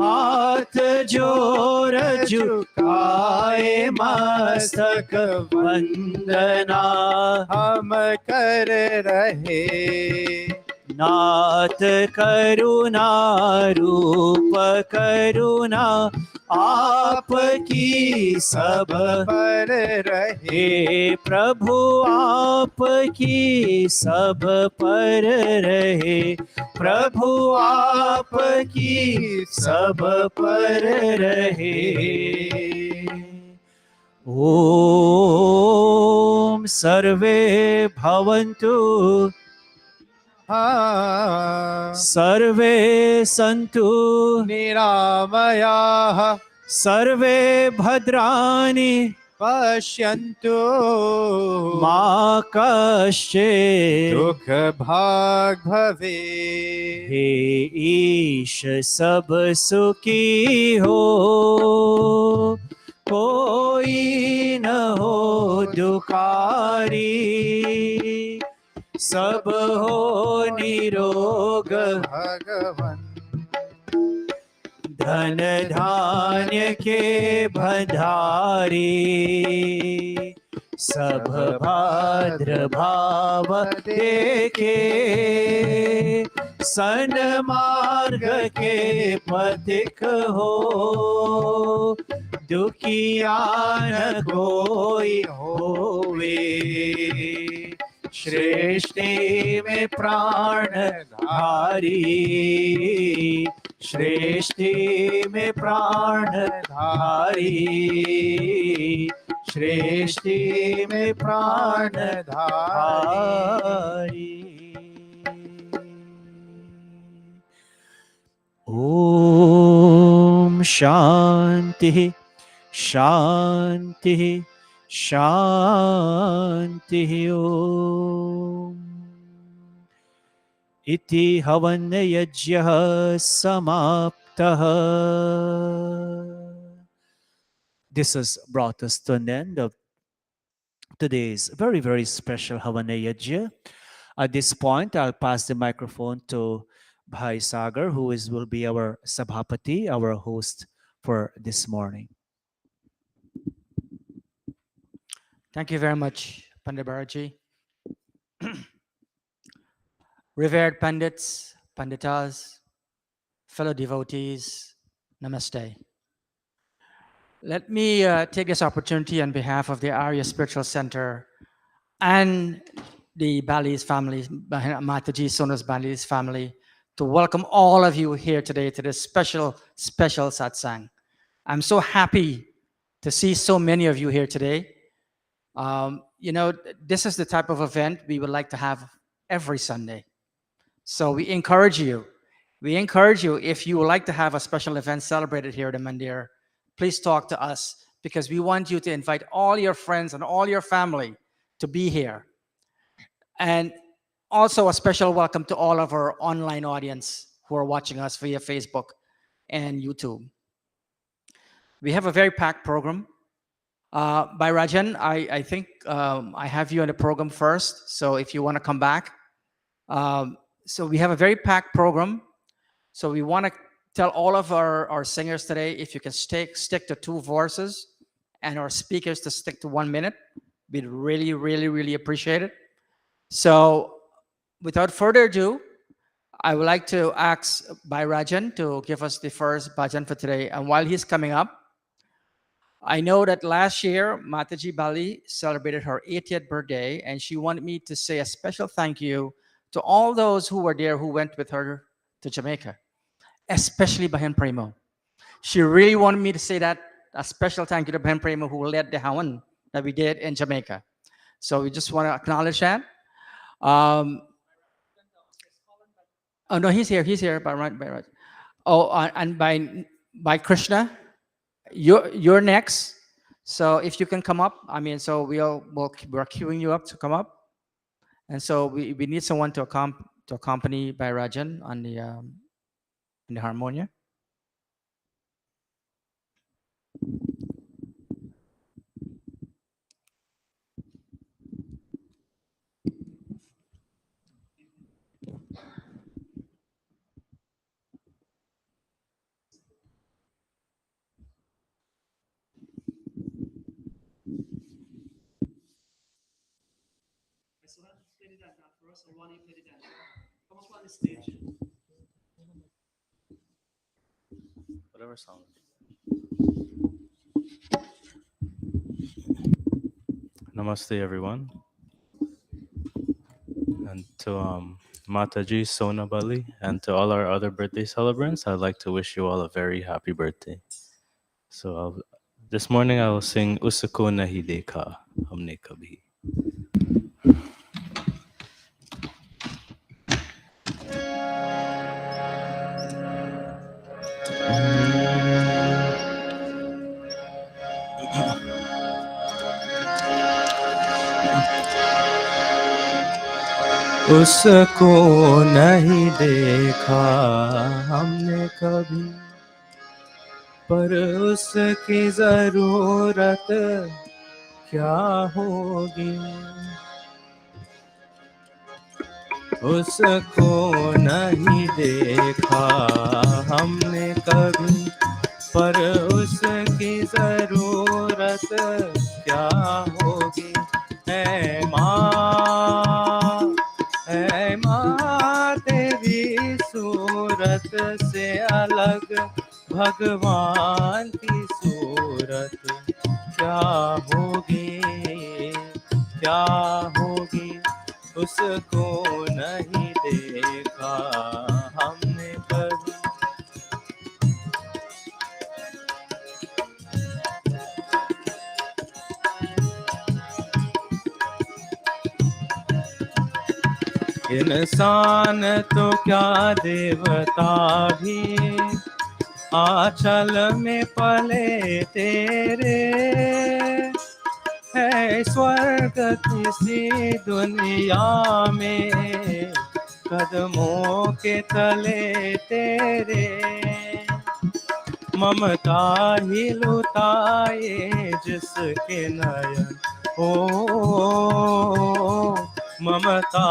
हाथ जोर झुकाए झुकाए मस्तक वंदना हम कर रहे। नाथ करुणा रूप करुणा आपकी सब पर रहे। हे प्रभु आपकी सब पर रहे। प्रभु आपकी सब पर रहे। ओम सर्वे भवन्तु हाँ सर्वे सन्तु निरामयाः सर्वे भद्राणि पश्यन्तु मा कश्चित् दुख भाग भवे। हे ईश सब सुखी हो कोई न हो दुखारी सब हो निरोग भगवन धन धान्य के भंडारी सब भाद्र भाव देखे सन मार्ग के पथिक हो दुखिया न कोई होवे सृष्टि में प्राण धारी सृष्टि में प्राण धारी सृष्टि में प्राण धारी। ओम शांति शांति शांति ओम। इति हवन यज्ञः समाप्तः। This has brought us to an end of today's very, very special Havana Yajna. At this point, I'll pass the microphone to Bhai Sagar, who will be our Sabhapati, our host for this morning. Thank you very much, Pandit Bharati. Revered Pandits, Panditas, fellow devotees, Namaste. Let me take this opportunity on behalf of the Arya Spiritual Center and the Bali's family, Mataji Sona's Bali's family, to welcome all of you here today to this special satsang. I'm so happy to see so many of you here today. This is the type of event we would like to have every Sunday. So we encourage you, if you would like to have a special event celebrated here at the Mandir, please talk to us, because we want you to invite all your friends and all your family to be here. And also a special welcome to all of our online audience who are watching us via Facebook and YouTube. We have a very packed program. By Rajan, I think I have you on the program first, so if you want to come back. So we have a very packed program. So we want to tell all of our singers today, if you can stick to 2 verses, and our speakers to stick to 1 minute, we'd really, really, really appreciate it. So without further ado, I would like to ask Bhai Rajan to give us the first bhajan for today. And while he's coming up, I know that last year, Mataji Bali celebrated her 80th birthday, and she wanted me to say a special thank you to all those who were there who went with her to Jamaica, especially Bahan Premo. She really wanted me to say that, a special thank you to Bahan Premo, who led the Hawan that we did in Jamaica. So we just want to acknowledge that. Oh no, he's here, by right. Oh, and by Krishna, you're next. So if you can come up, so we're queuing you up to come up. And so we need someone to accompany by Rajan on the harmonia. Whatever song. Namaste, everyone. And to Mataji, Sona Bali, and to all our other birthday celebrants, I'd like to wish you all a very happy birthday. So this morning I will sing Usako Nahi Dekha Humne Kabhi. उसको नहीं देखा हमने कभी, पर उसकी जरूरत क्या होगी। उसको नहीं देखा हमने कभी, पर उसकी जरूरत क्या होगी। ऐ माँ तेरी सूरत से अलग भगवान की सूरत क्या होगी, क्या होगी। उसको नहीं देखा हमने कभी। इंसान तो क्या देवता भी आंचल में पले तेरे, है स्वर्ग किसी दुनिया में कदमों के तले तेरे। ममता ही लुटाए जिसके नयन, ओ ममता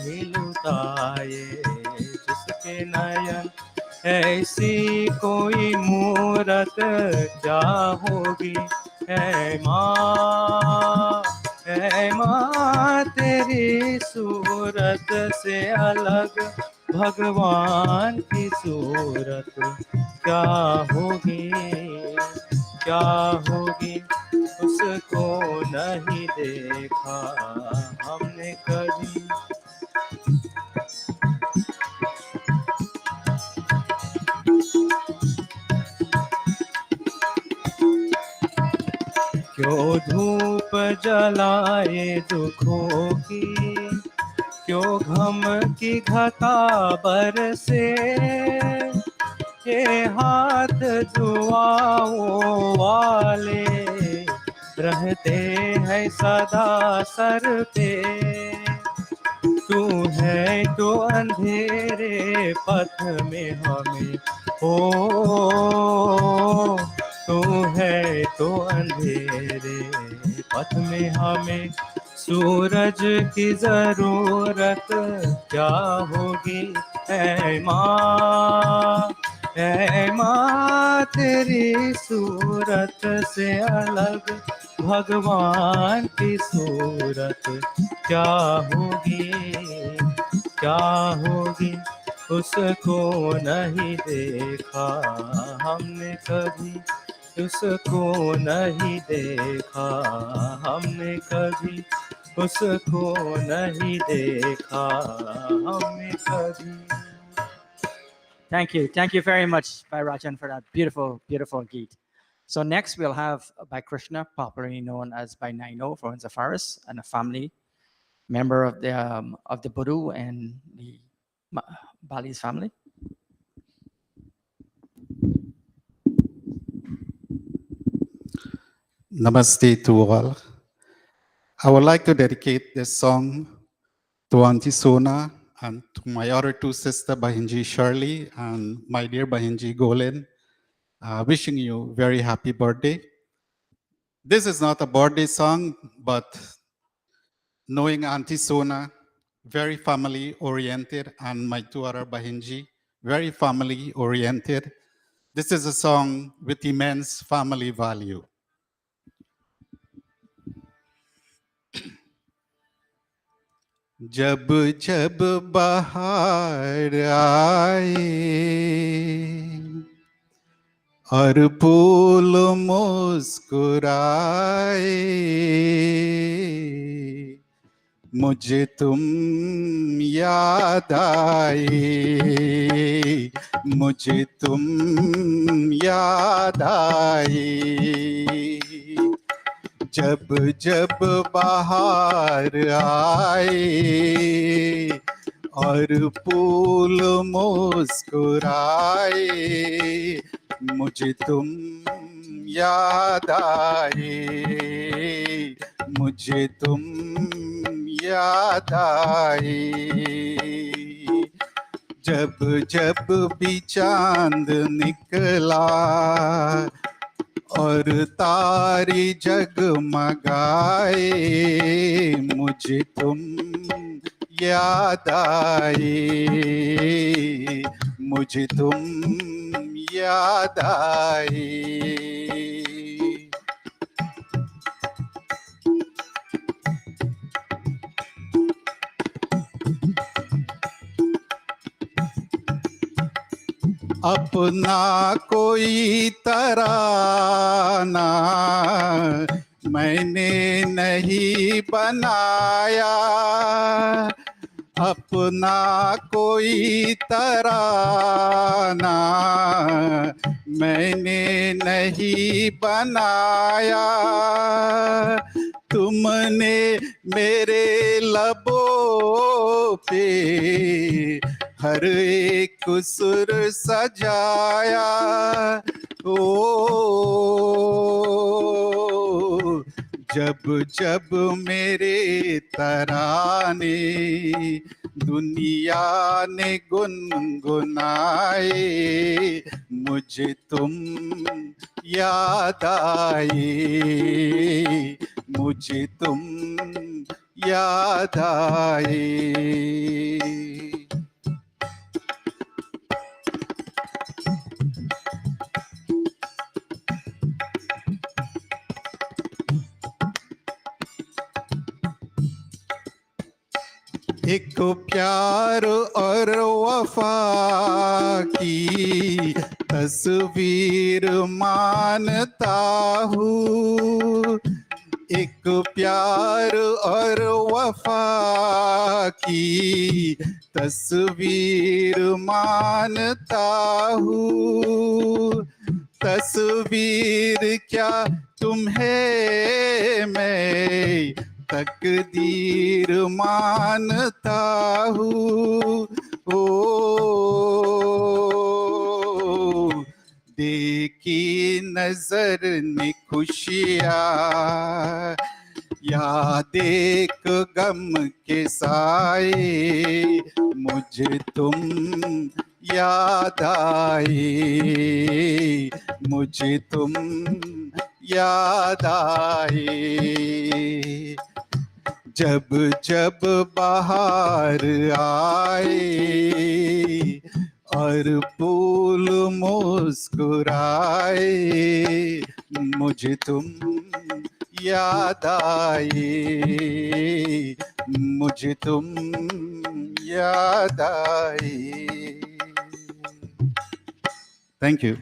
ही लुटाए जिसके नयन, ऐसी कोई मूरत क्या होगी। ऐ माँ तेरी सूरत से अलग भगवान की सूरत क्या होगी, क्या होगी। उसको नहीं देखा हमने कभी। क्यों धूप जलाए दुखों की, क्यों घम की घटा बरसे, ये हाथ दुआओं वाले रहते हैं सदा सर पे। तू है तो अंधेरे पथ में हमें, ओ तू है तो अंधेरे पथ में हमें, सूरज की जरूरत क्या होगी। ऐ माँ तेरी सूरत से अलग भगवान की सूरत क्या होगी, क्या होगी। उसको नहीं देखा हमने कभी, उसको नहीं देखा हमने कभी, उसको नहीं देखा हमने कभी। Thank you very much, Bhai Rajan, for that beautiful, beautiful geet. So next we'll have Bhai Krishna, popularly known as Bhai Naino from Zafaris, and a family member of the Budu and the Bali's family. Namaste to all. I would like to dedicate this song to Auntie Sona and to my other two sisters, Bahinji Shirley and my dear Bahinji Golin. Wishing you very happy birthday. This is not a birthday song, but knowing Auntie Sona, very family oriented, and my two other Bahinji, very family oriented. This is a song with immense family value. जब जब बाहर आए और फूल मुस्कुराए, मुझे तुम याद आए, मुझे तुम याद आए। जब जब बाहर आए और फूल मुस्कुराए, मुझे तुम याद आए, मुझे तुम याद आए। जब जब भी चांद निकला और तारे जगमगाए, मुझे तुम याद आए, मुझे तुम याद आए। अपना कोई तराना मैंने नहीं बनाया, अपना कोई तराना मैंने नहीं बनाया। तुमने मेरे लबों पे हर एक सुर सजाया। ओ जब जब मेरे तराने दुनिया ने गुनगुनाए, मुझे तुम याद आए, मुझे तुम याद आए। एक प्यार और वफा की तस्वीर मानता हूँ, एक प्यार और वफा की तस्वीर मानता हूँ। तस्वीर क्या तुम्हें मैं तकदीर मानता हूँ। ओ देखी नजर ने खुशियाँ या देख गम के साए, मुझे तुम याद आए, मुझे तुम याद आए। जब जब बाहर आए और फूल मुस्कुराए, मुझे तुम याद आए, मुझे तुम याद आए। Thank you.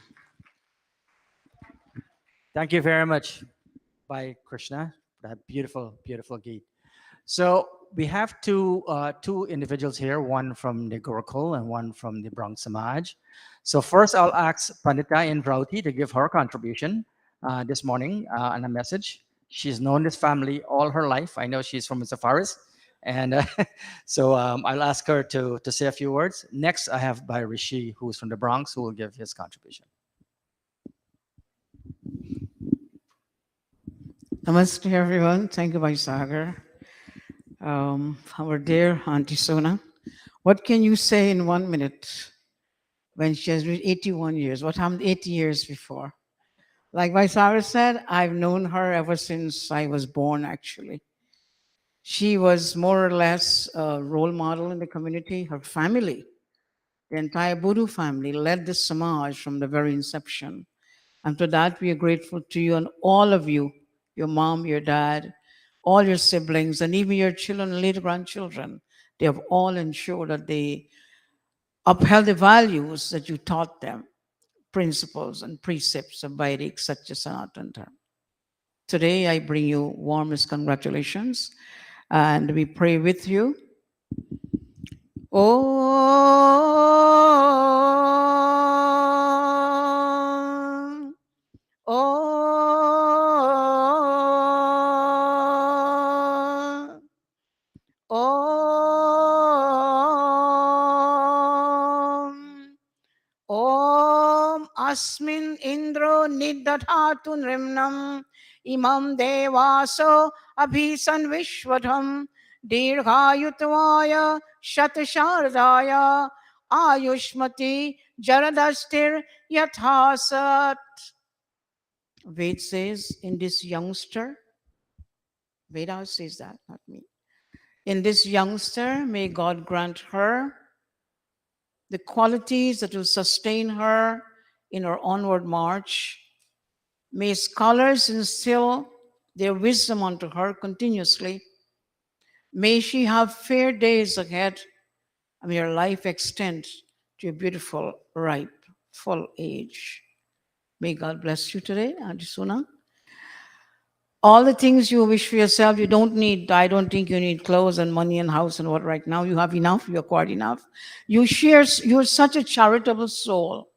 Thank you very much, by Krishna, for that beautiful, beautiful Geet. So we have two individuals here, one from the Gurukul and one from the Brahma Samaj. So first, I'll ask Pandita Indrauti to give her contribution this morning and a message. She's known this family all her life. I know she's from Safaris. And so I'll ask her to say a few words. Next, I have by Rishi, who's from the Bronx, who will give his contribution. Namaste, everyone. Thank you, Vaisagar. Our dear Auntie Sona, what can you say in 1 minute when she has reached 81 years? What happened 80 years before? Like Vaisagar said, I've known her ever since I was born, actually. She was more or less a role model in the community. Her family, the entire Budu family, led the Samaj from the very inception. And for that, we are grateful to you and all of you, your mom, your dad, all your siblings, and even your children and later grandchildren. They have all ensured that they upheld the values that you taught them, principles and precepts of Vedic Satya Sanatana Dharma. Today, I bring you warmest congratulations and we pray with you. Om. Om. Om. Om Asmin Indro Nidadhatu Nrimnam Imam Devaso Abhisan Vishwadham Dirghayutvaya Shatashardaya Ayushmati Jaradastir Yathasat. Ved says in this youngster, Veda says that, not me. In this youngster, may God grant her the qualities that will sustain her in her onward march. May scholars instill their wisdom onto her continuously. May she have fair days ahead, and may her life extend to a beautiful, ripe, full age. May God bless you today, Auntie Suna. All the things you wish for yourself, you don't need. I don't think you need clothes and money and house and what right now. You have enough, you acquired enough. You're such a charitable soul.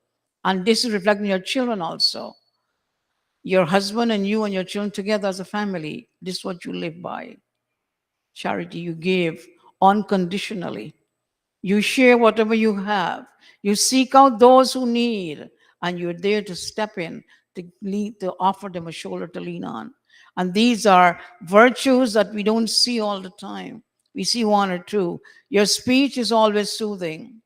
And this is reflecting your children also. Your husband and you and your children together as a family. This is what you live by. Charity, you give unconditionally. You share whatever you have. You seek out those who need. And you're there to step in, to offer them a shoulder to lean on. And these are virtues that we don't see all the time. We see one or two. Your speech is always soothing.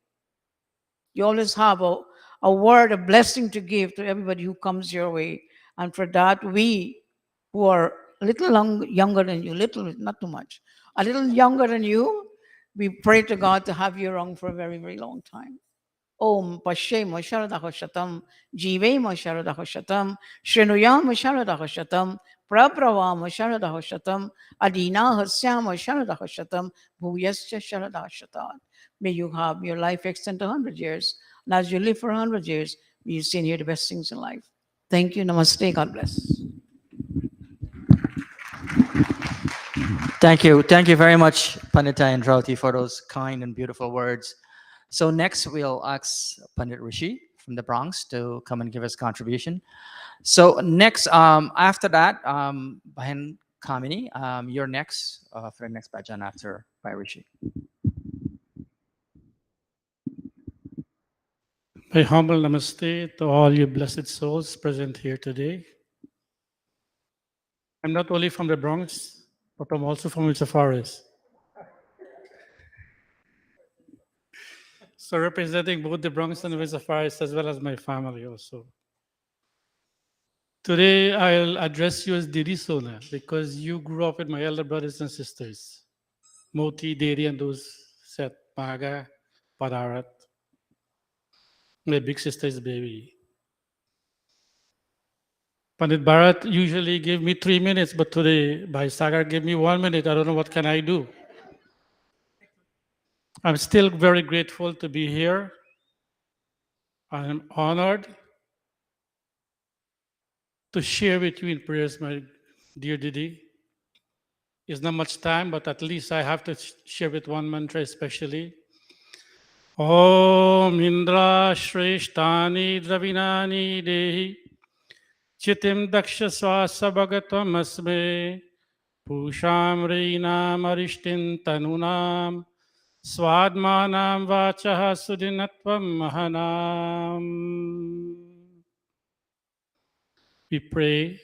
You always have a word, a blessing to give to everybody who comes your way. And for that, we who are a little younger than you, not too much, a little younger than you, we pray to God to have you around for a very, very long time. Om Pashem Sharadaho Shatam, Jivem Sharadaho Shatam, Shrinuyam Sharadaho Shatam, Prapravam Sharadaho Shatam, Adina Hasyam Sharadaho Shatam, Bhuyasya Sharadaho Shatam. May you have your life extend to 100 years. And as you live for 100 years, may you see and hear the best things in life. Thank you. Namaste. God bless. Thank you. Thank you very much, Pandita and Rauti, for those kind and beautiful words. So next, we'll ask Pandit Rishi from the Bronx to come and give us contribution. So next, after that, Bahan Kamini, you're next for the next bhajan after Bhai Rishi. My humble namaste to all you blessed souls present here today. I'm not only from the Bronx, but I'm also from Wilshire Forest. So representing both the Bronx and Wilshire Forest as well as my family also. Today I'll address you as Didi Sona because you grew up with my elder brothers and sisters, Moti, Didi, and those set Maga, Padarat. My big sister's baby. Pandit Bharat usually give me 3 minutes, but today Bhai Sagar gave me 1 minute. I don't know what can I do. I'm still very grateful to be here. I'm honored to share with you in prayers, my dear Didi. It's not much time, but at least I have to share with one mantra especially. Om Indra Shreshtani Dravinani Dehi Chitim Daksha Swasa Bhagatam Asme Pusham Reinam Arishtin Tanunam Swadmanam Vachaha Sudinatvam Mahanam. We pray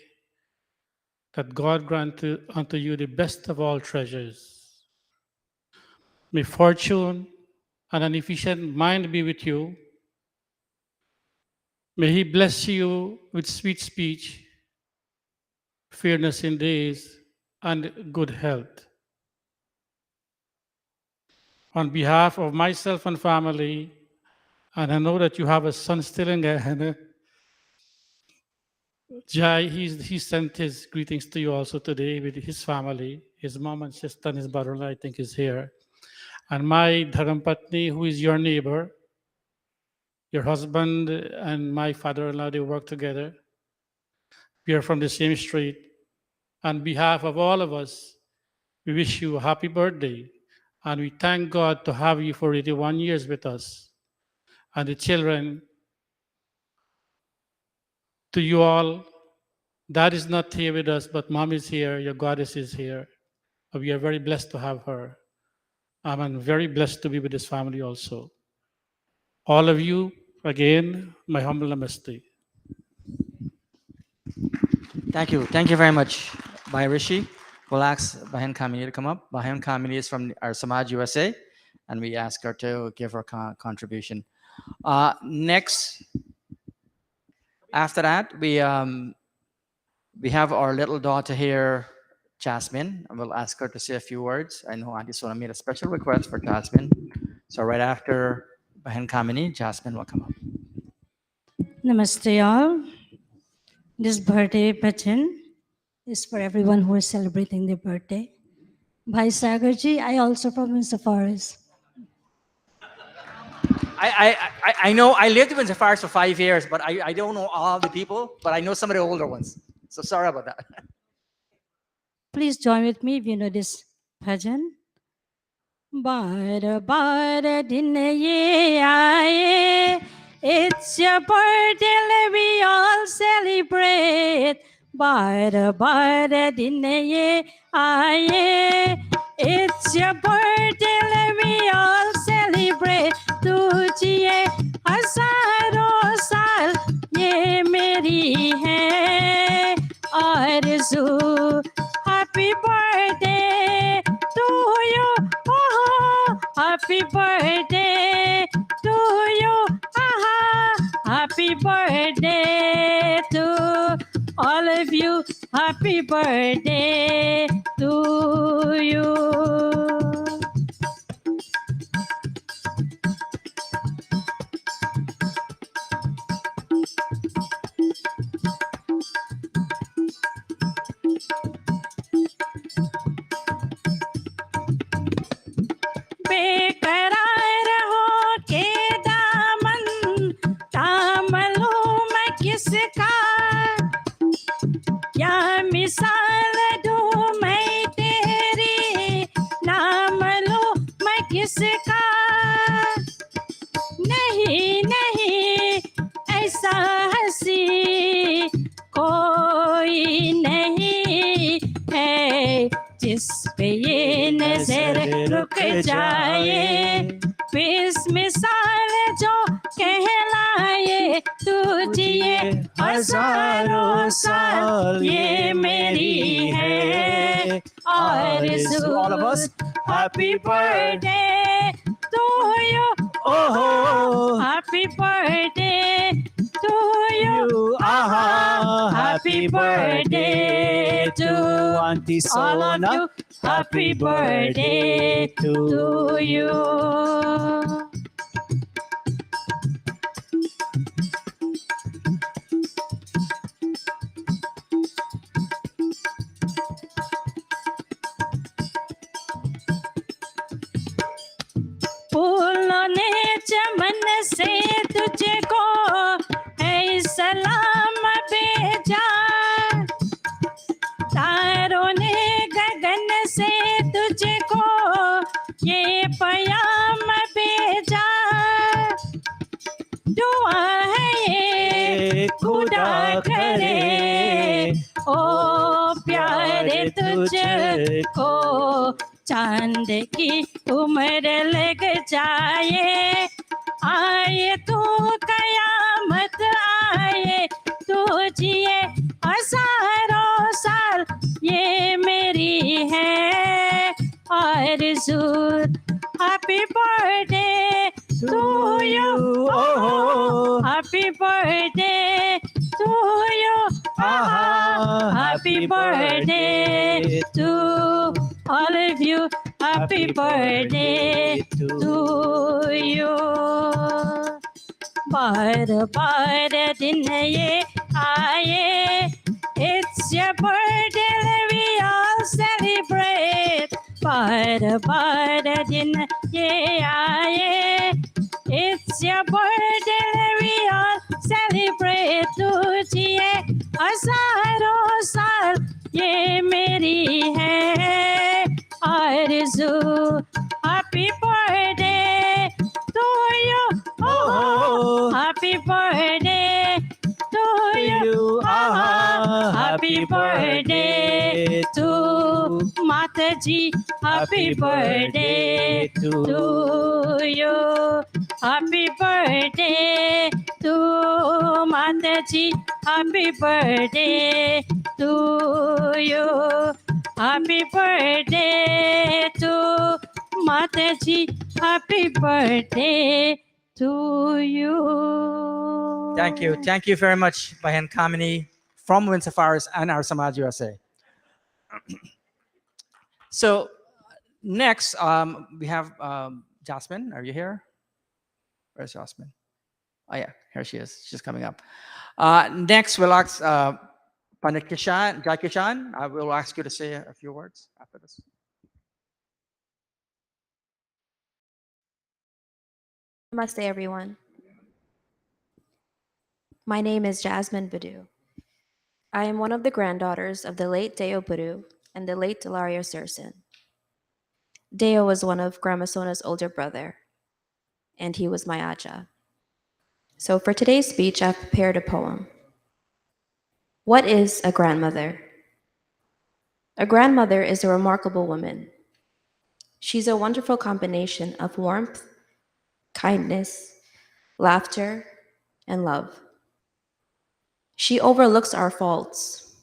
that God grant unto you the best of all treasures. May fortune and an efficient mind be with you. May He bless you with sweet speech, fairness in days, and good health. On behalf of myself and family, and I know that you have a son still in Guyana, Jai, he sent his greetings to you also today with his family, his mom and sister and his brother, I think, is here. And my Dharampatni, who is your neighbor, your husband and my father-in-law, they work together. We are from the same street. On behalf of all of us, we wish you a happy birthday. And we thank God to have you for 81 years with us. And the children, to you all, Dad is not here with us, but Mom is here, your goddess is here. We are very blessed to have her. I'm very blessed to be with this family also. All of you, again, my humble namaste. Thank you. Thank you very much, Bhai Rishi. We'll ask Bahan Kamini to come up. Bahan Kamini is from our Samaj USA, and we ask her to give her contribution. Next, after that, we have our little daughter here, Jasmine, and we'll ask her to say a few words. I know Auntie Sona made a special request for Jasmine. So right after Bahan Kamini, Jasmine will come up. Namaste all. This birthday bhajan is for everyone who is celebrating their birthday. Bhai Sagarji, I also from Safaris. I know I lived in Safaris for 5 years, but I don't know all the people, but I know some of the older ones. So sorry about that. Please join with me if you know this bhajan. Bar bar din ye aaye, it's your birthday, let we all celebrate. Bar bar din ye aaye, it's your birthday, let we all celebrate. तुझे हजारों साल ये मेरी है आरज़ू. Happy birthday to you, oh, happy birthday to you, happy birthday to all of you, happy birthday to you. बेकरार हो के दामन थामलू मैं किसका, क्या मिसाल दूं मैं तेरी, नाम लूं मैं किसका. नहीं नहीं ऐसा हंसी कोई नहीं है जिस पे ये नजर रुक जाए, बेमिसाल जो कहलाए. तुझे हजारों साल ये मेरी है आरज़ू. All of us, happy birthday to you, oh, happy birthday to you, happy birthday to Auntie all of Sona. you, happy birthday to you. फूलों ने चमन से तुझको है सलाम भेजा, तारों ने गगन से तुझको ये प्याम भेजा. दुआ है ये खुदा करे ओ प्यारे तुझको, चांद की उम्र लग जाए, आए तू कयामत आए. तुझे हजारों साल ये मेरी है आरज़ू. Happy birthday to you, oh, happy birthday to you, happy birthday to all of you, happy birthday to you. बार बार दिन ये आए, it's your birthday, we all celebrate. हर बार दिन ये आए. It's your birthday, we all celebrate तुझे. हजारों साल ये मेरी है आरज़ू. Happy birthday to you. Oh, happy birthday to you. Happy birthday to Mataji. Happy birthday to you. Happy birthday to Mataji. Happy birthday to you. Happy birthday to Mataji. Happy birthday to you. Thank you. Thank you very much, Bahan Kamini from Windsor Forest and our Samaj USA. So next, we have Jasmine. Are you here? Where's Jasmine? Oh yeah, here she is. She's coming up. Next, we'll ask Pandit Kishan, Jai Kishan. I will ask you to say a few words after this. Namaste, everyone. My name is Jasmine Badu. I am one of the granddaughters of the late Deo Badu and the late Delario Sursen. Deo was one of Grandma Sona's older brother, and he was my Aja. So for today's speech, I've prepared a poem. What is a grandmother? A grandmother is a remarkable woman. She's a wonderful combination of warmth, kindness, laughter, and love. She overlooks our faults,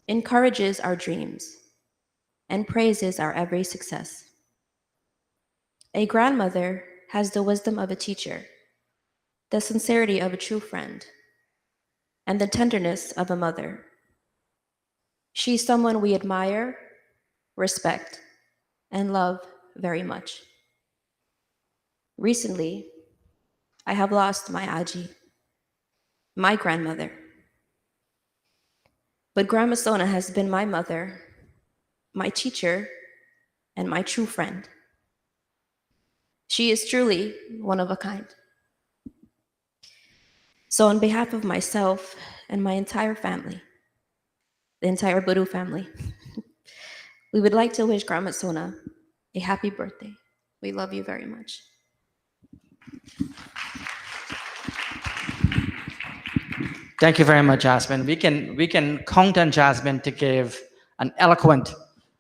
encourages our dreams, and praises our every success. A grandmother has the wisdom of a teacher, the sincerity of a true friend, and the tenderness of a mother. She's someone we admire, respect, and love very much. Recently, I have lost my Aji, my grandmother. But Grandma Sona has been my mother, my teacher, and my true friend. She is truly one of a kind. So on behalf of myself and my entire family, the entire Badu family, we would like to wish Grandma Sona a happy birthday. We love you very much. Thank you very much, Jasmine. We can count on Jasmine to give an eloquent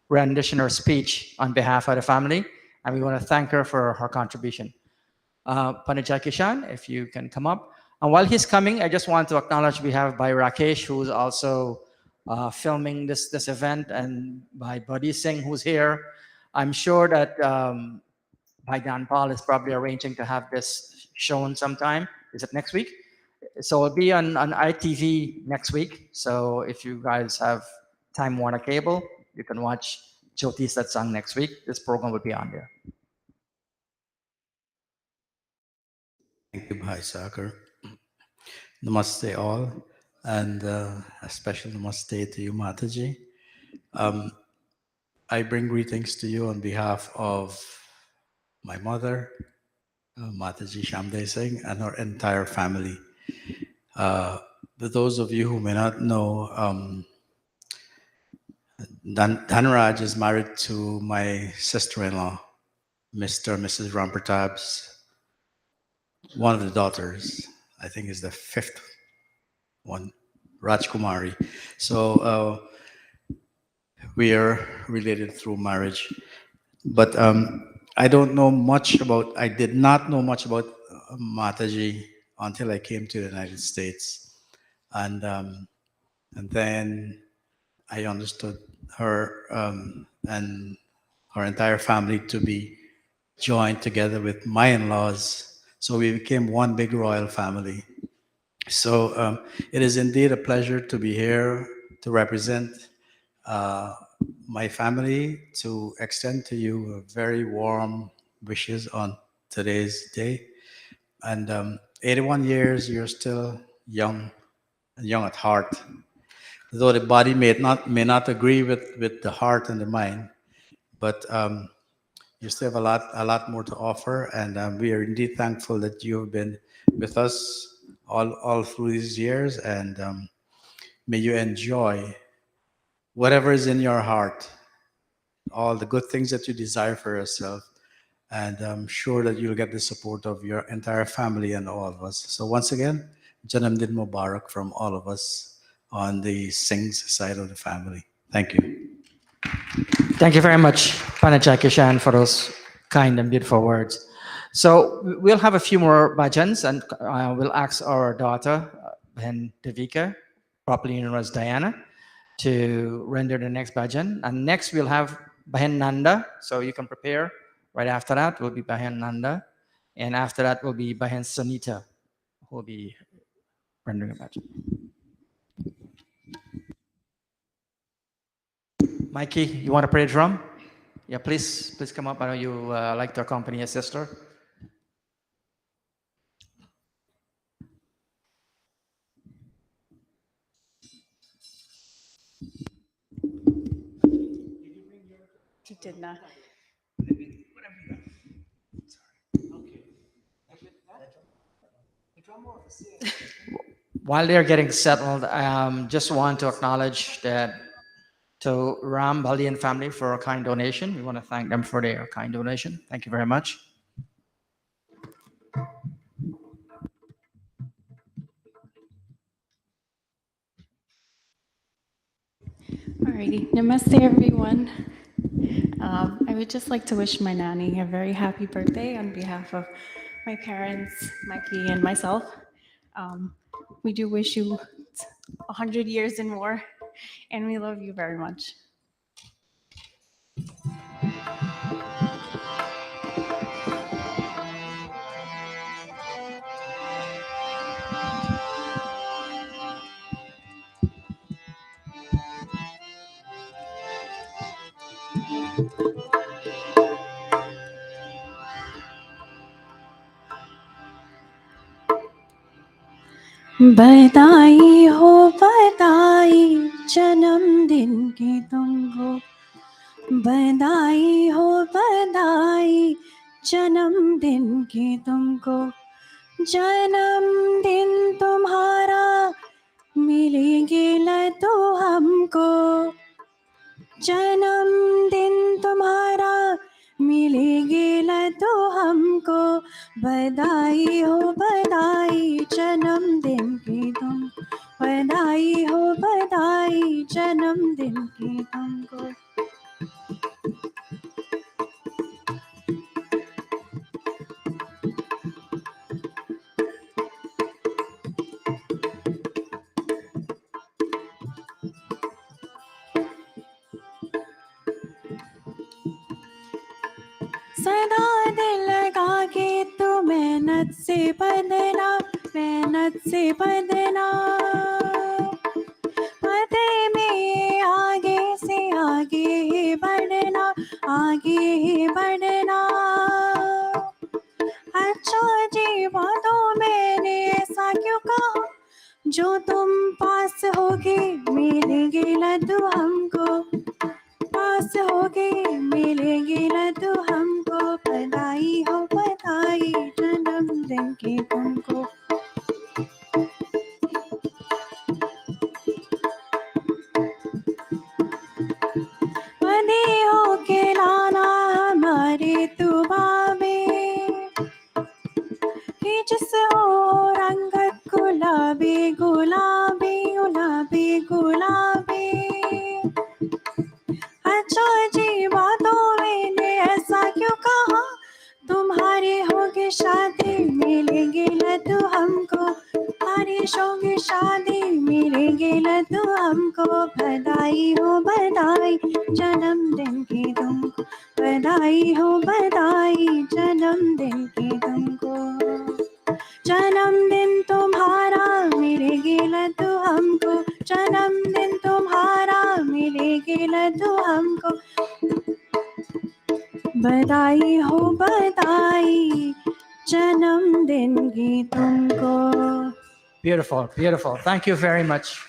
rendition or speech on behalf of the family, and we want to thank her for her contribution. Pandit Jai Kishan, if you can come up. And while he's coming, I just want to acknowledge we have by Rakesh, who's also filming this event, and by Buddy Singh, who's here. I'm sure that Bhai Dan Paul is probably arranging to have this shown sometime. Is it next week? So it'll be on ITV next week. So if you guys have Time Warner Cable, you can watch Jyoti Satsang next week. This program will be on there. Thank you, Bhai Sagar. Namaste all, and a special namaste to you, Mataji. I bring greetings to you on behalf of my mother, Mataji Shamde Singh, and her entire family. For those of you who may not know, Dhanraj is married to my sister-in-law, Mr. and Mrs. Rampratab's one of the daughters. I think is the fifth one, Rajkumari. So we are related through marriage. But I did not know much about Mataji until I came to the United States. And then I understood her and her entire family to be joined together with my in-laws. So we became one big royal family. So it is indeed a pleasure to be here to represent my family, to extend to you a very warm wishes on today's day. And 81 years, you're still young, and young at heart. Though the body may not agree with the heart and the mind, but you still have a lot more to offer, and we are indeed thankful that you have been with us all through these years, and may you enjoy whatever is in your heart, all the good things that you desire for yourself, and I'm sure that you'll get the support of your entire family and all of us. So once again, Janam Din Mubarak from all of us on the Singh's side of the family. Thank you. Thank you very much, Panachai Kishan, for those kind and beautiful words. So we'll have a few more bhajans, and we'll ask our daughter, Bhen Devika, properly known as Diana, to render the next bhajan. And next we'll have Bhen Nanda, so you can prepare. Right after that will be Bhen Nanda, and after that will be Bhen Sanita, who will be rendering a bhajan. Mikey, you want to play a drum? Yeah, please come up. I know you like to accompany your sister. She did not. While they're getting settled, just want to acknowledge that to Ram Balian family for a kind donation. We want to thank them for their kind donation. Thank you very much. Alrighty, namaste everyone. I would just like to wish my nanny a very happy birthday on behalf of my parents, Mikey, and myself. We do wish you 100 years and more, and we love you very much. बधाई हो बधाई जन्मदिन की तुमको बधाई हो बधाई जन्मदिन की तुमको जन्मदिन तुम्हारा मिलेगी लतो हमको जन्मदिन तुम्हारा मिलेगी लतो हमको बधाई हो बधाई जन्मदिन की तुम बधाई हो बधाई जन्मदिन की तुमको सदा दिल लगा के तू मेहनत से बदना पते में आगे से आगे ही बढ़ना अच्छा जी बातों मैंने ऐसा क्यों कहा जो तुम पास होगे मिलेंगे लड्डू हमको पास होगे मिलेंगे लड्डू हमको बधाई हो बधाई जन्मदिन की तुमको बंदी हो के लाना हमारे तू बाबे कि जिस हो रंगत गुलाबी गुलाबी गुलाबी गुलाबी अच्छा जी बातों मैंने ऐसा क्यों कहा तुम्हारे होगे शादी मिलेंगे लड्डू हमको बारिश होगी शादी मिलेंगे लड्डू हमको बधाई हो बधाई जन्मदिन की तुमको बधाई हो बधाई जन्मदिन की तुमको जन्मदिन तुम्हारा मिलेगी लड्डू हमको जन्मदिन तुम्हारा मिलेगी लड्डू हमको बधाई हो बधाई जन्मदिन की तुमको Beautiful, beautiful. Thank you very much,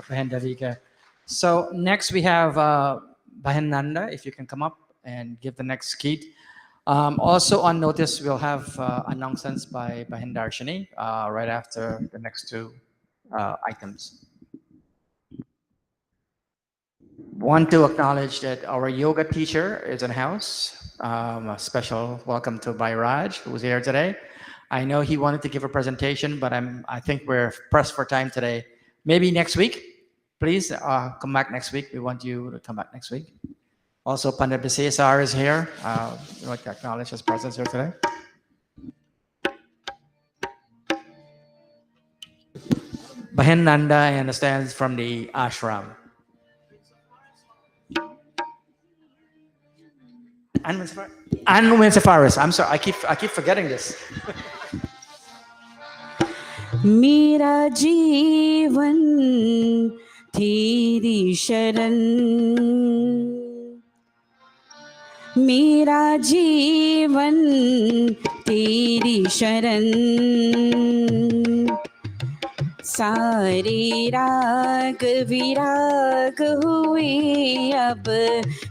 Bhen Devika. So next we have Bhen Nanda, if you can come up and give the next skit. Also on notice, we'll have announcements by Hindarshini right after the next two items. Want to acknowledge that our yoga teacher is in house. A special welcome to Bairaj, who's here today. I know he wanted to give a presentation, but I think we're pressed for time today. Maybe next week. Please come back next week. We want you to come back next week. Also, Pandit Bisesar is here. We'd like to acknowledge his presence here today. Bahen Nanda, I understand, is from the ashram. Anu Safaris. I'm sorry, I keep forgetting this. मेरा जीवन तेरी शरण मेरा जीवन तेरी शरण सारे राग विराग हुए अब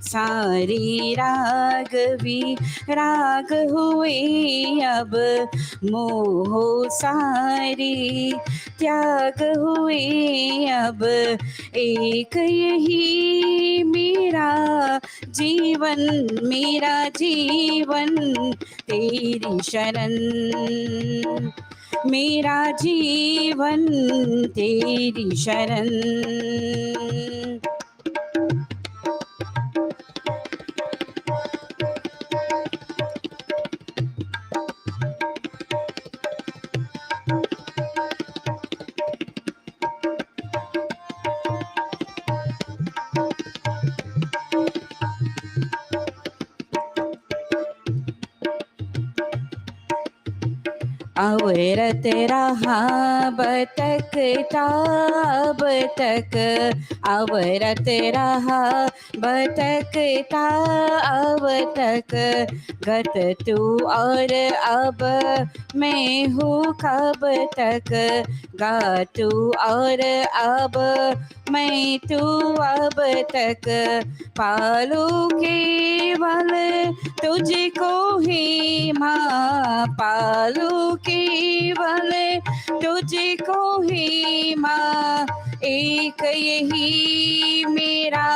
सारे राग विराग हुए अब मोह सारे त्याग हुए अब एक यही मेरा जीवन तेरी शरण मेरा जीवन तेरी शरण अवरत रहा बतकता अब तक अवरत रहा बतकता अब तक गत तू और अब मैं हूँ कब तक गा तू और अब मैं तू अब तक पालू केवल तुझको ही माँ पालू केवल तुझको ही माँ एक यही मेरा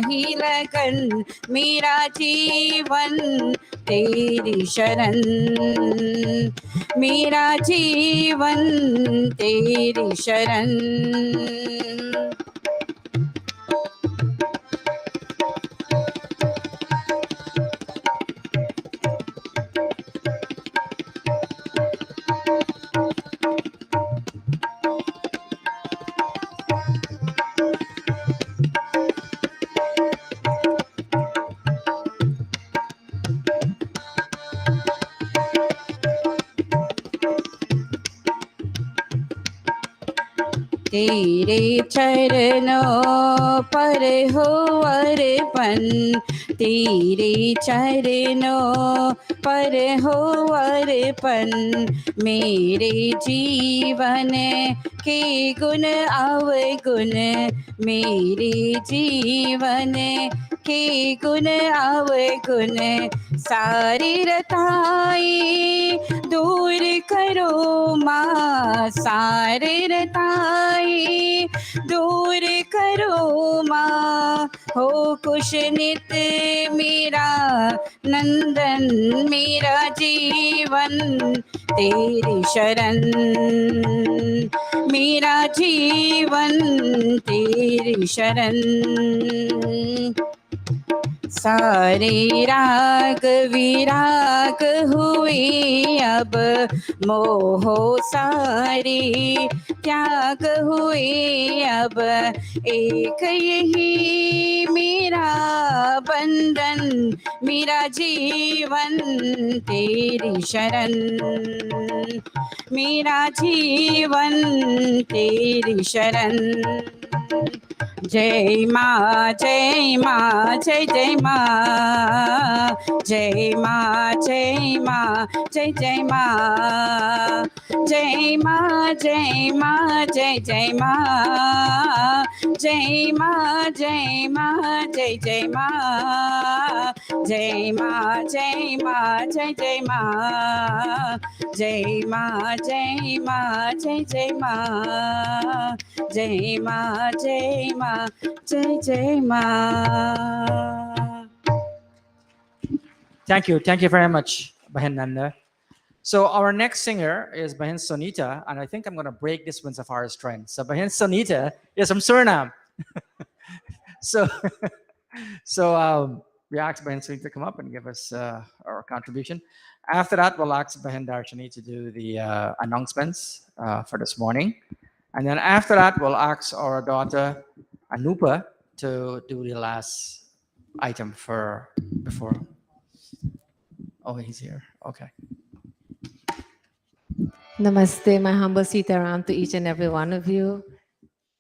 ही लगन मेरा जीवन तेरी शरण मेरा जीवन तेरी शरण तेरे चरणों पर हो अर्पण तेरे चरणों पर हो अर्पण मेरे जीवन के गुण अवगुण मेरे जीवन के गुण अवगुण सारी रताई दूर करो माँ सारे रताई दूर करो माँ हो कुछ नित मेरा नंदन मेरा जीवन तेरी शरण मेरा जीवन तेरी शरण सारे राग विराग हुए अब मोह सारे त्याग हुए अब एक यही मेरा बंधन मेरा जीवन तेरी शरण मेरा जीवन तेरी शरण जय माँ जय माँ जय जय माँ जय माँ जय माँ जय जय माँ जय माँ जय माँ जय जय माँ जय माँ जय माँ जय जय माँ Jai Ma, Jai Ma, Jai Jai Ma. Jai Ma, Jai Ma, Jai Jai Ma. Jai Ma, Jai Ma, Jai Jai Ma. Thank you. Thank you very much, Bahin Nanda. So our next singer is Bahin Sonita, and I think I'm going to break this Wind Safari's trend. So Bahin Sonita is from Suriname. So, we asked Bahin Sonita to come up and give us our contribution. After that, we'll ask Bahin Darshani to do the announcements for this morning. And then after that, we'll ask our daughter Anupa to do the last item for before. Oh, he's here. Okay. Namaste, my humble Sitaram to each and every one of you.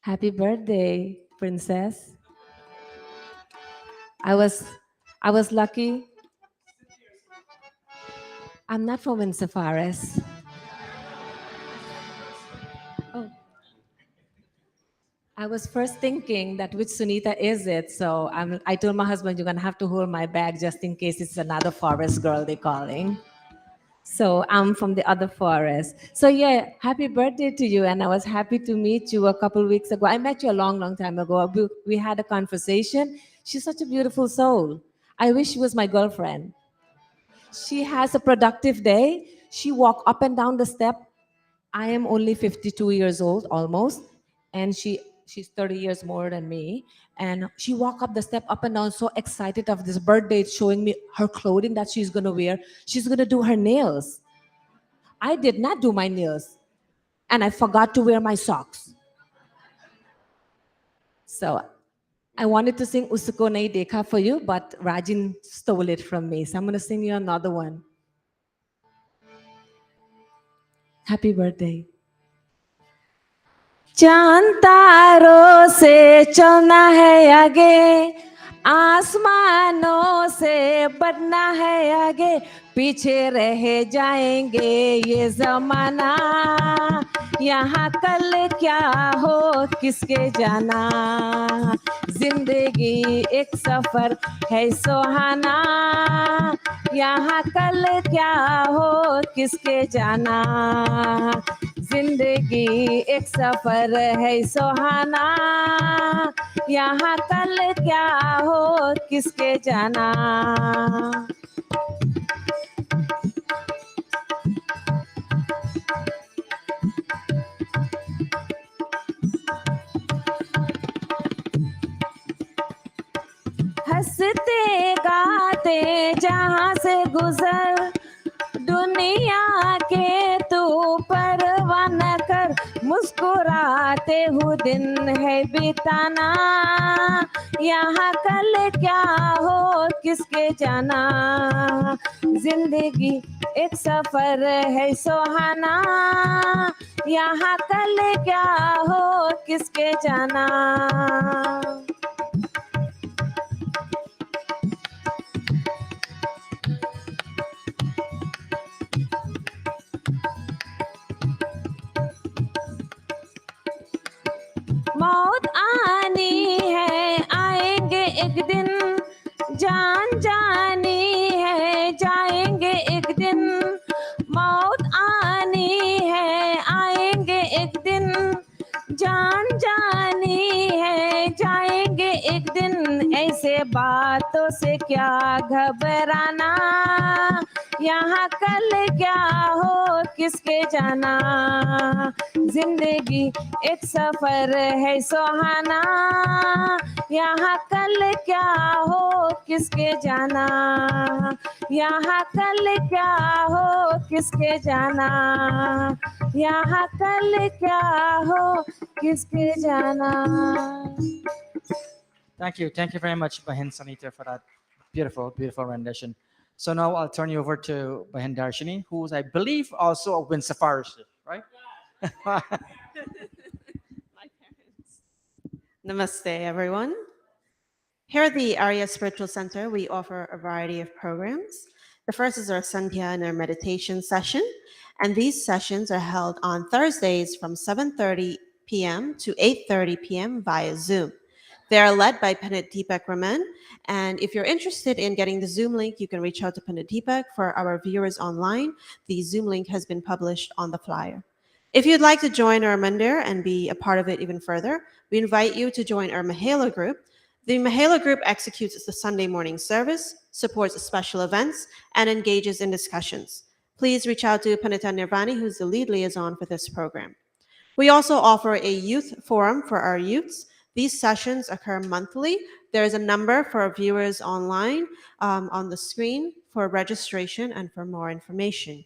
Happy birthday, princess. I was lucky. I'm not from Winsor Forest. Oh. I was first thinking that which Sunita is it? So I told my husband, you're gonna have to hold my bag just in case it's another forest girl they're calling. So I'm from the other forest. So yeah, happy birthday to you. And I was happy to meet you a couple weeks ago. I met you a long, long time ago. We had a conversation. She's such a beautiful soul. I wish she was my girlfriend. She has a productive day. She walked up and down the step. I am only 52 years old, almost. And she's 30 years more than me. And she walked up the step up and down, so excited of this birthday, showing me her clothing that she's gonna wear. She's gonna do her nails. I did not do my nails. And I forgot to wear my socks. So I wanted to sing Usuko Nahi Dekha for you, but Rajin stole it from me. So I'm gonna sing you another one. Happy birthday. चांद तारों से चलना है आगे, आसमानों से बढ़ना है आगे, पीछे रह जाएंगे ये जमाना, यहाँ कल क्या हो किसके जाना, जिंदगी एक सफर है सुहाना, यहाँ कल क्या हो किसके जाना, जिंदगी एक सफर है सुहाना, यहाँ कल क्या हो किसके जाना. हंसते गाते जहाँ से गुजर, दुनिया के तू परवाह न कर, मुस्कुराते हुए दिन है बिताना, यहाँ कल क्या हो किसके जाना, जिंदगी एक सफर है सुहाना, यहाँ कल क्या हो किसके जाना. मौत आनी है आएंगे एक दिन, जान जानी है जाएंगे एक दिन, मौत आनी है आएंगे एक दिन, जान जानी है जाएंगे एक दिन, ऐसे बातों से क्या घबराना, यहाँ कल क्या हो किसके जाना, जिंदगी एक सफर है सुहाना, यहाँ कल क्या हो किसके जाना, यहाँ कल क्या हो किसके जाना, यहाँ कल क्या हो किसके जाना. Thank you very much, Bahin Sanita, for that beautiful, beautiful rendition. So now I'll turn you over to Bahin Darshini, who is, I believe, also a Wind Safari, right? Namaste, everyone. Here at the Arya Spiritual Center, we offer a variety of programs. The first is our Sandhya and our meditation session, and these sessions are held on Thursdays from 7:30 p.m. to 8:30 p.m. via Zoom. They are led by Pandit Deepak Raman. And if you're interested in getting the Zoom link, you can reach out to Pandit Deepak. For our viewers online, the Zoom link has been published on the flyer. If you'd like to join our Mandir and be a part of it even further, we invite you to join our Mahela group. The Mahela group executes the Sunday morning service, supports special events, and engages in discussions. Please reach out to Pandita Nirvani, who's the lead liaison for this program. We also offer a youth forum for our youths. These sessions occur monthly. There is a number for our viewers online on the screen for registration and for more information.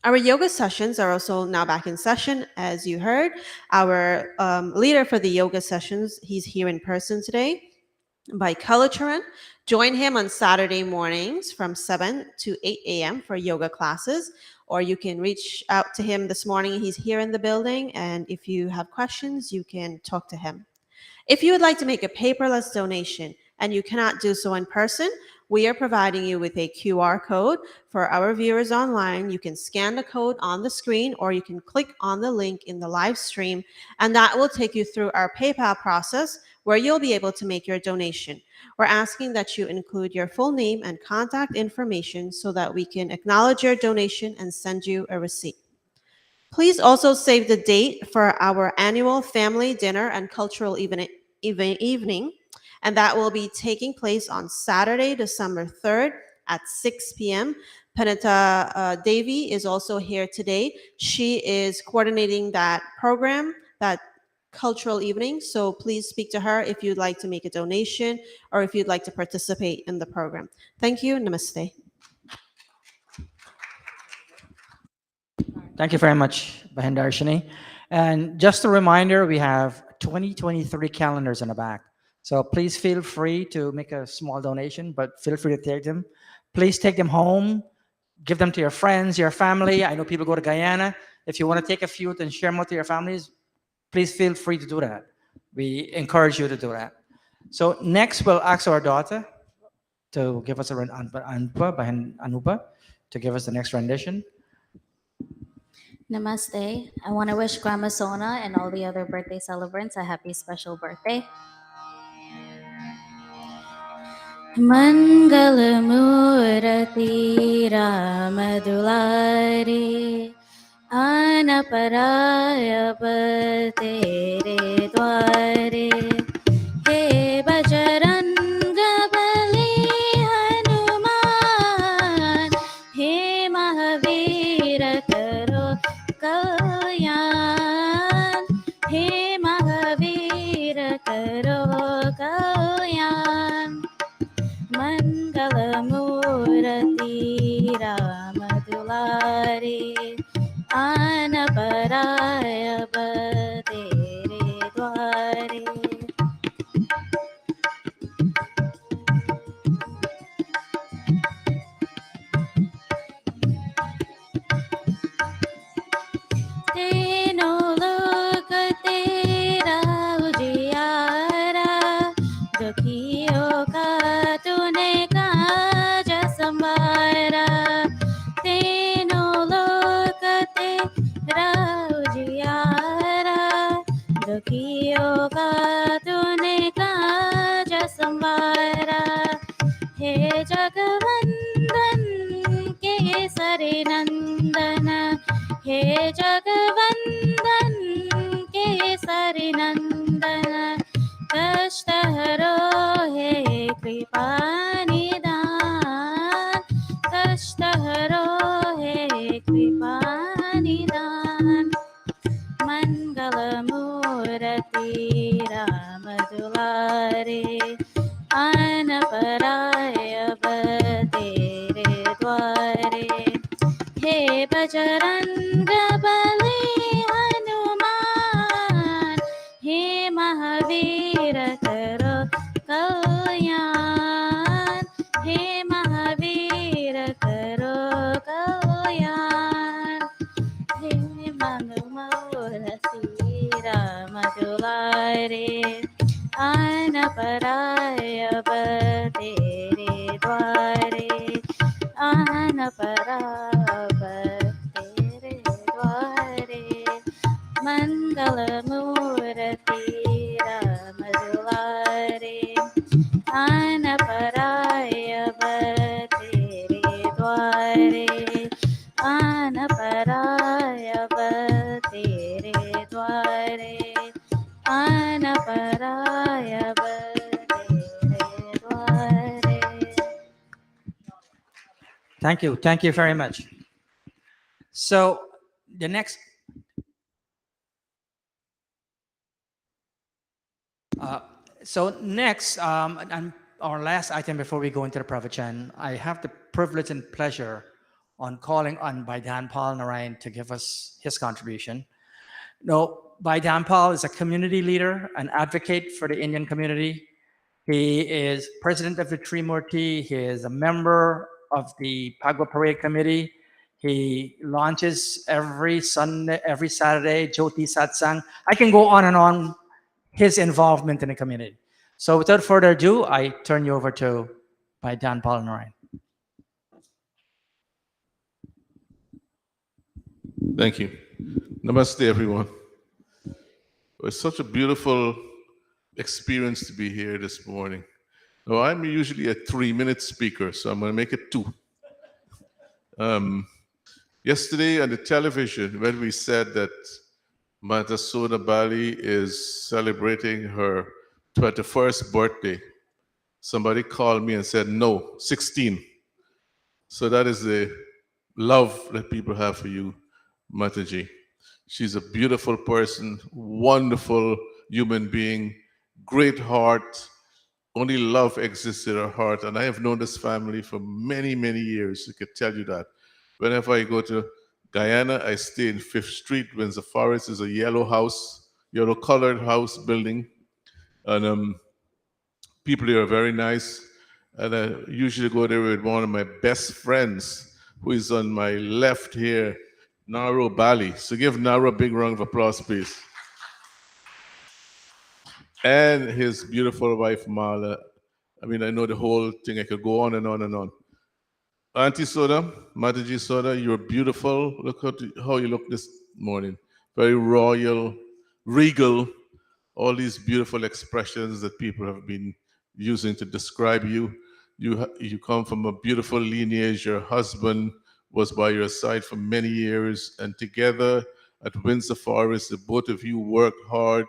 Our yoga sessions are also now back in session. As you heard, our leader for the yoga sessions, he's here in person today by Kalacharan. Join him on Saturday mornings from 7 to 8 a.m. for yoga classes, or you can reach out to him this morning. He's here in the building, and if you have questions, you can talk to him. If you would like to make a paperless donation and you cannot do so in person, we are providing you with a QR code. For our viewers online, you can scan the code on the screen or you can click on the link in the live stream, and that will take you through our PayPal process where you'll be able to make your donation. We're asking that you include your full name and contact information so that we can acknowledge your donation and send you a receipt. Please also save the date for our annual family dinner and cultural evening, and that will be taking place on Saturday, December 3rd at 6 p.m. Panita Devi is also here today. She is coordinating that program, that cultural evening, so please speak to her if you'd like to make a donation or if you'd like to participate in the program. Thank you. Namaste. Thank you very much, Bahin Darshini. And just a reminder, we have 2023 calendars in the back. So please feel free to make a small donation, but feel free to take them. Please take them home, give them to your friends, your family. I know people go to Guyana. If you want to take a few and share them with your families, please feel free to do that. We encourage you to do that. So next, we'll ask our daughter to give us Anupa, to give us the next rendition. Namaste. I want to wish Grandma Sona and all the other birthday celebrants a happy special birthday. Mangalamurati Ramadulari Anaparaya Tere Dware He Bajaranga Bali Hanuman He Mahavira Karo Kalyan He Mahavira Karo Kalyan Mangalamurati Ramadulari Anaparaya Tere Dware Teno lokate Raujiyara Dukhiyo ka tune kaja sambara Teno lokate Raujiyara Dukhiyo ka tune kaja sambara He Jagvandan Kesari Nandana He Jagvandan Kesari Nandana Kashtaharo He Kripanidan Kashtaharo He Kripanidan Mangalamurati Ramadulari Anaparaya Tere Dware He Bajaranga Bali Hanuman He Mahavira Karo Kalyan He Mahavira Karo Kalyan He Mangalamurati Ramadulari Anaparaya Tere Dware Anaparaya Tere Dware Mangalamurati Ramadulari Anaparayaval tere dware. Anaparayaval tere dware. Thank you. Thank you very much. So the next and our last item before we go into the pravachan, I have the privilege and pleasure on calling on Baidan Paul Narayan to give us his contribution. No, Baidan Paul is a community leader, an advocate for the Indian community. He is president of the Trimurti. He is a member of the Pagwa Parade Committee. He launches every Sunday, every Saturday, Jyoti Satsang. I can go on and on his involvement in the community. So without further ado, I turn you over to Baidan Paul Narayan. Thank you. Namaste, everyone. It's such a beautiful experience to be here this morning. Now, I'm usually a 3-minute speaker, so I'm going to make it 2. Yesterday on the television, when we said that Mata Sona Bali is celebrating her 21st birthday, somebody called me and said, no, 16. So that is the love that people have for you, Mataji. She's a beautiful person, wonderful human being, great heart. Only love exists in her heart. And I have known this family for many, many years. I could tell you that. Whenever I go to Guyana, I stay in 5th Street. Windsor Forest is a yellow house, yellow colored house building. And people there are very nice. And I usually go there with one of my best friends, who is on my left here, Naro Bali. So give Naro a big round of applause, please. And his beautiful wife, Marla. I mean, I know the whole thing. I could go on and on and on. Auntie Soda, Mataji Soda, you're beautiful. Look how you look this morning. Very royal, regal, all these beautiful expressions that people have been using to describe you. You come from a beautiful lineage. Your husband was by your side for many years, and together at Windsor Forest, the both of you worked hard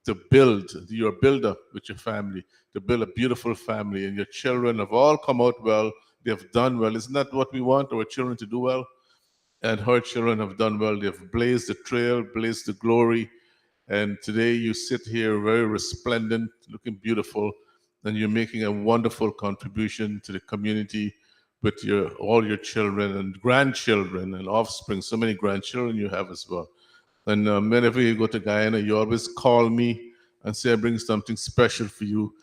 to build. You're a builder with your family, to build a beautiful family, and your children have all come out well. They have done well. Isn't that what we want, our children to do well? And her children have done well. They have blazed the trail, blazed the glory. And today you sit here very resplendent, looking beautiful, and you're making a wonderful contribution to the community with all your children and grandchildren and offspring. So many grandchildren you have as well. And whenever you go to Guyana, you always call me and say, I bring something special for you.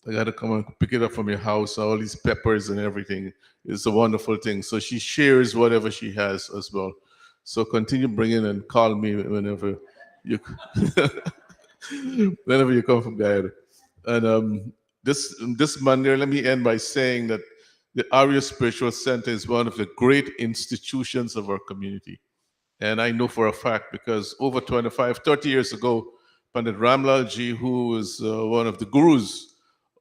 I got to come and pick it up from your house, all these peppers and everything. It's a wonderful thing. So she shares whatever she has as well. So continue bringing and call me whenever you whenever you come from Guyana. And this Monday, let me end by saying that the Arya Spiritual Center is one of the great institutions of our community. And I know for a fact because over 25, 30 years ago, Pandit Ramlal ji, who was one of the gurus,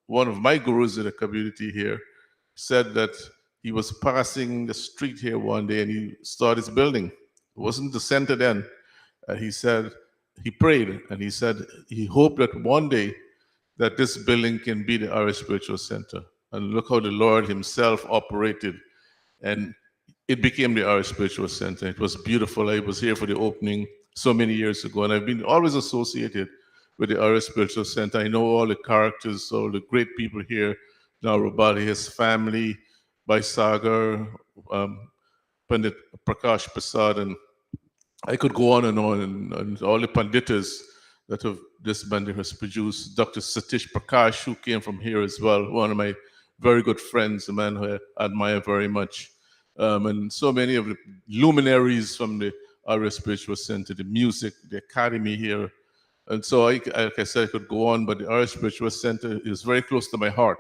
one of my gurus in the community here, said that he was passing the street here one day and he saw this building. It wasn't the center then. He said, he prayed and he said he hoped that one day that this building can be the Arya Spiritual Center. And look how the Lord himself operated. And it became the Arya Spiritual Center. It was beautiful. I was here for the opening so many years ago, and I've been always associated with the Arya Spiritual Center. I know all the characters, all the great people here. Now Rabali, his family, Baisagar, Pandit Prakash Prasad, and I could go on, and all the panditas that have this band has produced. Dr. Satish Prakash, who came from here as well, one of my very good friends, a man who I admire very much. And so many of the luminaries from the Arya Spiritual Center, the music, the academy here. And so, like I said, I could go on, but the Arya Spiritual Center is very close to my heart.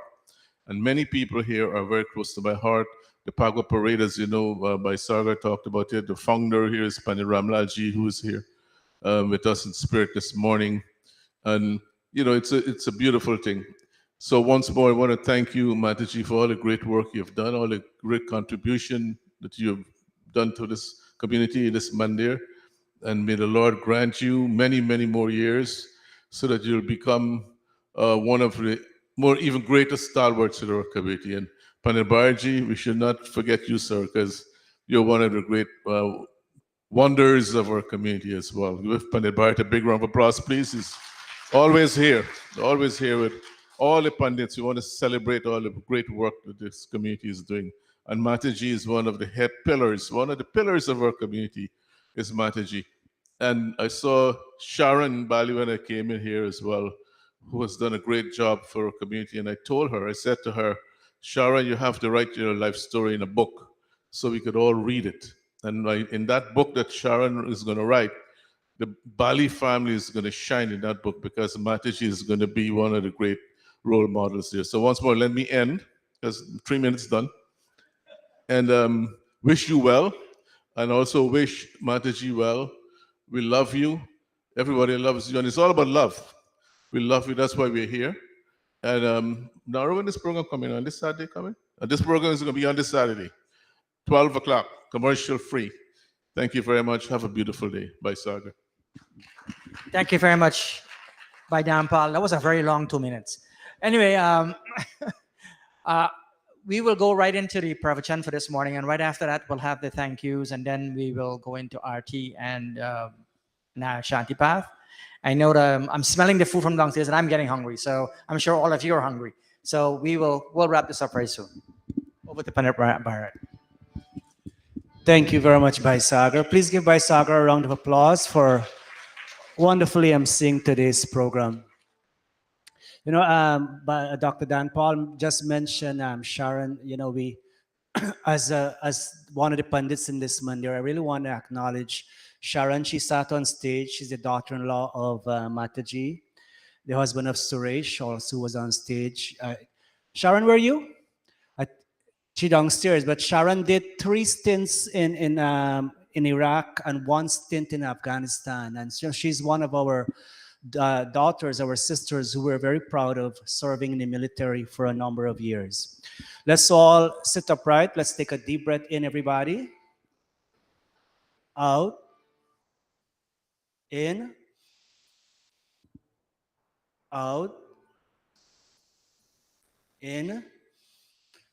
And many people here are very close to my heart. The Pagwa Parade, as you know, by Sagar talked about it. The founder here is Pandit Ramlalji, who is here with us in spirit this morning. And, you know, it's a beautiful thing. So once more, I want to thank you, Mataji, for all the great work you've done, all the great contribution that you've done to this community, this mandir. And may the Lord grant you many, many more years so that you'll become one of the more even greater stalwarts of our community. And Pandit Bharji, we should not forget you, sir, because you're one of the great wonders of our community as well. Give Pandit Bharti a big round of applause, please. He's always here with all the Pandits. We want to celebrate all the great work that this community is doing. And Mataji is one of the head pillars, one of the pillars of our community is Mataji. And I saw Sharon Bali when I came in here as well, who has done a great job for our community. And I told her, I said to her, Sharon, you have to write your life story in a book so we could all read it. And in that book that Sharon is going to write, the Bali family is going to shine in that book because Mataji is going to be one of the great role models there. So once more, let me end, because 3 minutes done. And wish you well, and also wish Mataji well. We love you. Everybody loves you, and it's all about love. We love you. That's why we're here. And now, when this program coming on this Saturday coming? This program is going to be on this Saturday, 12 o'clock, commercial free. Thank you very much. Have a beautiful day. Bye, Sagar. Thank you very much, Bhai Dampal. That was a very long 2 minutes. Anyway, we will go right into the pravachan for this morning, and right after that, we'll have the thank yous, and then we will go into RT and Shanti Path. I know that I'm smelling the food from downstairs, and I'm getting hungry, so I'm sure all of you are hungry. So we'll wrap this up very soon. Over to Pandit Bharat. Thank you very much, Bhai Sagar. Please give Bhai Sagar a round of applause for wonderfully emceeing today's program. You know, Dr. Dan Paul just mentioned Sharon. You know, we, as one of the pundits in this mandir, I really want to acknowledge Sharon. She sat on stage. She's the daughter-in-law of Mataji, the husband of Suresh, also was on stage. Sharon, where are you? She downstairs, but Sharon did 3 stints in Iraq and 1 stint in Afghanistan, and so she's one of our daughters, our sisters, who we're very proud of serving in the military for a number of years. Let's all sit upright. Let's take a deep breath in, everybody. Out. In. Out. In.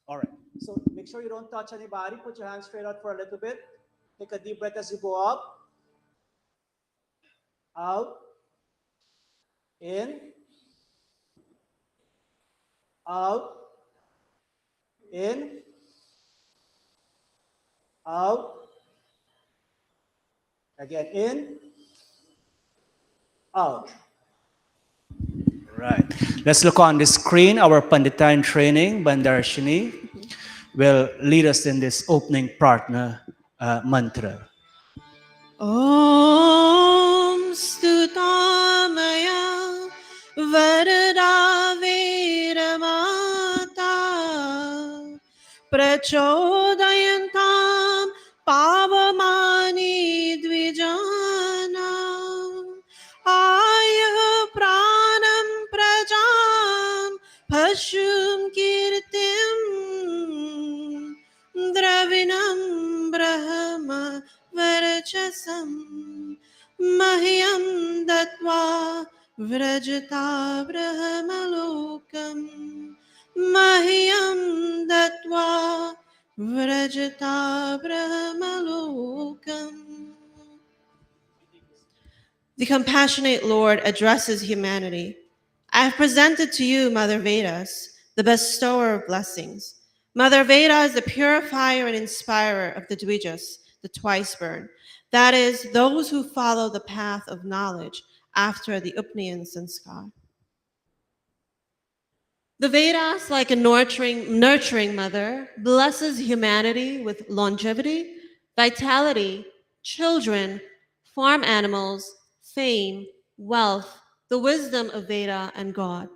All right. So make sure you don't touch anybody. Put your hands straight out for a little bit. Take a deep breath as you go up. Out. In. Out. In. Out. Again, in. Out. Right. Let's look on the screen. Our Pandita in training, Bandarshini, will lead us in this opening Prarthana mantra. Om Stutamaya Varada Veramata Prachodayantam Pavamani Dvijana Aya Pranam Prajam Pashum Kirtim Dravinam Brahma Varachasam Mahyam Datva Vrajata Brahmalokam Mahyam Datva Vrajata Brahmalokam. The compassionate Lord addresses humanity. I have presented to you Mother Vedas, the bestower of blessings. Mother Veda is the purifier and inspirer of the Dvijas, the twice born. That is, those who follow the path of knowledge after the Upnayana Sanskar. The Vedas, like a nurturing mother, blesses humanity with longevity, vitality, children, farm animals, fame, wealth, the wisdom of Veda and God.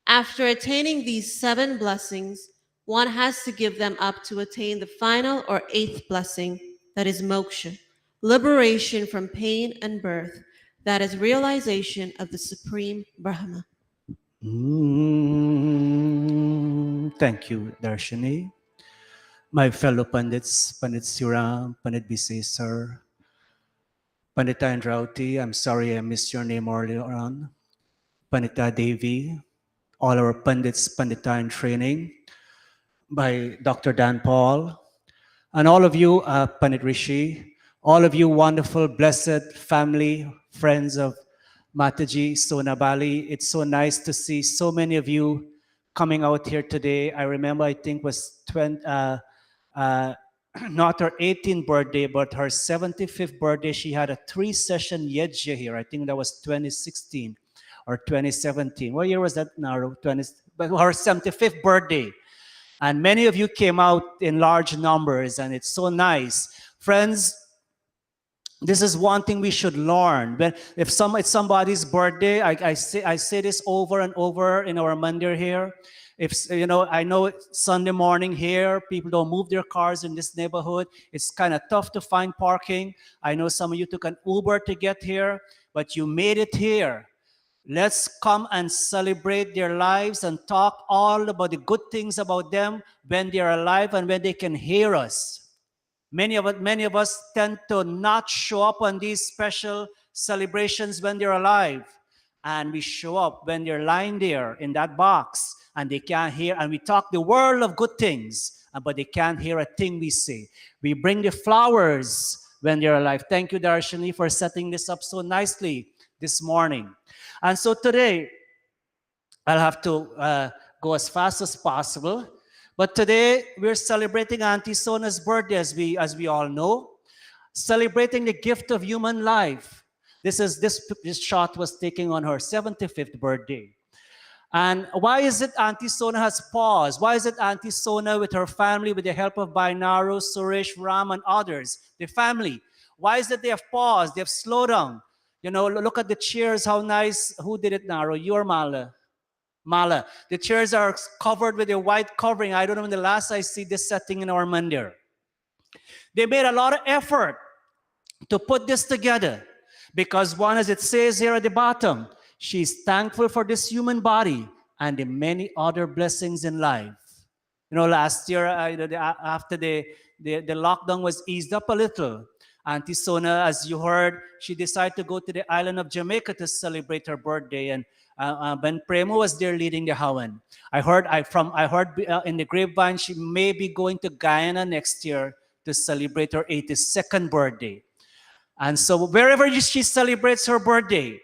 After attaining these 7 blessings, one has to give them up to attain the final or 8th blessing, that is moksha, liberation from pain and birth, that is realization of the supreme Brahma. Thank you, Darshini. my fellow Pandits, Pandit Siram, Pandit Bisay Sir, Pandita Indrauti, I'm sorry I missed your name earlier on, Pandita Devi, all our Pandits, Pandita in training, by Dr. Dan Paul, and all of you, Pandit Rishi, all of you wonderful, blessed family, friends of Mataji Sonabali. It's so nice to see so many of you coming out here today. I remember, I think was not her 18th birthday, but her 75th birthday. She had a 3-session yejya here. I think that was 2016 or 2017. What year was that now? But her 75th birthday. And many of you came out in large numbers, and it's so nice. Friends, this is one thing we should learn. When it's somebody's birthday, I say this over and over in our mandir here. If you know, I know Sunday morning here, people don't move their cars in this neighborhood. It's kind of tough to find parking. I know some of you took an Uber to get here, but you made it here. Let's come and celebrate their lives and talk all about the good things about them when they are alive and when they can hear us. Many of us tend to not show up on these special celebrations when they're alive. And we show up when they're lying there in that box and they can't hear, and we talk the world of good things, but they can't hear a thing we say. We bring the flowers when they're alive. Thank you, Darshini, for setting this up so nicely this morning. And so today, I'll have to go as fast as possible. But today, we're celebrating Auntie Sona's birthday, as we all know, celebrating the gift of human life. This shot was taken on her 75th birthday. And why is it Auntie Sona has paused? Why is it Auntie Sona with her family, with the help of Bainaro, Suresh, Ram, and others, the family, why is it they have paused, they have slowed down? You know, look at the chairs, how nice. Who did it, Naro? You or Mala? Mala. The chairs are covered with a white covering. I don't know when the last I see this setting in our mandir. They made a lot of effort to put this together because one, as it says here at the bottom, she's thankful for this human body and the many other blessings in life. You know, last year, after the lockdown was eased up a little, Auntie Sona, as you heard, she decided to go to the island of Jamaica to celebrate her birthday, and Ben Premo was there leading the Hawan. I heard in the grapevine she may be going to Guyana next year to celebrate her 82nd birthday. And so wherever she celebrates her birthday,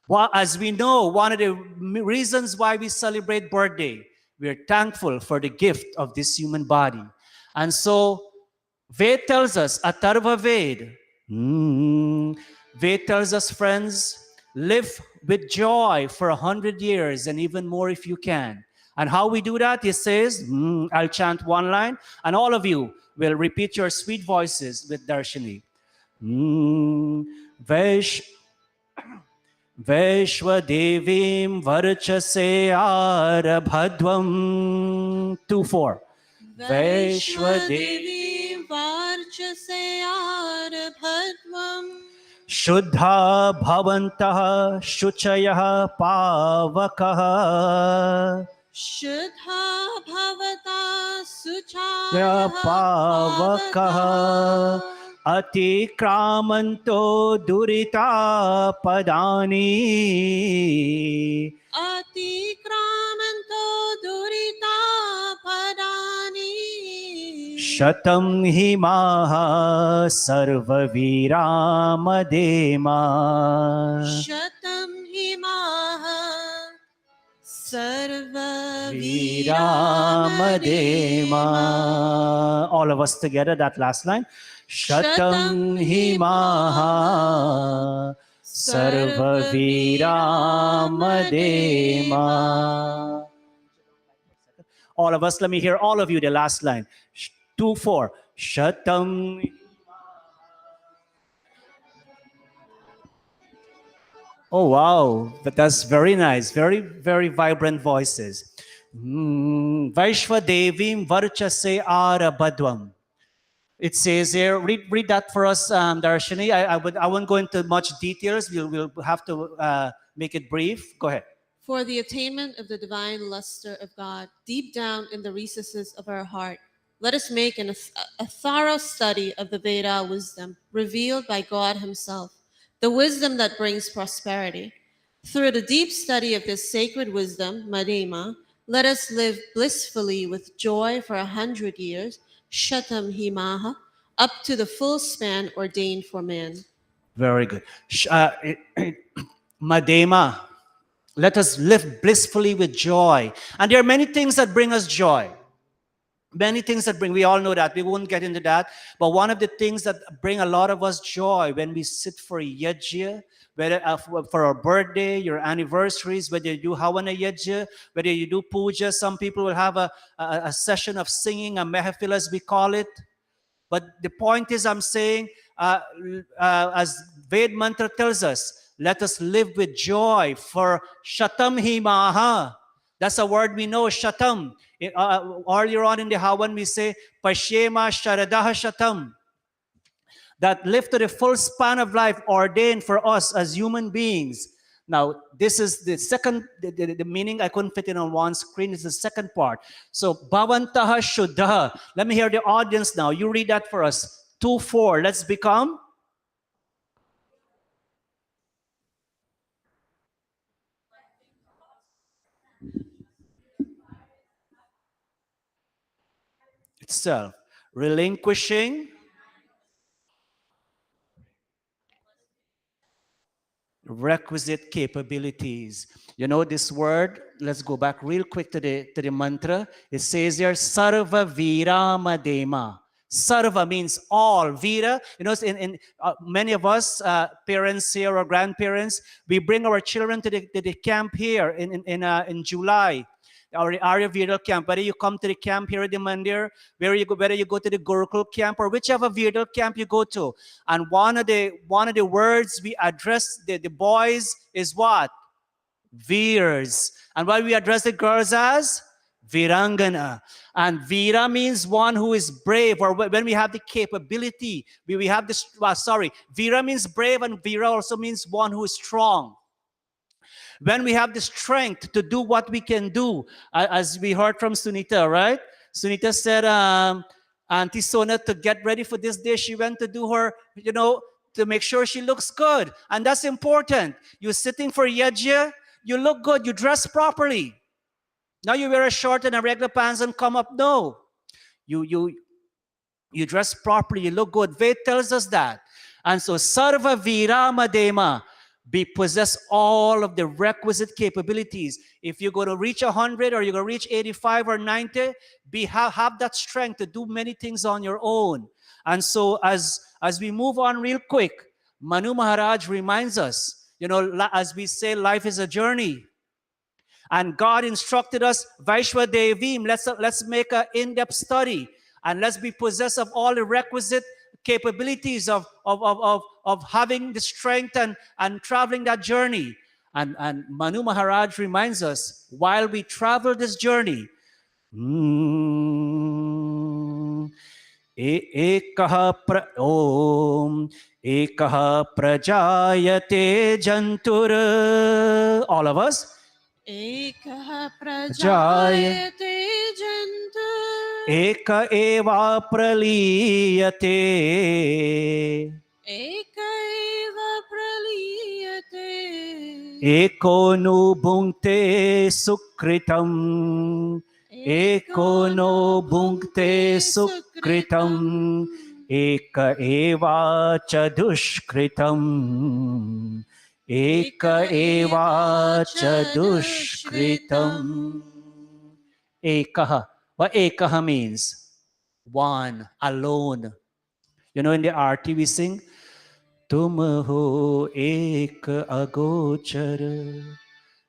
well, as we know, one of the reasons why we celebrate birthday, we're thankful for the gift of this human body. And so Ved tells us, Atharva Ved, Ved tells us, friends, live with joy for 100 years and even more if you can. And how we do that, he says, I'll chant one line, and all of you will repeat your sweet voices with Darshini. Vaishwadevim varchase arabhadvam 2-4. Vaishwadevim varchase arabhadvam Shuddha bhavantah shuchayah pavakah Shuddha bhavata suchaya pavakah Atikramanto durita padani Atikramanto durita padani Shatam himaha sarvaviram-adema Shatam himaha Viram-adema. All of us together, that last line. Shatam himaha sarvaviram-adema. All of us, let me hear all of you, the last line. 2-4. Shatam. Oh, wow. That's very nice. Very, very vibrant voices. Vaishwadevim varchase arabhadvam. It says here, read that for us, Darshini. I won't go into much details. We'll have to make it brief. Go ahead. For the attainment of the divine luster of God deep down in the recesses of our heart, let us make a thorough study of the Veda wisdom revealed by God Himself, the wisdom that brings prosperity. Through the deep study of this sacred wisdom, Madhema, let us live blissfully with joy for 100 years, Shatam Himaha, up to the full span ordained for man. Very good. Madhema, let us live blissfully with joy. And there are many things that bring us joy. Many things that bring, we all know that. We won't get into that. But one of the things that bring a lot of us joy when we sit for a yajna, whether for our birthday, your anniversaries, whether you do Havana yajna, whether you do puja, some people will have a session of singing, a mehfil as we call it. But the point is, I'm saying, as Ved mantra tells us, let us live with joy for Shatam Himaha. That's a word we know, Shatam. Earlier on in the Havan, we say, Pashema Sharadaha Shatam. That live to the full span of life ordained for us as human beings. Now, this is the second, the meaning I couldn't fit in on one screen is the second part. So, Bhavantaha Shuddha. Let me hear the audience now. You read that for us. 2-4. Let's become. Itself. Relinquishing. Requisite capabilities. You know this word, let's go back real quick to the mantra. It says here, Sarva Viramadema. Sarva means all. Vira, you know, in many of us, parents here or grandparents, we bring our children to the camp here in July. Our Arya Viral camp, whether you come to the camp here at the Mandir, whether you go to the Gurukul camp or whichever Viral camp you go to. And one of the words we address the boys is what? Veers. And what we address the girls as? Virangana. And Vira means one who is brave, or when we have the capability, we have this, Vira means brave, and Vira also means one who is strong. When we have the strength to do what we can do, as we heard from Sunita, right? Sunita said, Auntie Sona, to get ready for this day, she went to do her, to make sure she looks good. And that's important. You're sitting for yajna, you look good, you dress properly. Now you wear a short and a regular pants and come up. No. You dress properly, you look good. Ved tells us that. And so, Sarva Viramadema. Possess all of the requisite capabilities. If you're going to reach 100 or you're going to reach 85 or 90, have that strength to do many things on your own. And so as we move on real quick, Manu Maharaj reminds us, as we say, life is a journey. And God instructed us, Vaishwa Devim, let's make an in-depth study. And let's be possessed of all the requisite capabilities of having the strength and traveling that journey. And Manu Maharaj reminds us, while we travel this journey, Ekaha prajayate jantur. All of us. Ekaha prajayate jantur. Eka eva praliyate. Eka eva praliyate. Eko nu bhunkte sukritam. Eko no bhunkte sukritam. Eka eva cha dushkritam. Eka eva cha dushkritam. Ekaha. What ekaha means? One, alone. In the arti we sing, Tum ho ek agochar,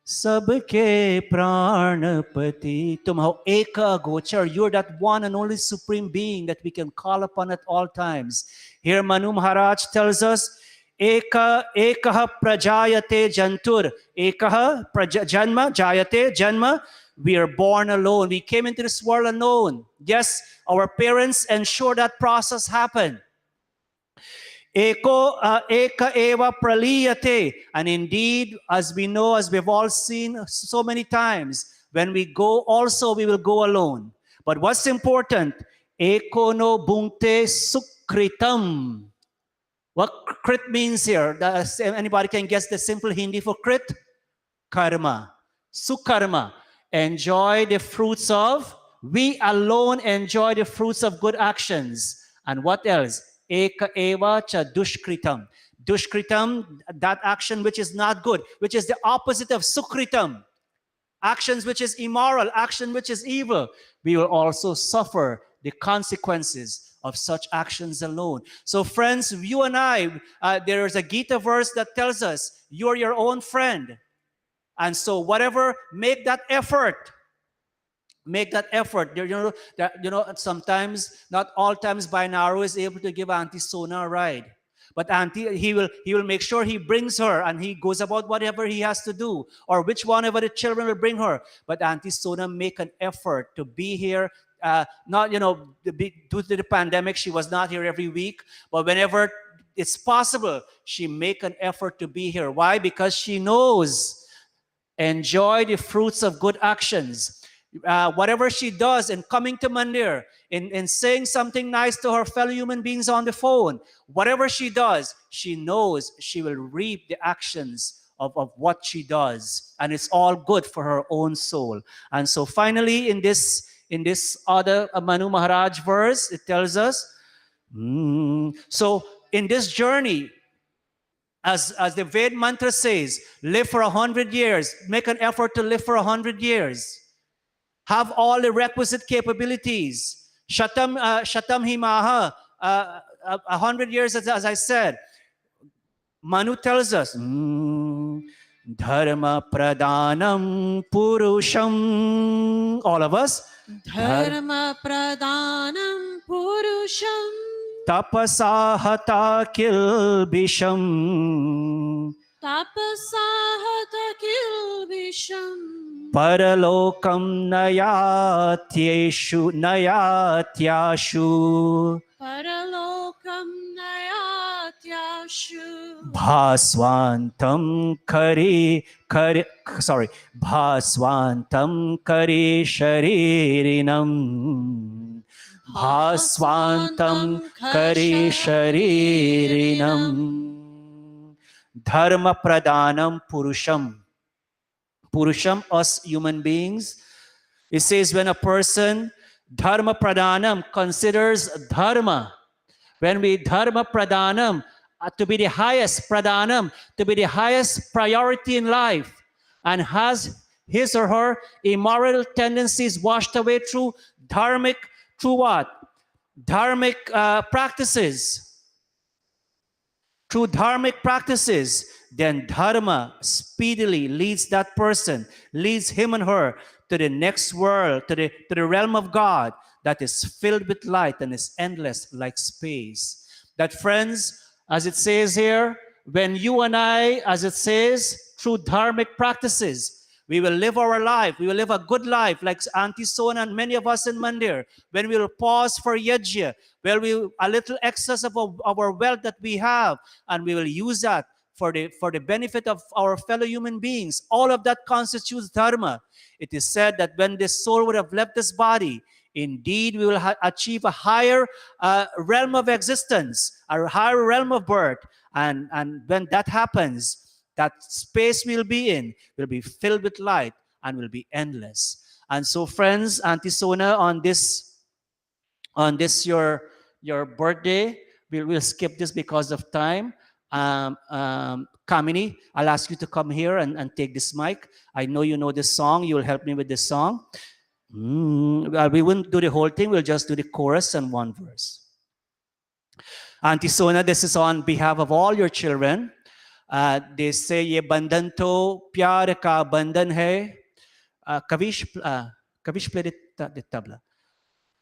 sabke pranapati. Tum ho ek agochar. You're that one and only supreme being that we can call upon at all times. Here Manu Maharaj tells us, ekaha prajayate jantur. Ekaha janma, jayate janma. We are born alone. We came into this world alone. Yes, our parents ensure that process happened. Eka eva praliyate. And indeed, as we know, as we've all seen so many times, when we go also, we will go alone. But what's important? Eko no bhungte sukritam. What krit means here? Anybody can guess the simple Hindi for krit? Karma. Sukarma. Enjoy the fruits of, we alone enjoy the fruits of good actions. And what else? Eka eva cha dushkritam. Dushkritam, that action which is not good, which is the opposite of sukritam. Actions which is immoral, action which is evil. We will also suffer the consequences of such actions alone. So friends, you and I, there is a Gita verse that tells us, you're your own friend. And so whatever, make that effort. Make that effort. Sometimes, not all times, Binaro is able to give Auntie Sona a ride. But Auntie, he will make sure he brings her, and he goes about whatever he has to do, or which one of the children will bring her. But Auntie Sona make an effort to be here. Not, due to the pandemic, she was not here every week. But whenever it's possible, she make an effort to be here. Why? Because she knows, enjoy the fruits of good actions. Whatever she does in coming to Mandir, in saying something nice to her fellow human beings on the phone, whatever she does, she knows she will reap the actions of what she does. And it's all good for her own soul. And so finally, in this other Manu Maharaj verse, it tells us, so in this journey, as the Ved mantra says, live for 100 years, make an effort to live for 100 years. Have all the requisite capabilities. Shatam himaha, 100 years, as I said. Manu tells us, dharma pradhanam purusham. All of us. Dharma pradhanam purusham. Tapasahata kilbisham. Tapasahata kilbisham. Paralokam nayatyeshu nayatyashu. Paralokam nayatyashu. Bhaswantam Bhaswantam kari sharirinam. Bhaswantam kari sharirinam. Dharma pradhanam purusham. Purusham, us human beings. It says when a person, dharma pradhanam, considers dharma. When we dharma pradhanam, to be the highest pradhanam, to be the highest priority in life, and has his or her immoral tendencies washed away through dharmic, through what? Dharmic practices. Through dharmic practices, then dharma speedily leads that person, leads him and her to the next world, to the realm of God that is filled with light and is endless like space. That, friends, as it says here, when you and I, as it says, through dharmic practices, we will live our life. We will live a good life like Auntie Sona and many of us in Mandir. When we will pause for yajna, where a little excess of our wealth that we have, and we will use that for the benefit of our fellow human beings. All of that constitutes dharma. It is said that when this soul would have left this body, indeed we will achieve a higher realm of existence, a higher realm of birth. And when that happens, that space we'll be in will be filled with light and will be endless. And so, friends, Auntie Sona, on this your birthday, we'll skip this because of time. Kamini, I'll ask you to come here and take this mic. I know you know this song. You'll help me with this song. We won't do the whole thing. We'll just do the chorus and one verse. Auntie Sona, this is on behalf of all your children. They say, "Ye bandhan to pyar ka bandhan hai." Kavish played the tabla.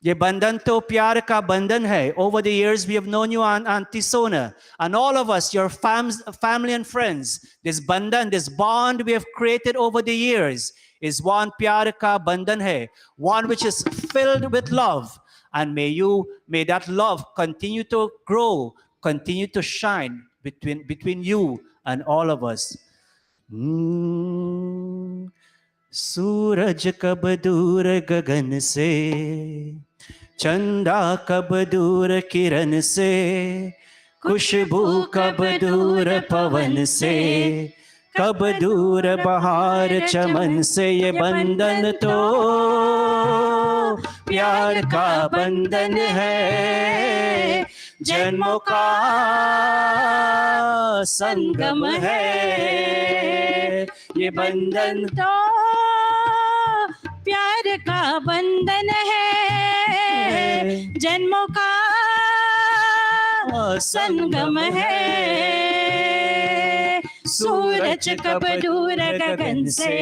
"Ye bandhan to pyar ka bandhan hai." Over the years, we have known you, Auntie Sona, and all of us, your family and friends. This bandhan, this bond we have created over the years, is one pyar ka bandhan hai, one which is filled with love. And may that love continue to grow, continue to shine between you and all of us. सूरज कब दूर गगन से, चंदा कब दूर किरण से, खुशबू कब दूर पवन से, कब दूर बहार चमन से। ये बंधन तो प्यार का बंधन है, जन्मों का संगम है। ये बंधन तो प्यार का बंधन है, जन्मों का संगम है। सूरज कब दूर गगन से,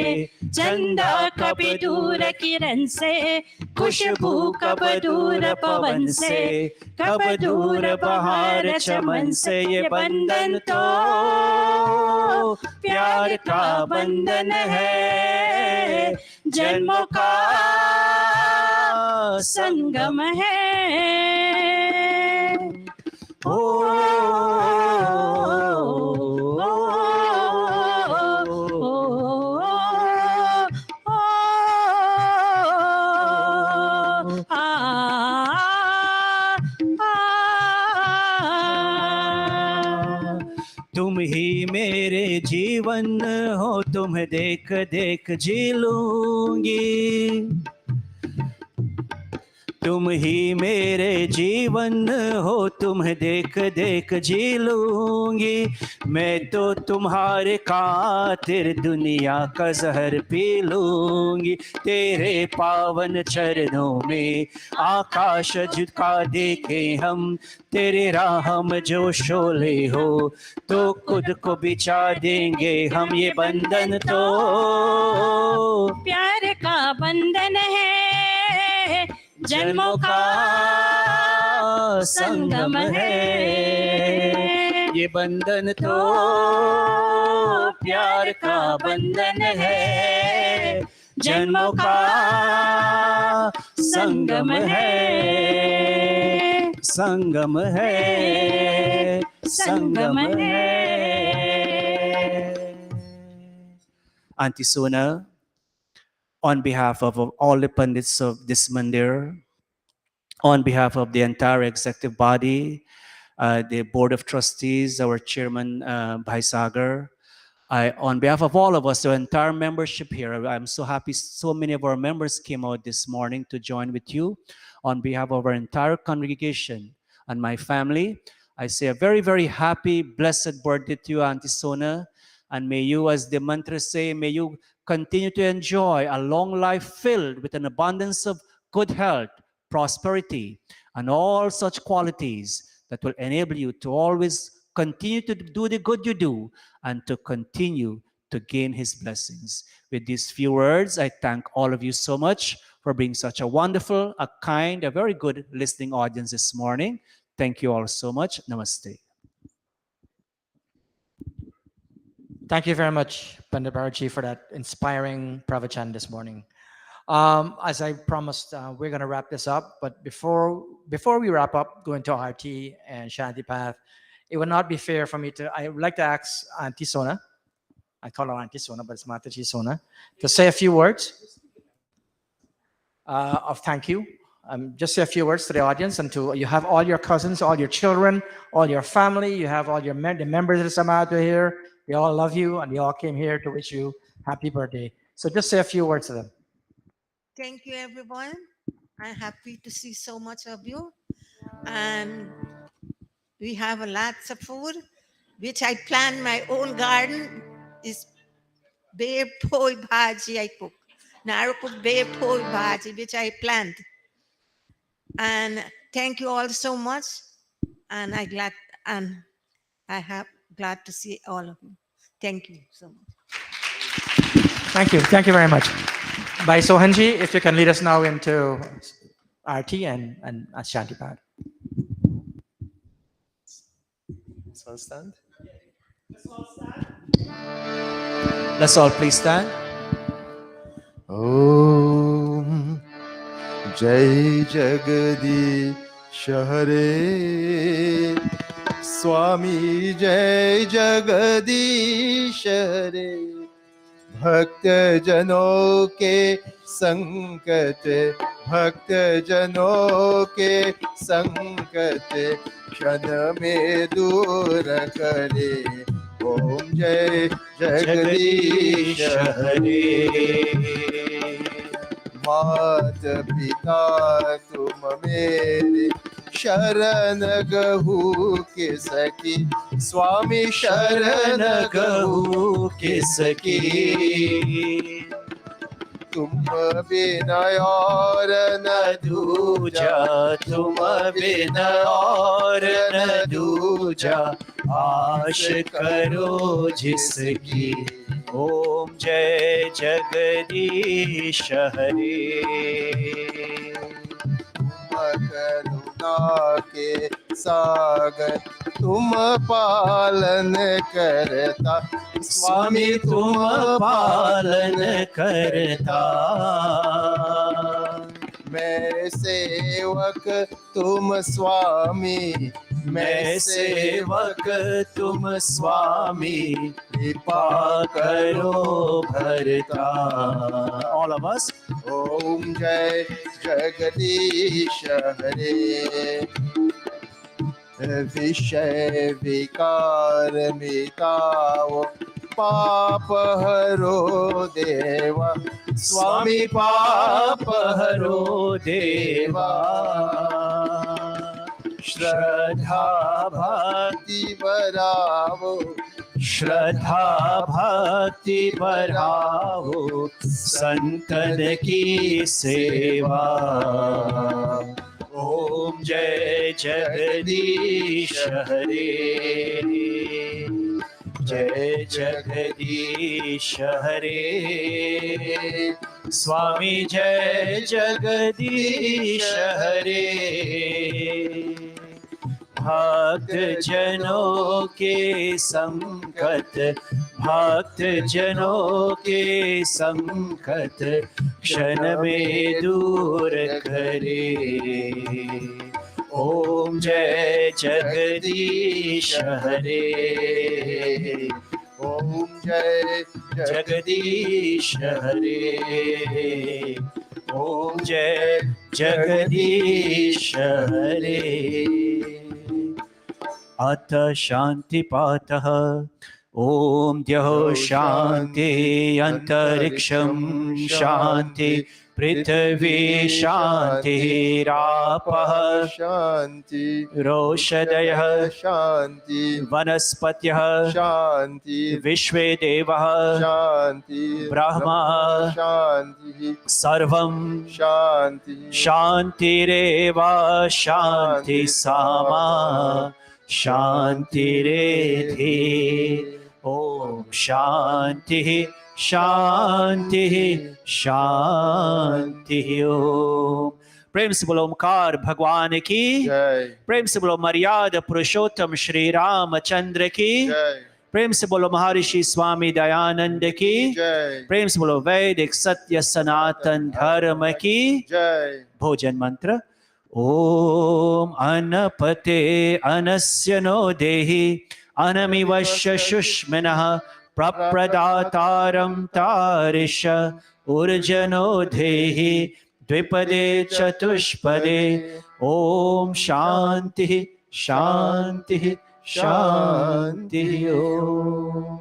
चंदा कब दूर किरण से, खुशबू कब दूर पवन से, कब दूर बहार चमन से। ये बंधन तो प्यार का बंधन है, जन्मों का संगम है। तुम ही मेरे जीवन हो, तुम देख देख जी लूंगी। तुम ही मेरे जीवन हो, तुम देख देख जी लूंगी। मैं तो तुम्हारे खातिर दुनिया का जहर पी लूंगी। तेरे पावन चरणों में आकाश झुका देखे हम, तेरे राह में जो शोले हो तो खुद को बिछा देंगे हम। ये बंधन तो प्यार का बंधन है, जन्मों का संगम है। ये बंधन तो प्यार का बंधन है, जन्मों का संगम है, संगम है, संगम है। Auntie Sona, on behalf of all the pundits of this mandir, on behalf of the entire executive body, the board of trustees, our chairman, Bhai Sagar, on behalf of all of us, the entire membership here, I'm so happy so many of our members came out this morning to join with you. On behalf of our entire congregation and my family, I say a very, very happy, blessed birthday to you, Auntie Sona. And may you, as the mantra say, may you continue to enjoy a long life filled with an abundance of good health, prosperity, and all such qualities that will enable you to always continue to do the good you do and to continue to gain his blessings. With these few words, I thank all of you so much for being such a wonderful, a kind, a very good listening audience this morning. Thank you all so much. Namaste. Thank you very much, Pandit Bharji, for that inspiring pravachan this morning. As I promised, we're going to wrap this up. But before we wrap up, going to Aarti and Shanti Path, it would not be fair for me to. I would like to ask Auntie Sona, I call her Auntie Sona, but it's Mataji Sona, to say a few words of thank you. Just say a few words to the audience, and to you have all your cousins, all your children, all your family. You have all your the members of the Samad here. They all love you, and they all came here to wish you happy birthday. So just say a few words to them. Thank you, everyone. I'm happy to see so much of you. And we have lots of food, which I plant my own garden. Is bear poi bhaji I cook. Now I cook bear poi bhaji, which I plant. And thank you all so much. And glad to see all of you. Thank you so much. Thank you. Thank you very much. Bhai Sohanji, if you can lead us now into Aarti and Shanti Path. Let's all stand. Let's all please stand. Om Jai Jagadish Hare स्वामी जय जगदीश हरे भक्त जनों के संकट भक्त जनों के संकट क्षण में दूर करे ओम जय जगदीश हरे मात पिता तुम मेरे शरण गहू के सखी स्वामी शरण गहू के सखी तुम बिना और न दूजा तुम बिना और न दूजा आश करो जिसकी ओम जय जगदीश हरे करुणा के सागर तुम पालन करता स्वामी तुम पालन करता मैं सेवक तुम स्वामी मैं सेवक तुम स्वामी कृपा करो भरता ऑल ऑफ अस ओम जय जगदीश हरे विषय विकार मिटाओ पाप हरो देवा स्वामी पाप हरो देवा श्रद्धा भक्ति बढ़ाओ श्रद्धा भक्ति बढ़ाओ संतन की सेवा ओम जय जगदीश हरे जय जगदीश हरे स्वामी जय जगदीश हरे भक्त जनों के संकट भक्त जनों के संकट क्षण में दूर करे ओम जय जगदीश हरे ओम जय जगदीश हरे ओम जय जगदीश हरे अथ शांतिपातः ओम द्यौः शांति अंतरिक्षं शांति पृथ्वी शांति रापः शांति रोषधयः शांति वनस्पतयः शांति विश्वे देवः शांति ब्रह्मा शांति सर्वं शांति शांतिरेव शांति सामा शांतिरेधि ओम शांति शांति शांति ओम प्रेम से बोलो ओमकार भगवान की प्रेम से बोलो मर्यादा पुरुषोत्तम श्री रामचंद्र की प्रेम से बोलो महर्षि स्वामी दयानंद की प्रेम से बोलो वैदिक सत्य सनातन धर्म की भोजन मंत्र ओम अनपते अनस्य नो देहि अनमिवश्य शुष्मनः प्रप्रदातारं तारिष ऊर्जनो देहि द्विपदे चतुष्पदे ओम शांति शांति Shanti Om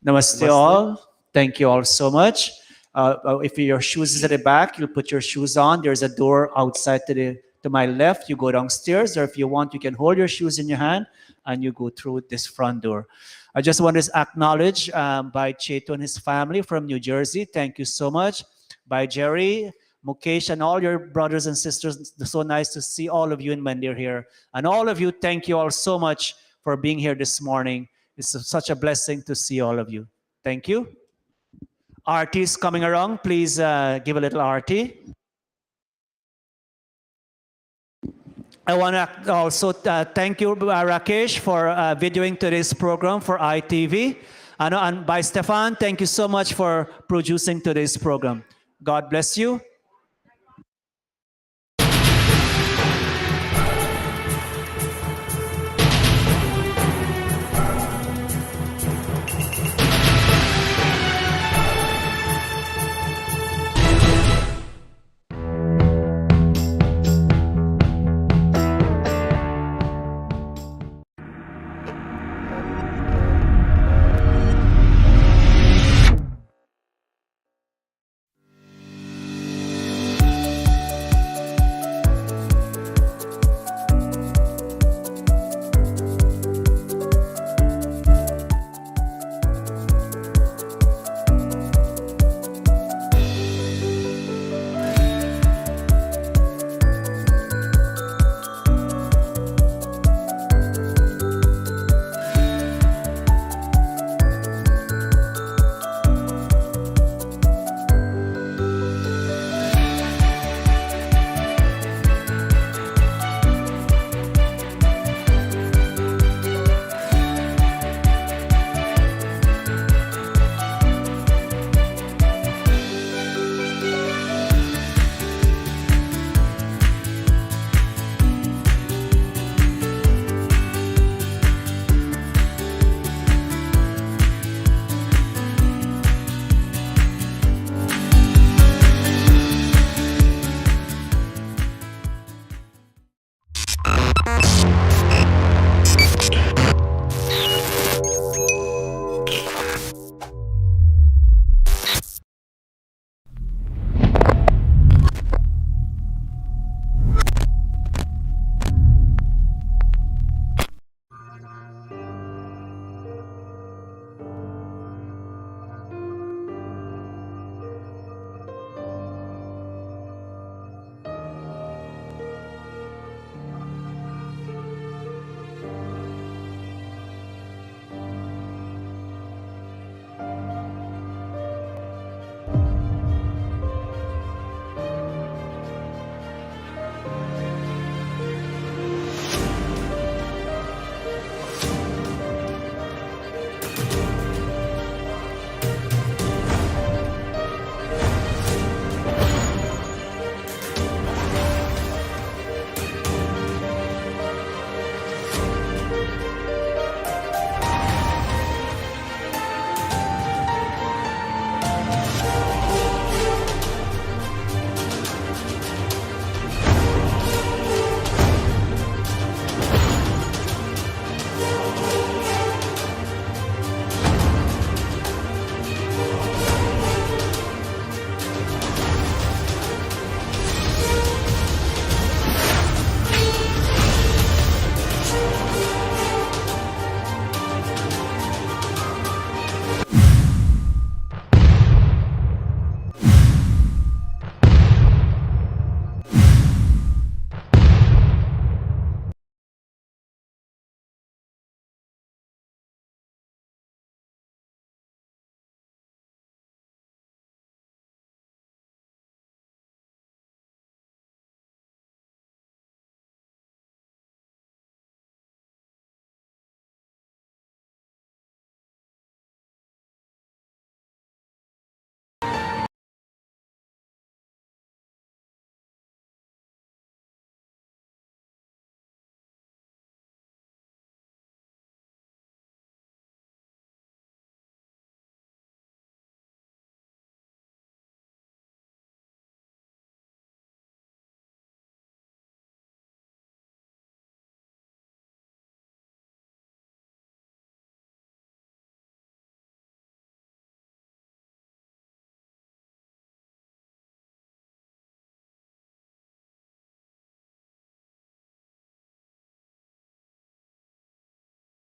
Namaste all. Thank you all so much. If your shoes is at the back, you'll put your shoes on. There's a door outside to my left. You go downstairs, or if you want, you can hold your shoes in your hand and you go through this front door. I just want to acknowledge by Cheto and his family from New Jersey. Thank you so much. By Jerry, Mukesh, and all your brothers and sisters. It's so nice to see all of you in Mandir here. And all of you, thank you all so much for being here this morning. It's such a blessing to see all of you. Thank you. Arti is coming around. Please give a little Arti. I want to also thank you, Rakesh, for videoing today's program for ITV. And by Stefan, thank you so much for producing today's program. God bless you.